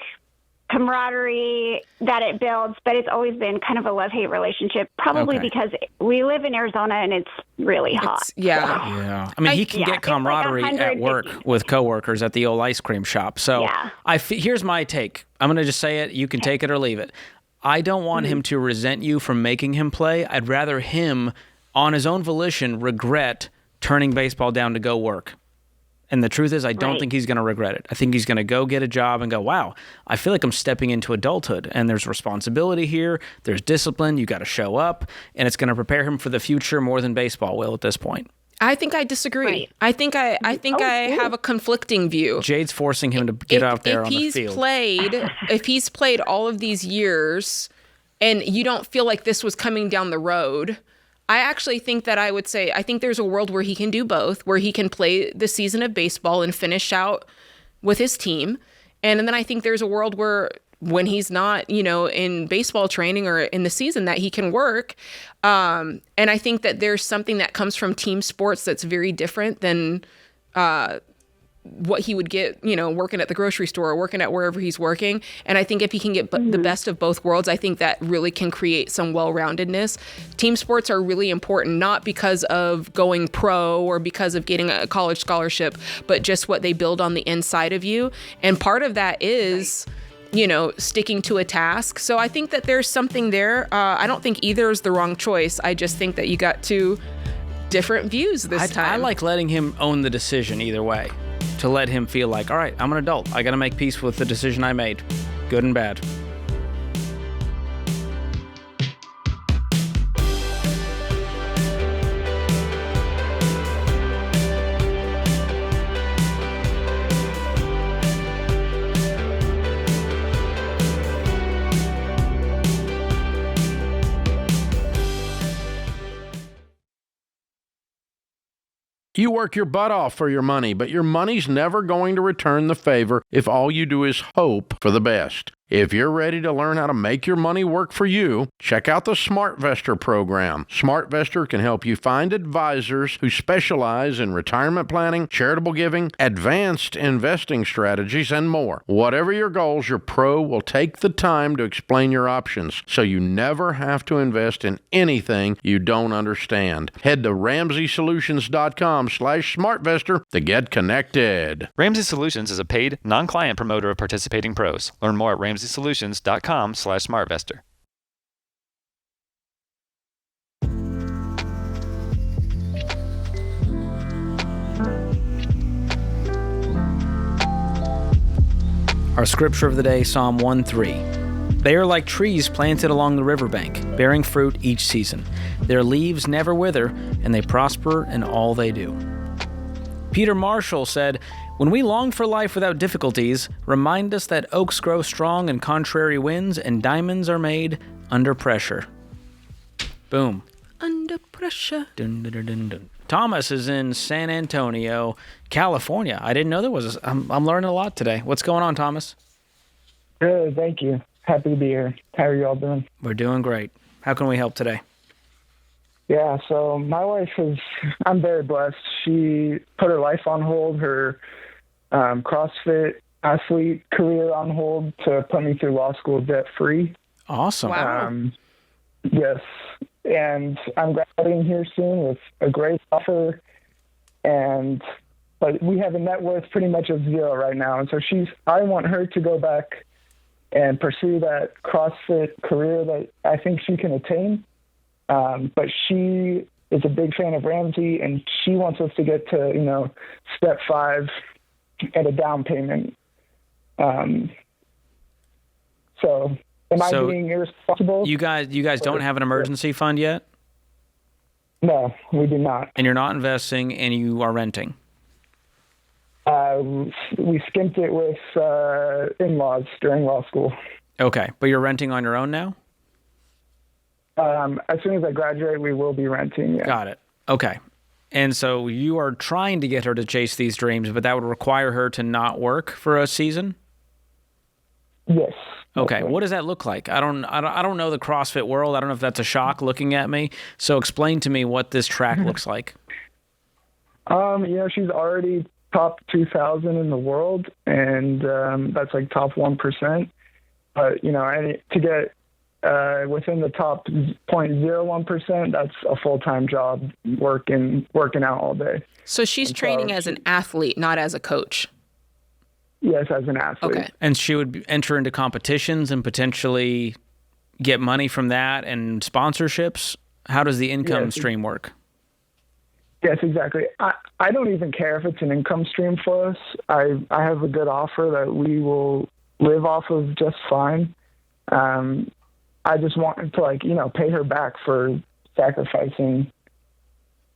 camaraderie that it builds, but it's always been kind of a love-hate relationship, probably because we live in Arizona and it's really hot. Yeah. I mean, he can get camaraderie at work with coworkers at the old ice cream shop. So here's my take. I'm going to just say it. You can take it or leave it. I don't want him to resent you for making him play. I'd rather him, on his own volition, regret turning baseball down to go work. And the truth is, I don't think he's going to regret it. I think he's going to go get a job and go, wow, I feel like I'm stepping into adulthood. And there's responsibility here. There's discipline. You got to show up. And it's going to prepare him for the future more than baseball will at this point. I think I disagree. I think I have a conflicting view. Jade's forcing him to get out there on the field. If he's played all of these years and you don't feel like this was coming down the road, I actually think that I would say, I think there's a world where he can do both, where he can play the season of baseball and finish out with his team. And then I think there's a world where when he's not, in baseball training or in the season, that he can work. And I think that there's something that comes from team sports that's very different than what he would get, working at the grocery store or working at wherever he's working. And I think if he can get the best of both worlds, I think that really can create some well-roundedness. Team sports are really important, not because of going pro or because of getting a college scholarship, but just what they build on the inside of you. And part of that is, sticking to a task. So I think that there's something there. I don't think either is the wrong choice. I just think that you got two different views this time. I like letting him own the decision either way. To let him feel like, all right, I'm an adult. I got to make peace with the decision I made, good and bad. You work your butt off for your money, but your money's never going to return the favor if all you do is hope for the best. If you're ready to learn how to make your money work for you, check out the SmartVestor program. SmartVestor can help you find advisors who specialize in retirement planning, charitable giving, advanced investing strategies, and more. Whatever your goals, your pro will take the time to explain your options so you never have to invest in anything you don't understand. Head to RamseySolutions.com/SmartVestor to get connected. Ramsey Solutions is a paid, non-client promoter of participating pros. Learn more at RamseySolutions.com/SmartVestor. Our scripture of the day, Psalm 1:3. They are like trees planted along the riverbank, bearing fruit each season. Their leaves never wither, and they prosper in all they do. Peter Marshall said, "When we long for life without difficulties, remind us that oaks grow strong in contrary winds and diamonds are made under pressure." Boom. Under pressure. Dun, dun, dun, dun, dun. Thomas is in San Antonio, California. I didn't know there was I'm learning a lot today. What's going on, Thomas? Good, thank you. Happy to be here. How are you all doing? We're doing great. How can we help today? Yeah, so my wife I'm very blessed. She put her life on hold, her CrossFit athlete career on hold to put me through law school debt-free. Awesome. Wow. Yes, and I'm graduating here soon with a great offer, but we have a net worth pretty much of zero right now, and so I want her to go back and pursue that CrossFit career that I think she can attain. But she is a big fan of Ramsey, and she wants us to get to, step 5 at a down payment. So am I being irresponsible? You guys don't have an emergency fund yet? No, we do not. And you're not investing, and you are renting? We skimped it with in-laws during law school. Okay, but you're renting on your own now? As soon as I graduate, we will be renting, yeah. Got it. Okay. And so you are trying to get her to chase these dreams, but that would require her to not work for a season? Yes. Okay. What does that look like? I don't know the CrossFit world. I don't know if that's a shock looking at me. So explain to me what this track looks like. She's already top 2,000 in the world, and that's like top 1%. But, to get within the top 0.01%, that's a full-time job working out all day. So she's training as an athlete, not as a coach. Yes, as an athlete. Okay. And she would enter into competitions and potentially get money from that and sponsorships? How does the income stream work? Yes, exactly. I don't even care if it's an income stream for us. I have a good offer that we will live off of just fine. I just want to, pay her back for sacrificing.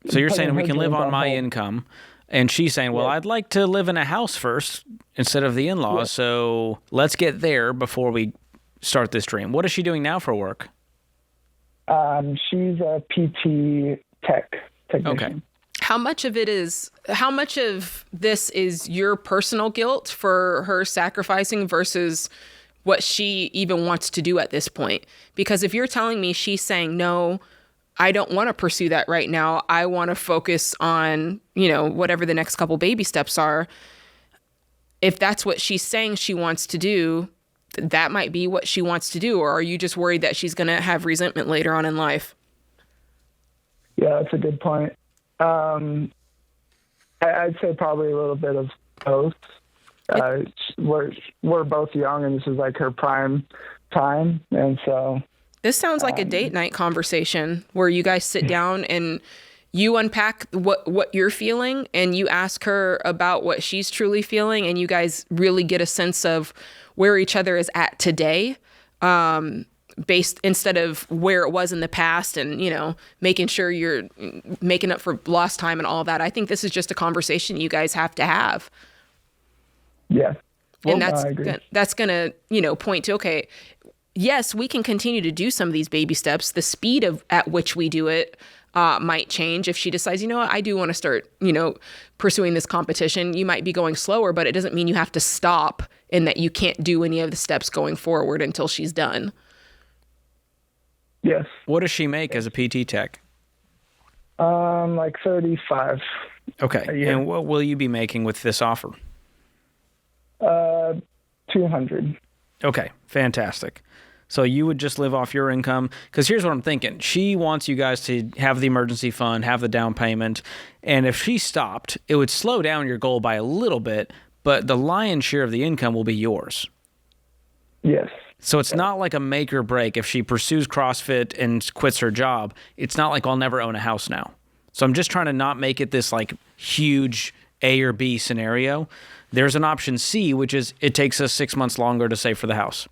So you're saying we can live on my income, and she's saying, well, I'd like to live in a house first instead of the in-laws, so let's get there before we start this dream. What is she doing now for work? She's a PT technician. Okay. How much of this is your personal guilt for her sacrificing versus what she even wants to do at this point? Because if you're telling me she's saying, no, I don't want to pursue that right now. I want to focus on, whatever the next couple baby steps are. If that's what she's saying she wants to do, that might be what she wants to do. Or are you just worried that she's going to have resentment later on in life? Yeah, that's a good point. I'd say probably a little bit of both. We're both young, and this is like her prime time, and so this sounds like a date night conversation where you guys sit down and you unpack what you're feeling, and you ask her about what she's truly feeling, and you guys really get a sense of where each other is at today, based instead of where it was in the past, and making sure you're making up for lost time and all that. I think this is just a conversation you guys have to have. Yeah. Well, And that's going to, point to, okay, yes, we can continue to do some of these baby steps. The speed at which we do it might change. If she decides, I do want to start, pursuing this competition, you might be going slower, but it doesn't mean you have to stop and that you can't do any of the steps going forward until she's done. Yes. What does she make as a PT tech? Like 35. Okay. And what will you be making with this offer? 200. Okay, fantastic. So you would just live off your income? Because here's what I'm thinking. She wants you guys to have the emergency fund, have the down payment, and if she stopped, it would slow down your goal by a little bit, but the lion's share of the income will be yours. Yes. So it's not like a make or break. If she pursues CrossFit and quits her job, it's not like I'll never own a house now. So I'm just trying to not make it this like huge A or B scenario. There's an option C, which is it takes us 6 months longer to save for the house.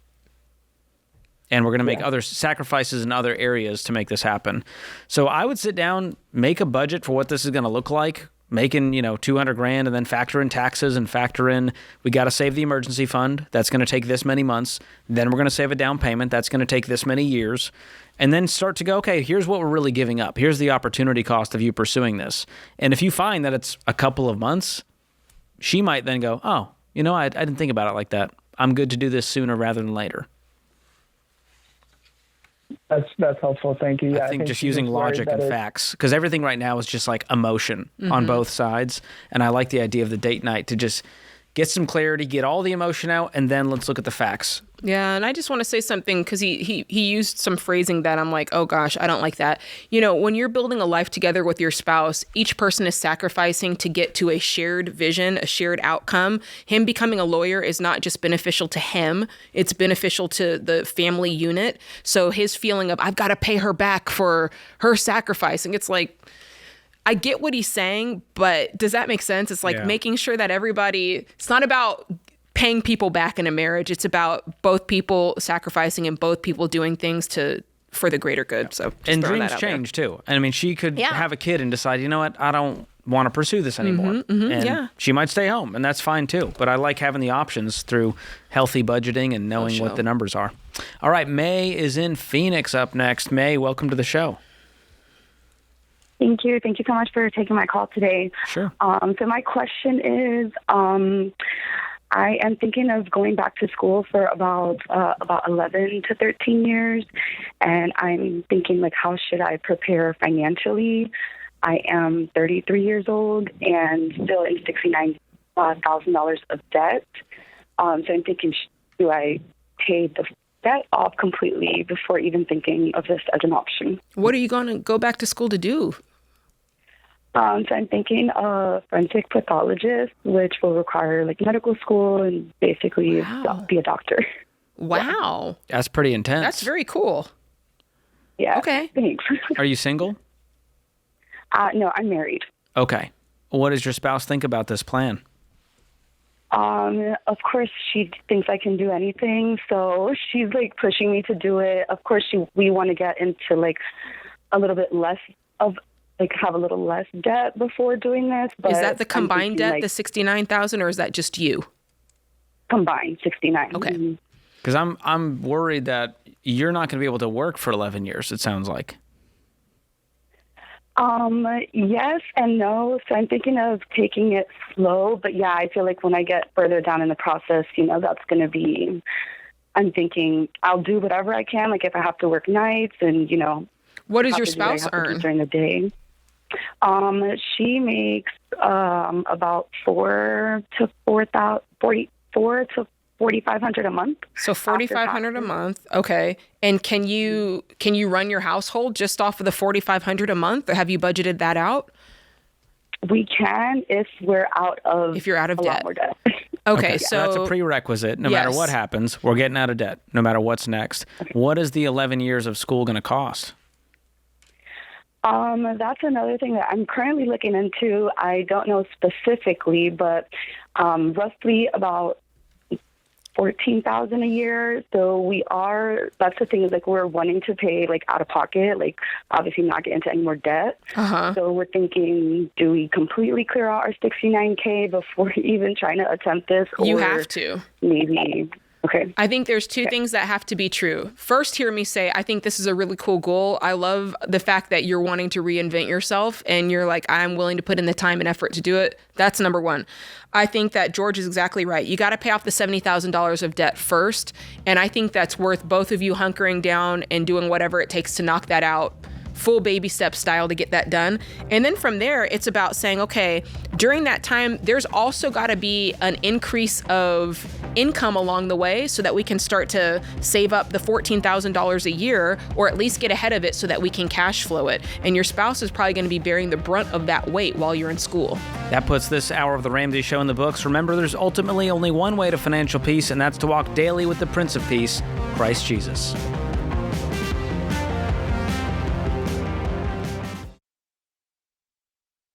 And we're going to make other sacrifices in other areas to make this happen. So I would sit down, make a budget for what this is going to look like, making, $200,000, and then factor in taxes and factor in, we got to save the emergency fund. That's going to take this many months. Then we're going to save a down payment. That's going to take this many years. And then start to go, okay, here's what we're really giving up. Here's the opportunity cost of you pursuing this. And if you find that it's a couple of months, she might then go, oh, I didn't think about it like that. I'm good to do this sooner rather than later. That's helpful. Thank you. Yeah, I think just she's using worried logic that and facts, because everything right now is just like emotion on both sides. And I like the idea of the date night to just get some clarity, get all the emotion out, and then let's look at the facts. Yeah, and I just want to say something because he used some phrasing that I'm like, oh gosh, I don't like that. You know, when you're building a life together with your spouse, each person is sacrificing to get to a shared vision, a shared outcome. Him becoming a lawyer is not just beneficial to him, it's beneficial to the family unit. So his feeling of, I've got to pay her back for her sacrificing, it's like, I get what he's saying, but does that make sense? It's like making sure that everybody, it's not about paying people back in a marriage. It's about both people sacrificing and both people doing things for the greater good. So and dreams change too. And I mean, she could have a kid and decide, you know what, I don't want to pursue this anymore. And she might stay home, and that's fine too. But I like having the options through healthy budgeting and knowing what the numbers are. All right, May is in Phoenix up next. May, welcome to the show. Thank you. Thank you so much for taking my call today. Sure. So my question is, I am thinking of going back to school for about 11 to 13 years, and I'm thinking, like, how should I prepare financially? I am 33 years old and still in $69,000 of debt. So I'm thinking, do I pay the debt off completely before even thinking of this as an option? What are you going to go back to school to do? So I'm thinking a forensic pathologist, which will require like medical school and basically be a doctor. Wow. That's pretty intense. That's very cool. Yeah. Okay. Thanks. Are you single? No, I'm married. Okay. What does your spouse think about this plan? Of course, she thinks I can do anything, so she's like pushing me to do it. Of course, we want to get into like a little bit less of like have a little less debt before doing this. But is that the combined debt, like, the $69,000, or is that just you? Combined, $69,000. Okay. Because I'm worried that you're not going to be able to work for 11 years. It sounds like. Yes and no. So I'm thinking of taking it slow, but yeah, I feel like when I get further down in the process, that's going to be, I'm thinking I'll do whatever I can. Like if I have to work nights and, What does your spouse earn? During the day. She makes, about $4,500 a month. So $4,500 a month. Okay. And can you run your household just off of the $4,500 a month, or have you budgeted that out? We can if you're out of debt. Lot more debt. Okay, so that's a prerequisite. No matter what happens, we're getting out of debt, no matter what's next. Okay. What is the 11 years of school going to cost? That's another thing that I'm currently looking into. I don't know specifically, but roughly about $14,000 a year. So that's the thing, is like we're wanting to pay like out of pocket, like obviously not get into any more debt. So we're thinking, do we completely clear out our $69K before even trying to attempt this? You have to. Maybe. Okay. I think there's two things that have to be true. First, hear me say, I think this is a really cool goal. I love the fact that you're wanting to reinvent yourself and you're like, I'm willing to put in the time and effort to do it. That's number one. I think that George is exactly right. You got to pay off the $70,000 of debt first. And I think that's worth both of you hunkering down and doing whatever it takes to knock that out, full baby step style, to get that done. And then from there, it's about saying, okay, during that time, there's also got to be an increase of income along the way so that we can start to save up the $14,000 a year, or at least get ahead of it so that we can cash flow it. And your spouse is probably going to be bearing the brunt of that weight while you're in school. That puts this hour of the Ramsey Show in the books. Remember, there's ultimately only one way to financial peace, and that's to walk daily with the Prince of Peace, Christ Jesus.